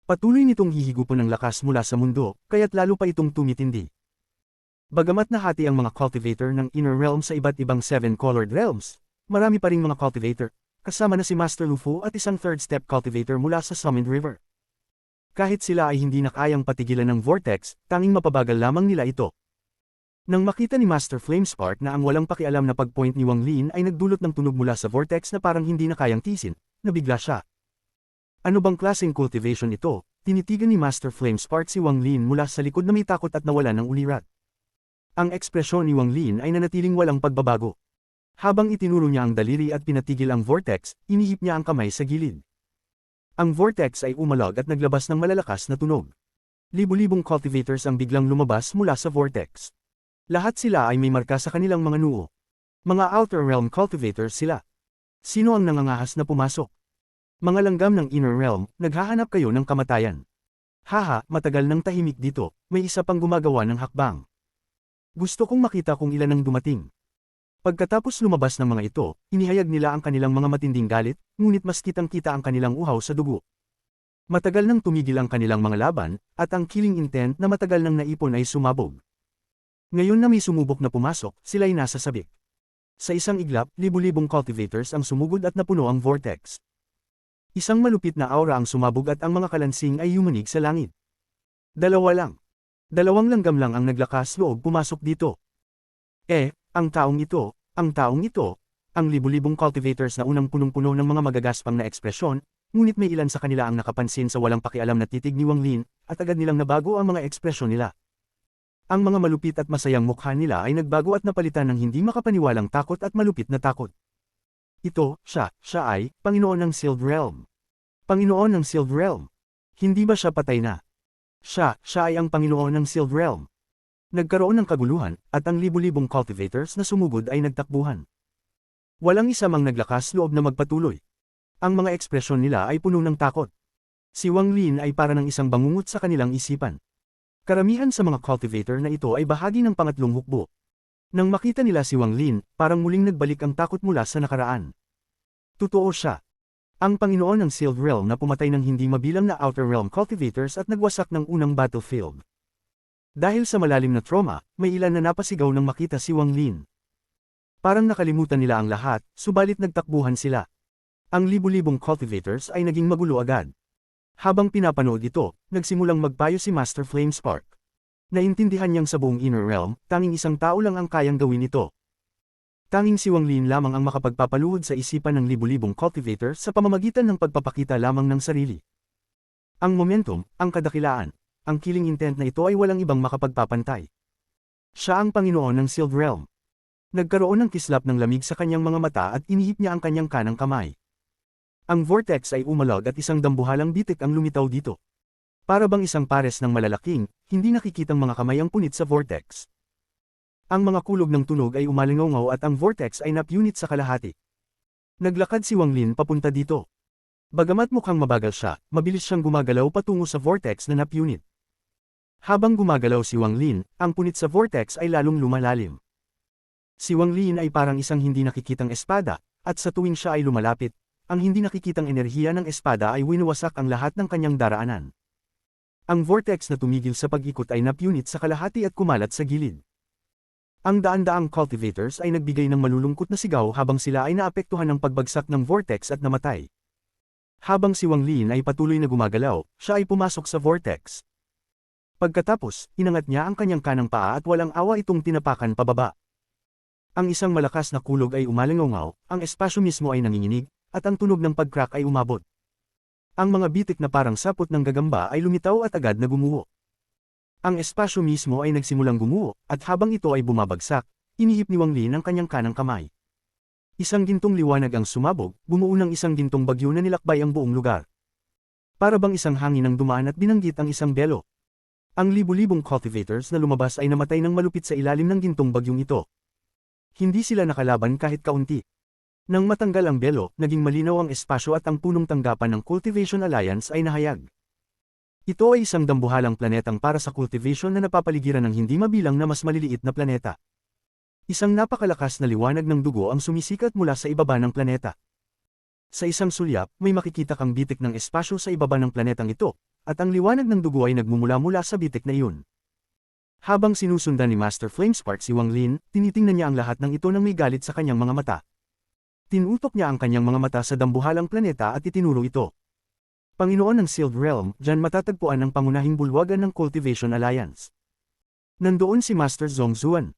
Patuloy nitong hihigupon ng lakas mula sa mundo, kaya't lalo pa itong tumitindi. Bagamat nahati ang mga cultivator ng Inner Realm sa iba't ibang Seven Colored Realms, marami pa ring mga cultivator, kasama na si Master Lufu at isang third step cultivator mula sa Summoned River. Kahit sila ay hindi na kayang patigilan ng vortex, tanging mapabagal lamang nila ito. Nang makita ni Master Flamespark na ang walang pakialam na pagpoint ni Wang Lin ay nagdulot ng tunog mula sa vortex na parang hindi na kayang tisin, nabigla siya. Ano bang klaseng cultivation ito? Tinitigan ni Master Flamespark si Wang Lin mula sa likod na may takot at nawalan ng ulirat. Ang ekspresyon ni Wang Lin ay nanatiling walang pagbabago. Habang itinuro niya ang daliri at pinatigil ang vortex, inihip niya ang kamay sa gilid. Ang vortex ay umalag at naglabas ng malalakas na tunog. Libu-libong cultivators ang biglang lumabas mula sa vortex. Lahat sila ay may marka sa kanilang mga noo. Mga Outer Realm cultivators sila. Sino ang nangangahas na pumasok? Mga langgam ng Inner Realm, naghahanap kayo ng kamatayan. Haha, matagal nang tahimik dito, may isa pang gumagawa ng hakbang. Gusto kong makita kung ilan ang dumating. Pagkatapos lumabas ng mga ito, inihayag nila ang kanilang mga matinding galit, ngunit mas kitang-kita ang kanilang uhaw sa dugo. Matagal nang tumigil ang kanilang mga laban, at ang killing intent na matagal nang naipon ay sumabog. Ngayon na may sumubok na pumasok, sila'y nasa sabik. Sa isang iglap, libu-libong cultivators ang sumugod at napuno ang vortex. Isang malupit na aura ang sumabog at ang mga kalansing ay yumanig sa langit. Dalawa lang. Dalawang langgam lang ang naglakas loob pumasok dito. Ang taong ito, ang libu-libong cultivators na unang punong-puno ng mga magagaspang na ekspresyon, ngunit may ilan sa kanila ang nakapansin sa walang pakialam na titig ni Wang Lin, at agad nilang nabago ang mga ekspresyon nila. Ang mga malupit at masayang mukha nila ay nagbago at napalitan ng hindi makapaniwalang takot at malupit na takot. Siya ay, Panginoon ng Sealed Realm. Panginoon ng Sealed Realm. Hindi ba siya patay na? Siya ay ang Panginoon ng Sealed Realm. Nagkaroon ng kaguluhan, at ang libu-libong cultivators na sumugod ay nagtakbuhan. Walang isa mang naglakas loob na magpatuloy. Ang mga ekspresyon nila ay puno ng takot. Si Wang Lin ay para ng isang bangungot sa kanilang isipan. Karamihan sa mga cultivator na ito ay bahagi ng pangatlong hukbo. Nang makita nila si Wang Lin, parang muling nagbalik ang takot mula sa nakaraan. Totoo siya. Ang Panginoon ng Sealed Realm na pumatay ng hindi mabilang na Outer Realm cultivators at nagwasak ng unang battlefield. Dahil sa malalim na trauma, may ilan na napasigaw nang makita si Wang Lin. Parang nakalimutan nila ang lahat, subalit nagtakbuhan sila. Ang libu-libong cultivators ay naging magulo agad. Habang pinapanood ito, nagsimulang magpayo si Master Flamespark. Naintindihan niyang sa buong Inner Realm, tanging isang tao lang ang kayang gawin ito. Tanging si Wang Lin lamang ang makapagpapaluhod sa isipan ng libu-libong cultivators sa pamamagitan ng pagpapakita lamang ng sarili. Ang momentum, ang kadakilaan, ang killing intent na ito ay walang ibang makapagpapantay. Siya ang Panginoon ng Sealed Realm. Nagkaroon ng kislap ng lamig sa kanyang mga mata at inihip niya ang kanyang kanang kamay. Ang vortex ay umalog at isang dambuhalang bitik ang lumitaw dito. Para bang isang pares ng malalaking, hindi nakikitang mga kamay ang punit sa vortex. Ang mga kulog ng tunog ay umalingaw at ang vortex ay napunit sa kalahati. Naglakad si Wang Lin papunta dito. Bagamat mukhang mabagal siya, mabilis siyang gumagalaw patungo sa vortex na napunit. Habang gumagalaw si Wang Lin, ang punit sa vortex ay lalong lumalalim. Si Wang Lin ay parang isang hindi nakikitang espada, at sa tuwing siya ay lumalapit, ang hindi nakikitang enerhiya ng espada ay winawasak ang lahat ng kanyang daraanan. Ang vortex na tumigil sa pag-ikot ay napunit sa kalahati at kumalat sa gilid. Ang daan-daang cultivators ay nagbigay ng malulungkot na sigaw habang sila ay naapektuhan ng pagbagsak ng vortex at namatay. Habang si Wang Lin ay patuloy na gumagalaw, siya ay pumasok sa vortex. Pagkatapos, inangat niya ang kanyang kanang paa at walang awa itong tinapakan pababa. Ang isang malakas na kulog ay umalingaw, ang espasyo mismo ay nanginginig, at ang tunog ng pag-crack ay umabot. Ang mga bitik na parang sapot ng gagamba ay lumitaw at agad na gumuho. Ang espasyo mismo ay nagsimulang gumuho, at habang ito ay bumabagsak, inihip ni Wang Lin ang kanyang kanang kamay. Isang gintong liwanag ang sumabog, bumuo ng isang gintong bagyo na nilakbay ang buong lugar. Para bang isang hangin ang dumaan at binanggit ang isang belo. Ang libu-libong cultivators na lumabas ay namatay ng malupit sa ilalim ng gintong bagyong ito. Hindi sila nakalaban kahit kaunti. Nang matanggal ang belo, naging malinaw ang espasyo at ang punong tanggapan ng Cultivation Alliance ay nahayag. Ito ay isang dambuhalang planetang para sa cultivation na napapaligiran ng hindi mabilang na mas maliliit na planeta. Isang napakalakas na liwanag ng dugo ang sumisikat mula sa ibaba ng planeta. Sa isang sulyap, may makikita kang bitik ng espasyo sa ibaba ng planetang ito, at ang liwanag ng dugo ay nagmumula-mula sa bitik na iyon. Habang sinusundan ni Master Flamespark si Wang Lin, tinitingnan niya ang lahat ng ito nang may galit sa kanyang mga mata. Tinutok niya ang kanyang mga mata sa dambuhalang planeta at itinuro ito. Panginoon ng Sealed Realm, diyan matatagpuan ang pangunahing bulwagan ng Cultivation Alliance. Nandoon si Master Zhongzhuan.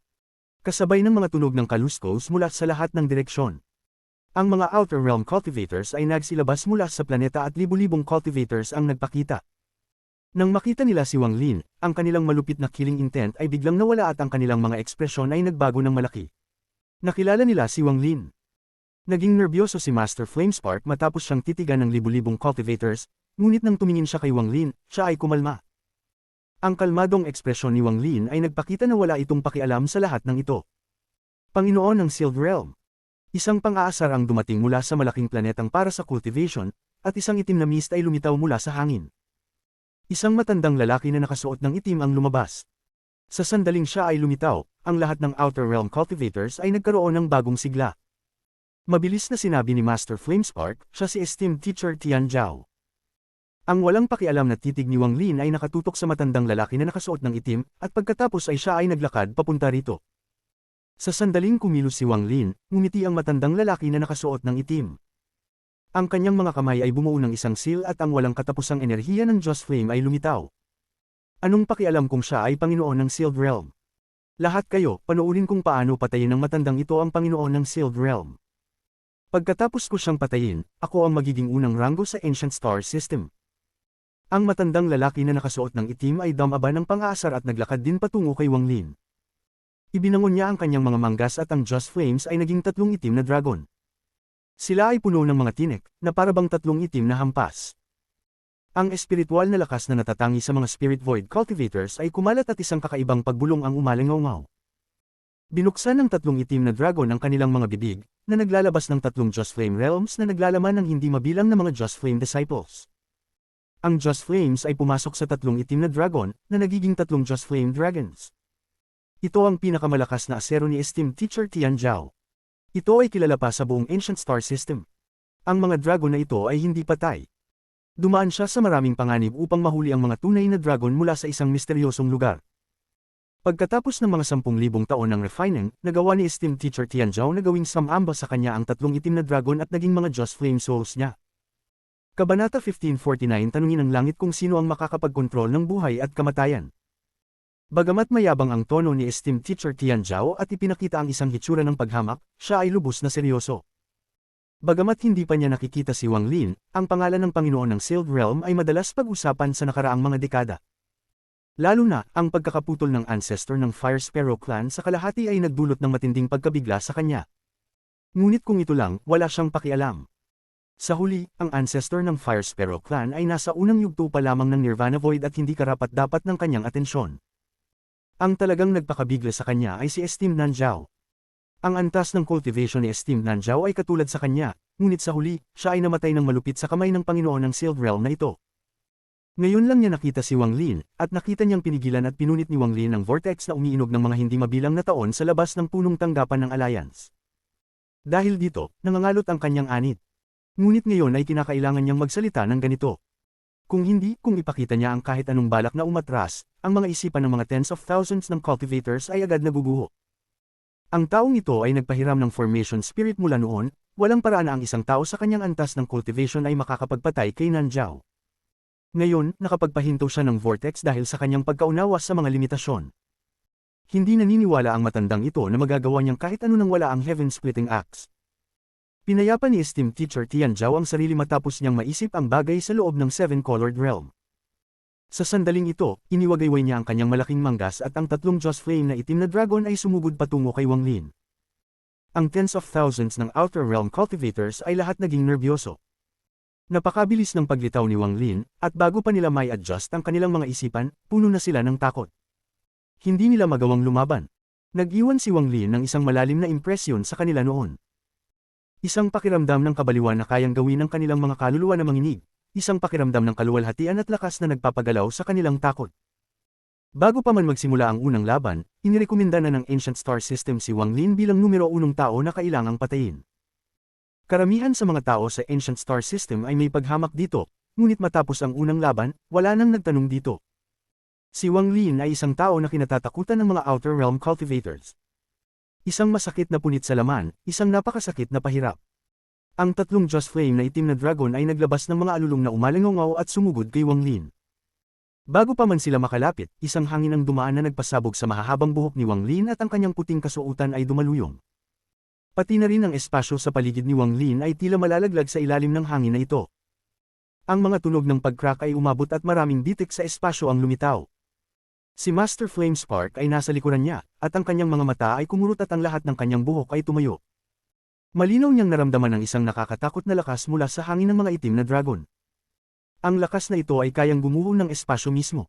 Kasabay ng mga tunog ng kaluskos mula sa lahat ng direksyon. Ang mga Outer Realm cultivators ay nagsilabas mula sa planeta at libu-libong cultivators ang nagpakita. Nang makita nila si Wang Lin, ang kanilang malupit na killing intent ay biglang nawala at ang kanilang mga ekspresyon ay nagbago ng malaki. Nakilala nila si Wang Lin. Naging nerbyoso si Master Flamespark matapos siyang titigan ng libu-libong cultivators, ngunit nang tumingin siya kay Wang Lin, siya ay kumalma. Ang kalmadong ekspresyon ni Wang Lin ay nagpakita na wala itong pakialam sa lahat ng ito. Panginoon ng Sealed Realm. Isang pang-aasar ang dumating mula sa malaking planetang para sa cultivation, at isang itim na mist ay lumitaw mula sa hangin. Isang matandang lalaki na nakasuot ng itim ang lumabas. Sa sandaling siya ay lumitaw, ang lahat ng Outer Realm cultivators ay nagkaroon ng bagong sigla. Mabilis na sinabi ni Master Flamespark, siya si esteemed teacher Tian Zhao. Ang walang pakialam na titig ni Wang Lin ay nakatutok sa matandang lalaki na nakasuot ng itim, at pagkatapos ay siya ay naglakad papunta rito. Sa sandaling kumilos si Wang Lin, ngumiti ang matandang lalaki na nakasuot ng itim. Ang kanyang mga kamay ay bumuo ng isang seal at ang walang katapusang enerhiya ng Joss Flame ay lumitaw. Anong pakialam kung siya ay Panginoon ng Sealed Realm? Lahat kayo, panoorin kung paano patayin ng matandang ito ang Panginoon ng Sealed Realm. Pagkatapos ko siyang patayin, ako ang magiging unang ranggo sa Ancient Star System. Ang matandang lalaki na nakasuot ng itim ay dumaba ng pang-aasar at naglakad din patungo kay Wang Lin. Ibinangon niya ang kanyang mga manggas at ang Joss Flames ay naging tatlong itim na dragon. Sila ay puno ng mga tinik, na parabang tatlong itim na hampas. Ang espiritual na lakas na natatangi sa mga Spirit Void Cultivators ay kumalat at isang kakaibang pagbulong ang umalingaw-ngaw. Binuksan ng tatlong itim na dragon ang kanilang mga bibig, na naglalabas ng tatlong Joss Flame Realms na naglalaman ng hindi mabilang na mga Joss Flame Disciples. Ang Joss Flames ay pumasok sa tatlong itim na dragon, na nagiging tatlong Joss Flame Dragons. Ito ang pinakamalakas na asero ni esteemed Teacher Tian Zhao. Ito ay kilala pa sa buong Ancient Star System. Ang mga dragon na ito ay hindi patay. Dumaan siya sa maraming panganib upang mahuli ang mga tunay na dragon mula sa isang misteryosong lugar. Pagkatapos ng mga 10,000 taon ng refining, nagawa ni esteemed Teacher Tian Zhao na gawing samamba sa kanya ang tatlong itim na dragon at naging mga Joss Flame Souls niya. Kabanata 1549 Tanungin ng langit kung sino ang makakapagkontrol ng buhay at kamatayan. Bagamat mayabang ang tono ni esteemed Teacher Tian Zhao at ipinakita ang isang hitsura ng paghamak, siya ay lubos na seryoso. Bagamat hindi pa niya nakikita si Wang Lin, ang pangalan ng Panginoon ng Sealed Realm ay madalas pag-usapan sa nakaraang mga dekada. Lalo na, ang pagkakaputol ng ancestor ng Fire Sparrow Clan sa kalahati ay nagdulot ng matinding pagkabigla sa kanya. Ngunit kung ito lang, wala siyang pakialam. Sa huli, ang ancestor ng Fire Sparrow Clan ay nasa unang yugto pa lamang ng Nirvana Void at hindi karapat-dapat ng kanyang atensyon. Ang talagang nagpakabigla sa kanya ay si esteemed Nanzhao. Ang antas ng cultivation ni esteemed Nanzhao ay katulad sa kanya, ngunit sa huli, siya ay namatay ng malupit sa kamay ng Panginoon ng Sealed Realm na ito. Ngayon lang niya nakita si Wang Lin, at nakita niyang pinigilan at pinunit ni Wang Lin ang vortex na umiinog ng mga hindi mabilang na taon sa labas ng punong tanggapan ng Alliance. Dahil dito, nangangalot ang kanyang anit. Ngunit ngayon ay kinakailangan niyang magsalita ng ganito. Kung hindi, kung ipakita niya ang kahit anong balak na umatras, ang mga isipan ng mga tens of thousands ng cultivators ay agad naguguho. Ang taong ito ay nagpahiram ng formation spirit mula noon, walang paraan na ang isang tao sa kanyang antas ng cultivation ay makakapagpatay kay Nanzhao. Ngayon, nakapagpahinto siya ng vortex dahil sa kanyang pagkaunawa sa mga limitasyon. Hindi naniniwala ang matandang ito na magagawa niyang kahit ano nang wala ang heaven-splitting axe. Pinayapa ni esteemed Teacher Tian Zhao ang sarili matapos niyang maisip ang bagay sa loob ng Seven-Colored Realm. Sa sandaling ito, iniwagayway niya ang kanyang malaking manggas at ang tatlong Joss Flame na itim na dragon ay sumugod patungo kay Wang Lin. Ang tens of thousands ng Outer Realm cultivators ay lahat naging nerbyoso. Napakabilis ng paglitaw ni Wang Lin, at bago pa nila may adjust ang kanilang mga isipan, puno na sila ng takot. Hindi nila magawang lumaban. Nag-iwan si Wang Lin ng isang malalim na impresyon sa kanila noon. Isang pakiramdam ng kabaliwan na kayang gawin ng kanilang mga kaluluwa na manginig, isang pakiramdam ng kaluwalhatian at lakas na nagpapagalaw sa kanilang takot. Bago pa man magsimula ang unang laban, inirekomenda na ng Ancient Star System si Wang Lin bilang numero 1 tao na kailangang patayin. Karamihan sa mga tao sa Ancient Star System ay may paghamak dito, ngunit matapos ang unang laban, wala nang nagtanong dito. Si Wang Lin ay isang tao na kinatatakutan ng mga Outer Realm cultivators. Isang masakit na punit sa laman, isang napakasakit na pahirap. Ang tatlong Joss Flame na itim na dragon ay naglabas ng mga alulong na umalingaw at sumugod kay Wang Lin. Bago pa man sila makalapit, isang hangin ang dumaan na nagpasabog sa mahahabang buhok ni Wang Lin at ang kanyang puting kasuotan ay dumaluyong. Pati na rin ang espasyo sa paligid ni Wang Lin ay tila malalaglag sa ilalim ng hangin na ito. Ang mga tunog ng pag-crack ay umabot at maraming bitik sa espasyo ang lumitaw. Si Master Flame Spark ay nasa likuran niya, at ang kanyang mga mata ay kumurot at ang lahat ng kanyang buhok ay tumayo. Malinaw niyang naramdaman ang isang nakakatakot na lakas mula sa hangin ng mga itim na dragon. Ang lakas na ito ay kayang gumuho ng espasyo mismo.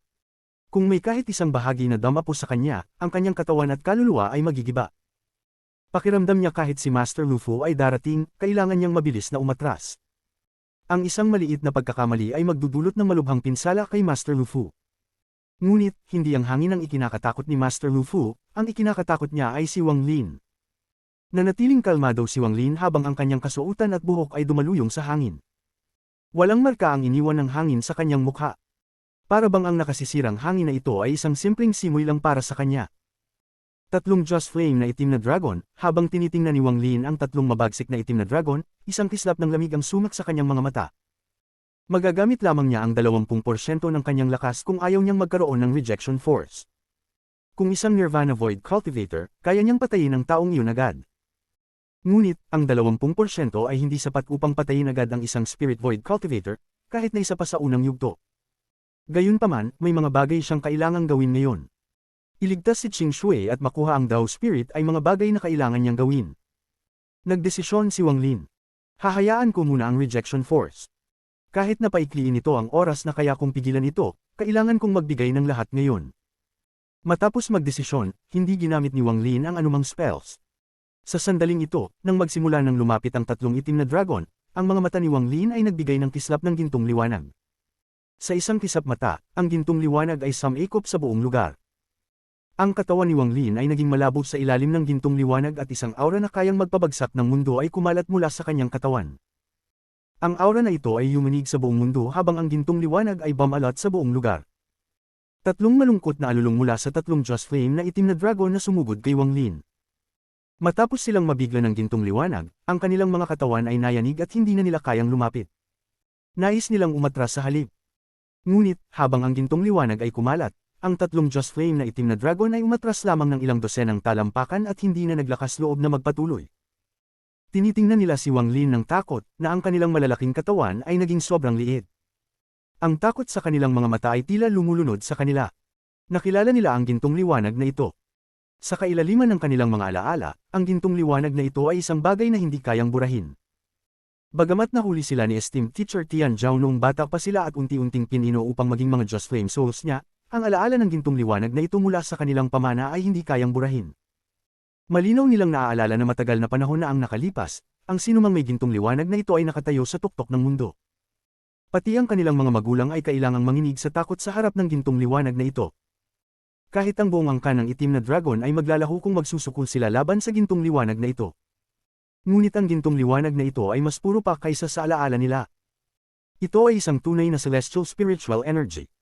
Kung may kahit isang bahagi na damapo sa kanya, ang kanyang katawan at kaluluwa ay magigiba. Pakiramdam niya kahit si Master Lu Fu ay darating, kailangan niyang mabilis na umatras. Ang isang maliit na pagkakamali ay magdudulot ng malubhang pinsala kay Master Lu Fu. Ngunit, hindi ang hangin ang ikinakatakot ni Master Lu Fu, ang ikinakatakot niya ay si Wang Lin. Nanatiling kalmado si Wang Lin habang ang kanyang kasuotan at buhok ay dumaluyong sa hangin. Walang marka ang iniwan ng hangin sa kanyang mukha. Para bang ang nakasisirang hangin na ito ay isang simpleng simoy lang para sa kanya. Tatlong Joss Flame na itim na dragon, habang tinitingnan ni Wang Lin ang tatlong mabagsik na itim na dragon, isang kislap ng lamig ang sumak sa kanyang mga mata. Magagamit lamang niya ang 20% ng kanyang lakas kung ayaw niyang magkaroon ng rejection force. Kung isang Nirvana Void Cultivator, kaya niyang patayin ang taong iyon agad. Ngunit, ang 20% ay hindi sapat upang patayin agad ang isang Spirit Void Cultivator, kahit na isa pa sa unang yugto. Gayunpaman, may mga bagay siyang kailangang gawin ngayon. Iligtas si Qing Shui at makuha ang Dao Spirit ay mga bagay na kailangan niyang gawin. Nagdesisyon si Wang Lin. Hahayaan ko muna ang rejection force. Kahit na paikliin ito ang oras na kaya kong pigilan ito, kailangan kong magbigay ng lahat ngayon. Matapos magdesisyon, hindi ginamit ni Wang Lin ang anumang spells. Sa sandaling ito, nang magsimula ng lumapit ang tatlong itim na dragon, ang mga mata ni Wang Lin ay nagbigay ng kislap ng gintong liwanag. Sa isang kisap mata, ang gintong liwanag ay sumikop sa buong lugar. Ang katawan ni Wang Lin ay naging malabo sa ilalim ng gintong liwanag at isang aura na kayang magpabagsak ng mundo ay kumalat mula sa kanyang katawan. Ang aura na ito ay yumanig sa buong mundo habang ang gintong liwanag ay bumalat sa buong lugar. Tatlong malungkot na alulong mula sa tatlong Just Flame na itim na dragon na sumugod kay Wang Lin. Matapos silang mabigla ng gintong liwanag, ang kanilang mga katawan ay nayanig at hindi na nila kayang lumapit. Nais nilang umatras sa halip. Ngunit, habang ang gintong liwanag ay kumalat, ang tatlong Just Flame na itim na dragon ay umatras lamang ng ilang dosenang talampakan at hindi na naglakas loob na magpatuloy. Tinitingnan nila si Wang Lin ng takot na ang kanilang malalaking katawan ay naging sobrang liit. Ang takot sa kanilang mga mata ay tila lumulunod sa kanila. Nakilala nila ang gintong liwanag na ito. Sa kailaliman ng kanilang mga alaala, ang gintong liwanag na ito ay isang bagay na hindi kayang burahin. Bagamat nahuli sila ni esteemed teacher Tian Zhao noong bata pa sila at unti-unting pinino upang maging mga Just Flame souls niya, ang alaala ng gintong liwanag na ito mula sa kanilang pamana ay hindi kayang burahin. Malinaw nilang naaalala na matagal na panahon na ang nakalipas, ang sinumang may gintong liwanag na ito ay nakatayo sa tuktok ng mundo. Pati ang kanilang mga magulang ay kailangang manginig sa takot sa harap ng gintong liwanag na ito. Kahit ang buong angkan ng itim na dragon ay maglalaho kung magsusukol sila laban sa gintong liwanag na ito. Ngunit ang gintong liwanag na ito ay mas puro pa kaysa sa alaala nila. Ito ay isang tunay na celestial spiritual energy.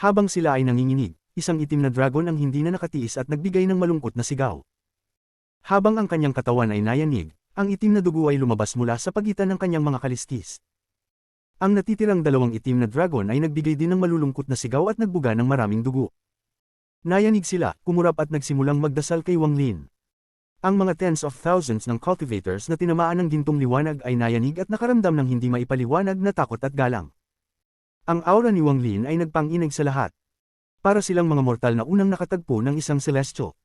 Habang sila ay nanginginig, isang itim na dragon ang hindi na nakatiis at nagbigay ng malungkot na sigaw. Habang ang kanyang katawan ay nayanig, ang itim na dugo ay lumabas mula sa pagitan ng kanyang mga kaliskis. Ang natitirang dalawang itim na dragon ay nagbigay din ng malulungkot na sigaw at nagbuga ng maraming dugo. Nayanig sila, kumurap at nagsimulang magdasal kay Wang Lin. Ang mga tens of thousands ng cultivators na tinamaan ng gintong liwanag ay nayanig at nakaramdam ng hindi maipaliwanag na takot at galang. Ang aura ni Wang Lin ay nagpanginig sa lahat. Para silang mga mortal na unang nakatagpo ng isang celestial.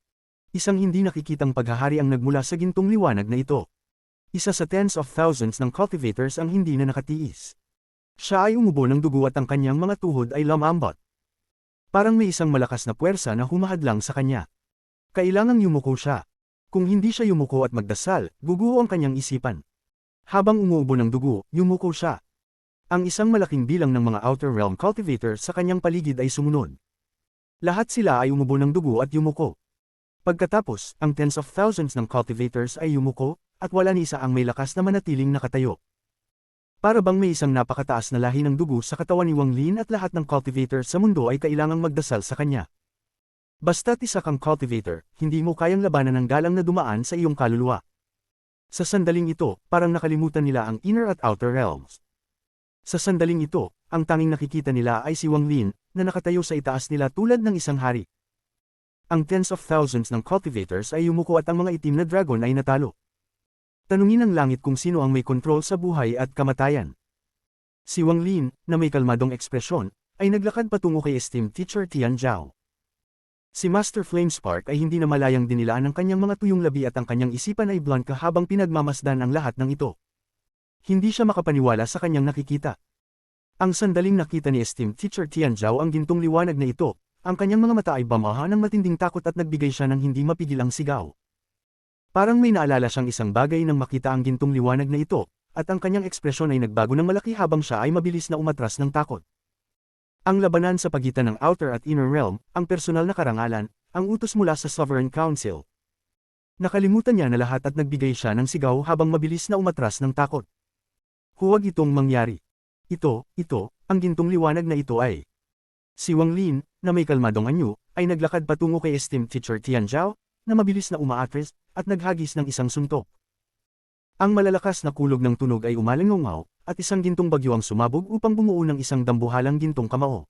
Isang hindi nakikitang paghahari ang nagmula sa gintong liwanag na ito. Isa sa tens of thousands ng cultivators ang hindi na nakatiis. Siya ay umubo ng dugo at ang kanyang mga tuhod ay lumambot. Parang may isang malakas na puwersa na humahadlang sa kanya. Kailangang yumuko siya. Kung hindi siya yumuko at magdasal, guguho ang kanyang isipan. Habang umuubo ng dugo, yumuko siya. Ang isang malaking bilang ng mga Outer Realm cultivators sa kanyang paligid ay sumunod. Lahat sila ay umubo ng dugo at yumuko. Pagkatapos, ang tens of thousands ng cultivators ay yumuko, at wala ni isa ang may lakas na manatiling nakatayo. Para bang may isang napakataas na lahi ng dugo sa katawan ni Wang Lin at lahat ng cultivators sa mundo ay kailangang magdasal sa kanya. Basta't isa kang cultivator, hindi mo kayang labanan ng galang na dumaan sa iyong kaluluwa. Sa sandaling ito, parang nakalimutan nila ang Inner at Outer Realms. Sa sandaling ito, ang tanging nakikita nila ay si Wang Lin, na nakatayo sa itaas nila tulad ng isang hari. Ang tens of thousands ng cultivators ay yumuko at ang mga itim na dragon ay natalo. Tanungin ng langit kung sino ang may kontrol sa buhay at kamatayan. Si Wang Lin, na may kalmadong ekspresyon, ay naglakad patungo kay esteemed teacher Tian Zhao. Si Master Flamespark ay hindi na malayang dinilaan ang kanyang mga tuyong labi at ang kanyang isipan ay blanca habang pinagmamasdan ang lahat ng ito. Hindi siya makapaniwala sa kanyang nakikita. Ang sandaling nakita ni esteemed teacher Tian Zhao ang gintong liwanag na ito, ang kanyang mga mata ay bamaha ng matinding takot at nagbigay siya ng hindi mapigil ang sigaw. Parang may naalala siyang isang bagay nang makita ang gintong liwanag na ito, at ang kanyang ekspresyon ay nagbago ng malaki habang siya ay mabilis na umatras ng takot. Ang labanan sa pagitan ng Outer at Inner Realm, ang personal na karangalan, ang utos mula sa Sovereign Council. Nakalimutan niya na lahat at nagbigay siya ng sigaw habang mabilis na umatras ng takot. Huwag itong mangyari. Ito, ang gintong liwanag na ito ay. Si Wang Lin, na may kalmadong anyo, ay naglakad patungo kay esteemed teacher Tian Zhao, na mabilis na umaatras, at naghagis ng isang suntok. Ang malalakas na kulog ng tunog ay umalingaw, at isang gintong bagyo ang sumabog upang bumuo ng isang dambuhalang gintong kamao.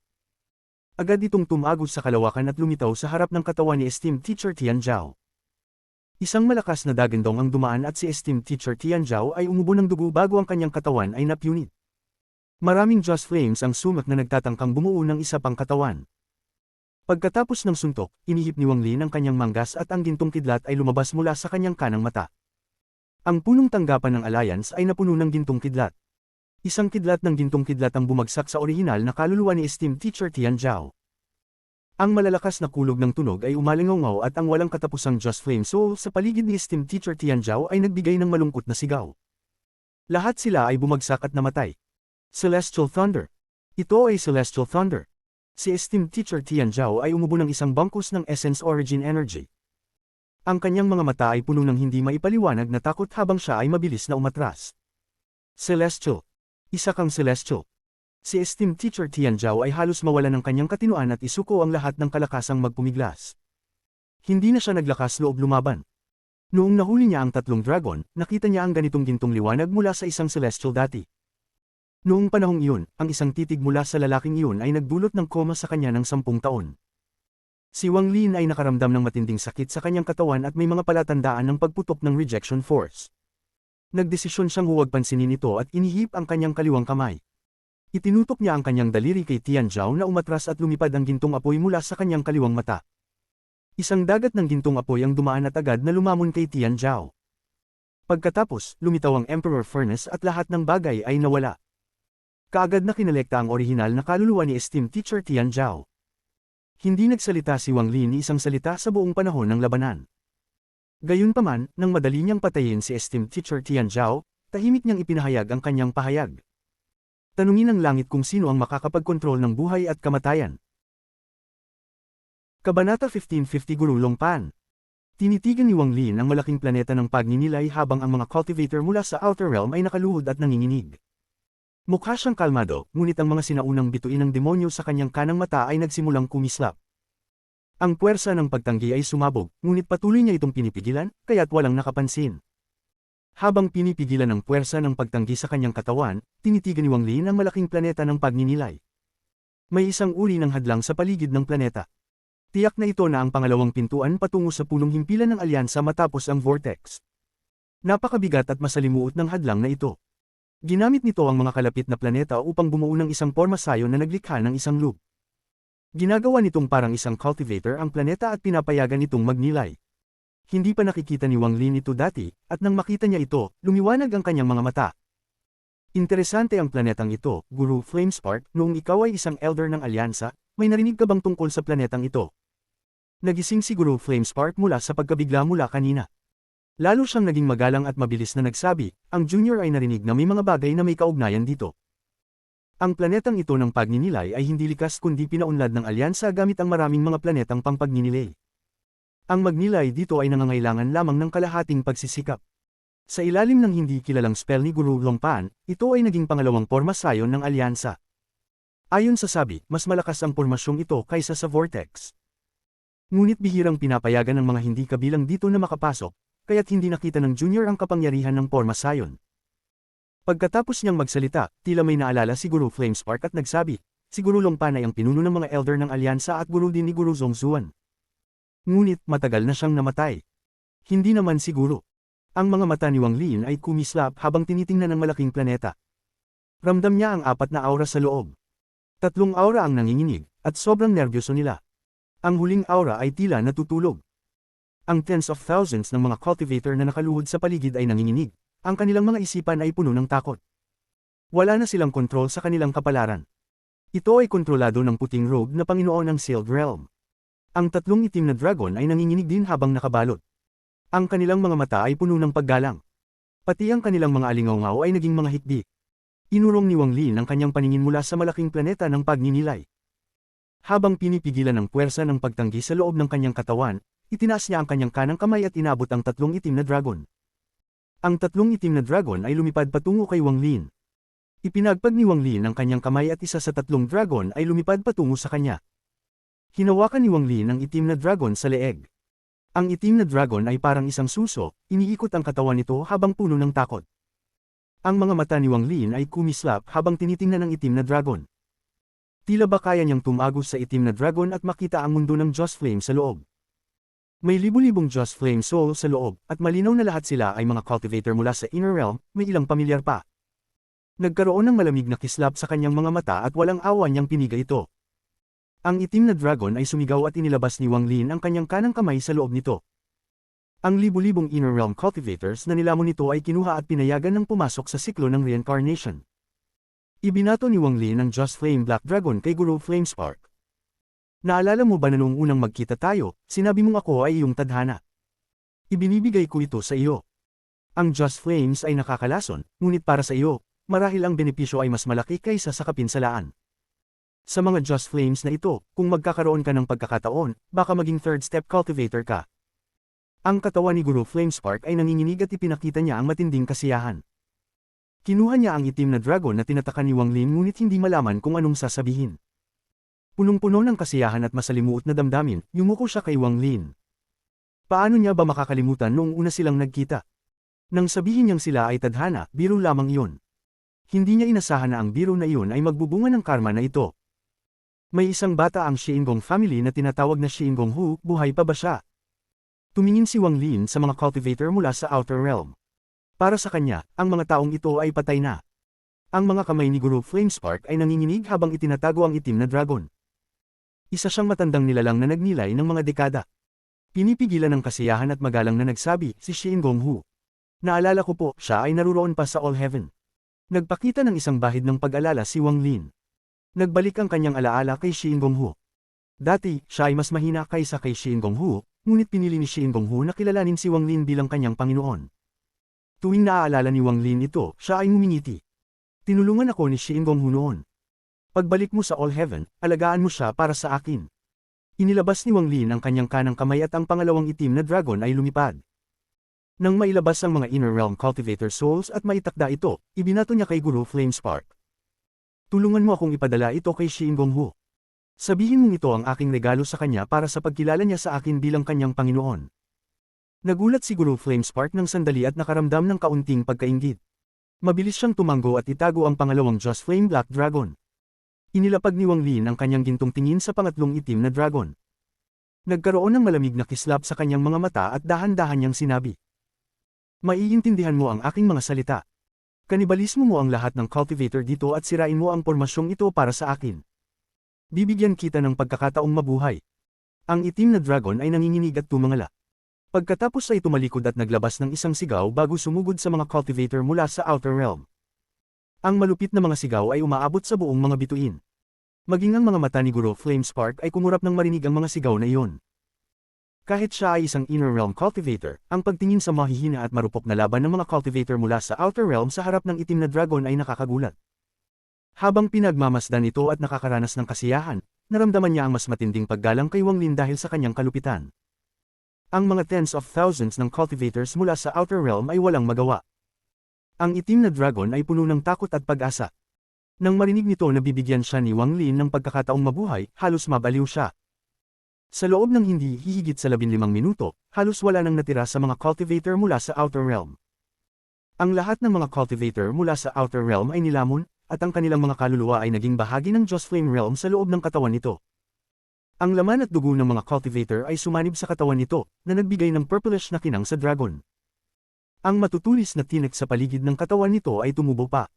Agad itong tumagos sa kalawakan at lumitaw sa harap ng katawan ni esteemed teacher Tian Zhao. Isang malakas na dagandong ang dumaan at si esteemed teacher Tian Zhao ay umubo ng dugo bago ang kanyang katawan ay napunit. Maraming Just Flames ang sumak na nagtatangkang bumuo ng isa pang katawan. Pagkatapos ng suntok, inihip ni Wang Lin ang kanyang manggas at ang gintong kidlat ay lumabas mula sa kanyang kanang mata. Ang punong tanggapan ng Alliance ay napuno ng gintong kidlat. Isang kidlat ng gintong kidlat ang bumagsak sa orihinal na kaluluwa ni esteemed teacher Tian Zhao. Ang malalakas na kulog ng tunog ay umalingaw at ang walang katapusang Just Flame Soul sa paligid ni esteemed teacher Tian Zhao ay nagbigay ng malungkot na sigaw. Lahat sila ay bumagsak at namatay. Celestial Thunder. Ito ay Celestial Thunder. Si esteemed teacher Tian Zhao ay umubo ng isang bangkus ng Essence Origin Energy. Ang kanyang mga mata ay puno ng hindi maipaliwanag na takot habang siya ay mabilis na umatras. Celestial. Isa kang Celestial. Si esteemed teacher Tian Zhao ay halos mawala ng kanyang katinuan at isuko ang lahat ng kalakasang magpumiglas. Hindi na siya naglakas loob lumaban. Noong nahuli niya ang tatlong dragon, nakita niya ang ganitong gintong liwanag mula sa isang Celestial dati. Noong panahong iyon, ang isang titig mula sa lalaking iyon ay nagdulot ng koma sa kanya ng 10 taon. Si Wang Lin ay nakaramdam ng matinding sakit sa kanyang katawan at may mga palatandaan ng pagputok ng rejection force. Nagdesisyon siyang huwag pansinin ito at inihip ang kanyang kaliwang kamay. Itinutok niya ang kanyang daliri kay Tian Zhao na umatras at lumipad ang gintong apoy mula sa kanyang kaliwang mata. Isang dagat ng gintong apoy ang dumaan at agad na lumamon kay Tian Zhao. Pagkatapos, lumitaw ang Emperor Furnace at lahat ng bagay ay nawala. Kaagad na kinolekta ang orihinal na kaluluwa ni esteemed teacher Tian Zhao. Hindi nagsalita si Wang Lin ni isang salita sa buong panahon ng labanan. Gayunpaman, nang madali niyang patayin si esteemed teacher Tian Zhao, tahimik niyang ipinahayag ang kanyang pahayag. Tanungin ng langit kung sino ang makakapagkontrol ng buhay at kamatayan. Kabanata 1550 Guru Longpan. Tinitigan ni Wang Lin ang malaking planeta ng pagninilay habang ang mga cultivator mula sa Outer Realm ay nakaluhod at nanginginig. Mukha siyang kalmado, ngunit ang mga sinaunang bituin ng demonyo sa kanyang kanang mata ay nagsimulang kumislap. Ang puwersa ng pagtanggi ay sumabog, ngunit patuloy niya itong pinipigilan, kaya't walang nakapansin. Habang pinipigilan ang puwersa ng pagtanggi sa kanyang katawan, tinitigan ni Wang Lin ang malaking planeta ng pagninilay. May isang uri ng hadlang sa paligid ng planeta. Tiyak na ito na ang pangalawang pintuan patungo sa punong himpilan ng alyansa matapos ang vortex. Napakabigat at masalimuot ng hadlang na ito. Ginamit nito ang mga kalapit na planeta upang bumuo ng isang pormasayon na naglikha ng isang loop. Ginagawa nitong parang isang cultivator ang planeta at pinapayagan itong magnilay. Hindi pa nakikita ni Wang Lin ito dati, at nang makita niya ito, lumiwanag ang kanyang mga mata. Interesante ang planetang ito, Guru Flamespark, noong ikaw ay isang elder ng alyansa, may narinig ka bang tungkol sa planetang ito? Nagising si Guru Flamespark mula sa pagkabigla mula kanina. Lalo siyang naging magalang at mabilis na nagsabi, ang junior ay narinig na may mga bagay na may kaugnayan dito. Ang planetang ito ng pagninilay ay hindi likas kundi pinaunlad ng alyansa gamit ang maraming mga planetang pangpagninilay. Ang magnilay dito ay nangangailangan lamang ng kalahating pagsisikap. Sa ilalim ng hindi kilalang spell ni Guru Longpan, ito ay naging pangalawang pormasayon ng alyansa. Ayon sa sabi, mas malakas ang pormasyong ito kaysa sa vortex. Ngunit bihirang pinapayagan ng mga hindi kabilang dito na makapasok, kaya't hindi nakita ng junior ang kapangyarihan ng pormasayon. Pagkatapos niyang magsalita, tila may naalala si Guru Flamespark at nagsabi, si Guru Longpan ay ang pinuno ng mga elder ng alyansa at guru din ni Guru Zongzuan. Ngunit matagal na siyang namatay. Hindi naman siguro. Ang mga mata ni Wang Lin ay kumislap habang tinitingnan ng malaking planeta. Ramdam niya ang 4 na aura sa loob. 3 aura ang nanginginig, at sobrang nerbyoso nila. Ang huling aura ay tila natutulog. Ang tens of thousands ng mga cultivator na nakaluhod sa paligid ay nanginginig. Ang kanilang mga isipan ay puno ng takot. Wala na silang kontrol sa kanilang kapalaran. Ito ay kontrolado ng puting rogue na Panginoon ng Sealed Realm. Ang 3 itim na dragon ay nanginginig din habang nakabalot. Ang kanilang mga mata ay puno ng paggalang. Pati ang kanilang mga alingaw-ngaw ay naging mga hikbi. Inurong ni Wang Lin ang kanyang paningin mula sa malaking planeta ng pagninilay. Habang pinipigilan ng puwersa ng pagtanggi sa loob ng kanyang katawan, itinaas niya ang kanyang kanang kamay at inabot ang 3 itim na dragon. Ang 3 itim na dragon ay lumipad patungo kay Wang Lin. Ipinagpag ni Wang Lin ang kanyang kamay at isa sa 3 dragon ay lumipad patungo sa kanya. Hinawakan ni Wang Lin ang itim na dragon sa leeg. Ang itim na dragon ay parang isang suso, iniikot ang katawan nito habang puno ng takot. Ang mga mata ni Wang Lin ay kumislap habang tinitingnan ang itim na dragon. Tila ba kaya niyang tumagos sa itim na dragon at makita ang mundo ng Just Flame sa loob. May libu-libong Just Flame soul sa loob, at malinaw na lahat sila ay mga cultivator mula sa Inner Realm, may ilang pamilyar pa. Nagkaroon ng malamig na kislap sa kanyang mga mata at walang awa niyang piniga ito. Ang itim na dragon ay sumigaw at inilabas ni Wang Lin ang kanyang kanang kamay sa loob nito. Ang libu-libong Inner Realm cultivators na nilamon nito ay kinuha at pinayagan ng pumasok sa siklo ng reincarnation. Ibinato ni Wang Lin ang Just Flame Black Dragon kay Guru Flamespark. Naalala mo ba na noong unang magkita tayo, sinabi mong ako ay iyong tadhana? Ibinibigay ko ito sa iyo. Ang Just Flames ay nakakalason, ngunit para sa iyo, marahil ang benepisyo ay mas malaki kaysa sa kapinsalaan. Sa mga Just Flames na ito, kung magkakaroon ka ng pagkakataon, baka maging third step cultivator ka. Ang katawan ni Guru Flamespark ay nanginginig at ipinakita niya ang matinding kasiyahan. Kinuha niya ang itim na dragon na tinatakan ni Wang Lin ngunit hindi malaman kung anong sasabihin. Punong-puno ng kasiyahan at masalimuot na damdamin, yumuko siya kay Wang Lin. Paano niya ba makakalimutan noong una silang nagkita? Nang sabihin niyang sila ay tadhana, biro lamang iyon. Hindi niya inasahan na ang biro na iyon ay magbubunga ng karma na ito. May isang bata ang Xiangong family na tinatawag na Xiangong Hu, buhay pa ba siya? Tumingin si Wang Lin sa mga cultivator mula sa Outer Realm. Para sa kanya, ang mga taong ito ay patay na. Ang mga kamay ni Guru Flamespark ay nanginginig habang itinatago ang itim na dragon. Isa siyang matandang nilalang na nagnilay ng mga dekada. Pinipigilan ng kasiyahan at magalang na nagsabi, si Xiangong Hu. Naalala ko po, siya ay naruroon pa sa All Heaven. Nagpakita ng isang bahid ng pag-alala si Wang Lin. Nagbalik ang kanyang alaala kay Xiangong Hu. Dati, siya ay mas mahina kaysa kay Xiangong Hu, ngunit pinili ni Xiangong Hu na kilalanin si Wang Lin bilang kanyang Panginoon. Tuwing naaalala ni Wang Lin ito, siya ay ngumingiti. Tinulungan ako ni Xiangong Hu noon. Pagbalik mo sa All Heaven, alagaan mo siya para sa akin. Inilabas ni Wang Lin ang kanyang kanang kamay at ang pangalawang itim na dragon ay lumipad. Nang mailabas ang mga Inner Realm Cultivator Souls at maitakda ito, ibinato niya kay Guru Flamespark. Tulungan mo akong ipadala ito kay Xiangong Hu. Sabihin mong ito ang aking regalo sa kanya para sa pagkilala niya sa akin bilang kanyang Panginoon. Nagulat si Guru Flamespark ng sandali at nakaramdam ng kaunting pagkainggit. Mabilis siyang tumango at itago ang pangalawang Just Flame Black Dragon. Inilapag ni Wang Lin ang kanyang gintong tingin sa pangatlong itim na dragon. Nagkaroon ng malamig na kislap sa kanyang mga mata at dahan-dahan niyang sinabi. Maiintindihan mo ang aking mga salita. Kanibalismo mo ang lahat ng cultivator dito at sirain mo ang pormasyong ito para sa akin. Bibigyan kita ng pagkakataong mabuhay. Ang itim na dragon ay nanginginig at tumangala. Pagkatapos ay tumalikod at naglabas ng isang sigaw bago sumugod sa mga cultivator mula sa Outer Realm. Ang malupit na mga sigaw ay umaabot sa buong mga bituin. Maging ang mga mata ni Guru Flamespark ay kumurap nang marinig ang mga sigaw na iyon. Kahit siya ay isang Inner Realm Cultivator, ang pagtingin sa mahihina at marupok na laban ng mga cultivator mula sa Outer Realm sa harap ng itim na dragon ay nakakagulat. Habang pinagmamasdan ito at nakakaranas ng kasiyahan, naramdaman niya ang mas matinding paggalang kay Wang Lin dahil sa kanyang kalupitan. Ang mga tens of thousands ng cultivators mula sa Outer Realm ay walang magawa. Ang itim na dragon ay puno ng takot at pag-asa. Nang marinig nito na bibigyan siya ni Wang Lin ng pagkakataong mabuhay, halos mabaliw siya. Sa loob ng hindi hihigit sa 15 minuto, halos wala nang natira sa mga cultivator mula sa Outer Realm. Ang lahat ng mga cultivator mula sa Outer Realm ay nilamon, at ang kanilang mga kaluluwa ay naging bahagi ng Just Flame Realm sa loob ng katawan nito. Ang laman at dugo ng mga cultivator ay sumanib sa katawan nito, na nagbigay ng purplish na kinang sa dragon. Ang matutulis na tinik sa paligid ng katawan nito ay tumubo pa.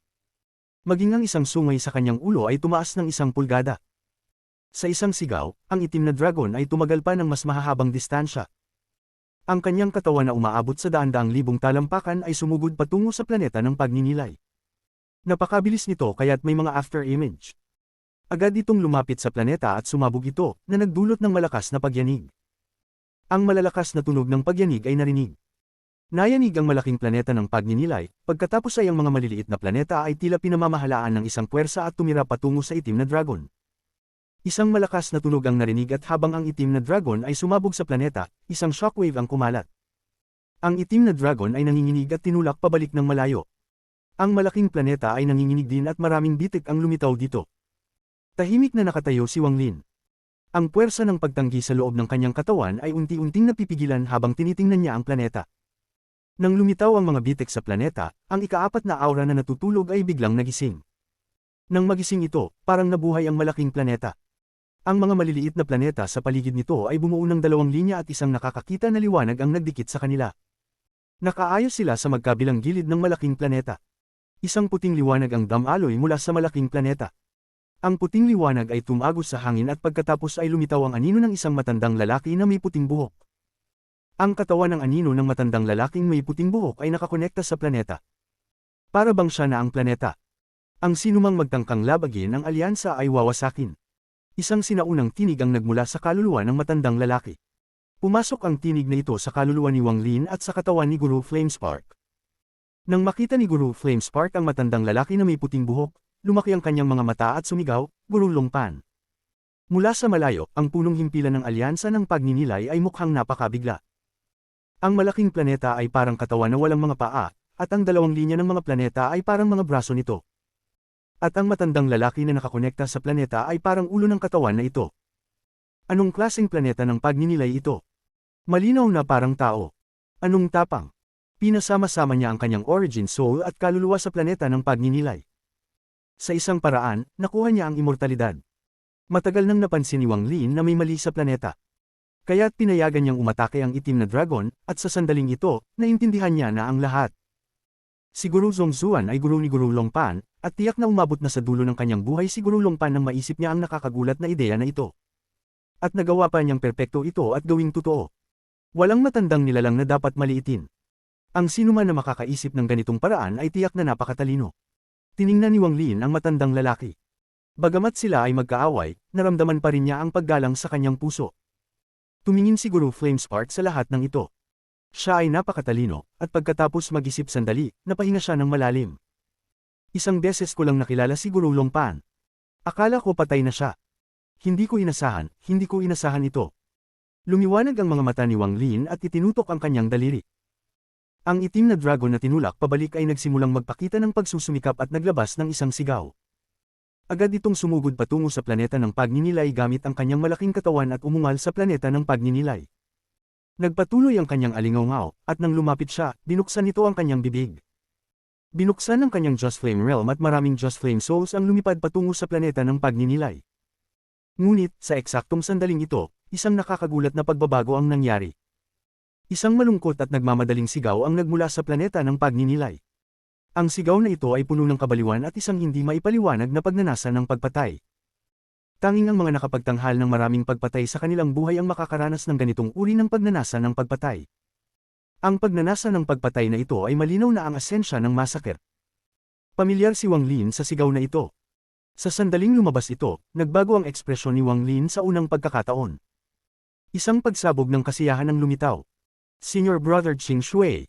Maging ang isang sungay sa kanyang ulo ay tumaas ng 1 pulgada. Sa isang sigaw, ang itim na dragon ay tumagal pa ng mas mahahabang distansya. Ang kanyang katawan na umaabot sa daan-daang libong talampakan ay sumugod patungo sa planeta ng pagninilay. Napakabilis nito kaya't may mga after-image. Agad itong lumapit sa planeta at sumabog ito, na nagdulot ng malakas na pagyanig. Ang malalakas na tunog ng pagyanig ay narinig. Nayanig ang malaking planeta ng pagninilay, pagkatapos ay ang mga maliliit na planeta ay tila pinamamahalaan ng isang puwersa at tumira patungo sa itim na dragon. Isang malakas na tunog ang narinig at habang ang itim na dragon ay sumabog sa planeta, isang shockwave ang kumalat. Ang itim na dragon ay nanginginig at tinulak pabalik ng malayo. Ang malaking planeta ay nanginginig din at maraming bitik ang lumitaw dito. Tahimik na nakatayo si Wang Lin. Ang puwersa ng pagtanggi sa loob ng kanyang katawan ay unti-unting napipigilan habang tinitingnan niya ang planeta. Nang lumitaw ang mga bitik sa planeta, ang ika-4 na aura na natutulog ay biglang nagising. Nang magising ito, parang nabuhay ang malaking planeta. Ang mga maliliit na planeta sa paligid nito ay bumuo ng 2 linya at isang nakakakita na liwanag ang nagdikit sa kanila. Nakaayos sila sa magkabilang gilid ng malaking planeta. Isang puting liwanag ang damaloy mula sa malaking planeta. Ang puting liwanag ay tumagos sa hangin at pagkatapos ay lumitaw ang anino ng isang matandang lalaki na may puting buhok. Ang katawan ng anino ng matandang lalaking may puting buhok ay nakakonekta sa planeta. Para bang siya na ang planeta. Ang sinumang magtangkang labagin ang alyansa ay wawasakin. Isang sinaunang tinig ang nagmula sa kaluluwa ng matandang lalaki. Pumasok ang tinig na ito sa kaluluwa ni Wang Lin at sa katawan ni Guru Flamespark. Nang makita ni Guru Flamespark ang matandang lalaki na may puting buhok, lumaki ang kanyang mga mata at sumigaw, "Guru Longpan." Mula sa malayo, ang punong himpilan ng alyansa ng pagninilay ay mukhang napakabigla. Ang malaking planeta ay parang katawan na walang mga paa, at ang dalawang linya ng mga planeta ay parang mga braso nito. At ang matandang lalaki na nakakonekta sa planeta ay parang ulo ng katawan na ito. Anong klaseng planeta ng pagninilay ito? Malinaw na parang tao. Anong tapang? Pinasama-sama niya ang kanyang origin soul at kaluluwa sa planeta ng pagninilay. Sa isang paraan, nakuha niya ang immortalidad. Matagal nang napansin ni Wang Lin na may mali sa planeta. Kaya't pinayagan niyang umatake ang itim na dragon, at sa sandaling ito, naintindihan niya na ang lahat. Si Guru Zongzuan ay guru ni Guru Longpan, at tiyak na umabot na sa dulo ng kanyang buhay si Guru Longpan nang maisip niya ang nakakagulat na ideya na ito. At nagawa pa niyang perpekto ito at gawing totoo. Walang matandang nilalang na dapat maliitin. Ang sinuman na makakaisip ng ganitong paraan ay tiyak na napakatalino. Tiningnan ni Wang Lin ang matandang lalaki. Bagamat sila ay magkaaway, naramdaman pa rin niya ang paggalang sa kanyang puso. Tumingin si Guru Flamespark sa lahat ng ito. Siya ay napakatalino, at pagkatapos mag-isip sandali, napahinga siya ng malalim. Isang beses ko lang nakilala si Guru Longpan. Akala ko patay na siya. Hindi ko inasahan ito. Lumiwanag ang mga mata ni Wang Lin at itinutok ang kanyang daliri. Ang itim na dragon na tinulak pabalik ay nagsimulang magpakita ng pagsusumikap at naglabas ng isang sigaw. Agad itong sumugod patungo sa planeta ng pagninilay gamit ang kanyang malaking katawan at umungal sa planeta ng pagninilay. Nagpatuloy ang kanyang alingaw-ngaw, at nang lumapit siya, binuksan nito ang kanyang bibig. Binuksan ang kanyang Just Flame Realm at maraming Just Flame Souls ang lumipad patungo sa planeta ng pagninilay. Ngunit, sa eksaktong sandaling ito, isang nakakagulat na pagbabago ang nangyari. Isang malungkot at nagmamadaling sigaw ang nagmula sa planeta ng pagninilay. Ang sigaw na ito ay puno ng kabaliwan at isang hindi maipaliwanag na pagnanasa ng pagpatay. Tanging ang mga nakapagtanghal ng maraming pagpatay sa kanilang buhay ang makakaranas ng ganitong uri ng pagnanasa ng pagpatay. Ang pagnanasa ng pagpatay na ito ay malinaw na ang asensya ng massacre. Pamilyar si Wang Lin sa sigaw na ito. Sa sandaling lumabas ito, nagbago ang ekspresyon ni Wang Lin sa unang pagkakataon. Isang pagsabog ng kasiyahan ang lumitaw. Senior Brother Ching Shui.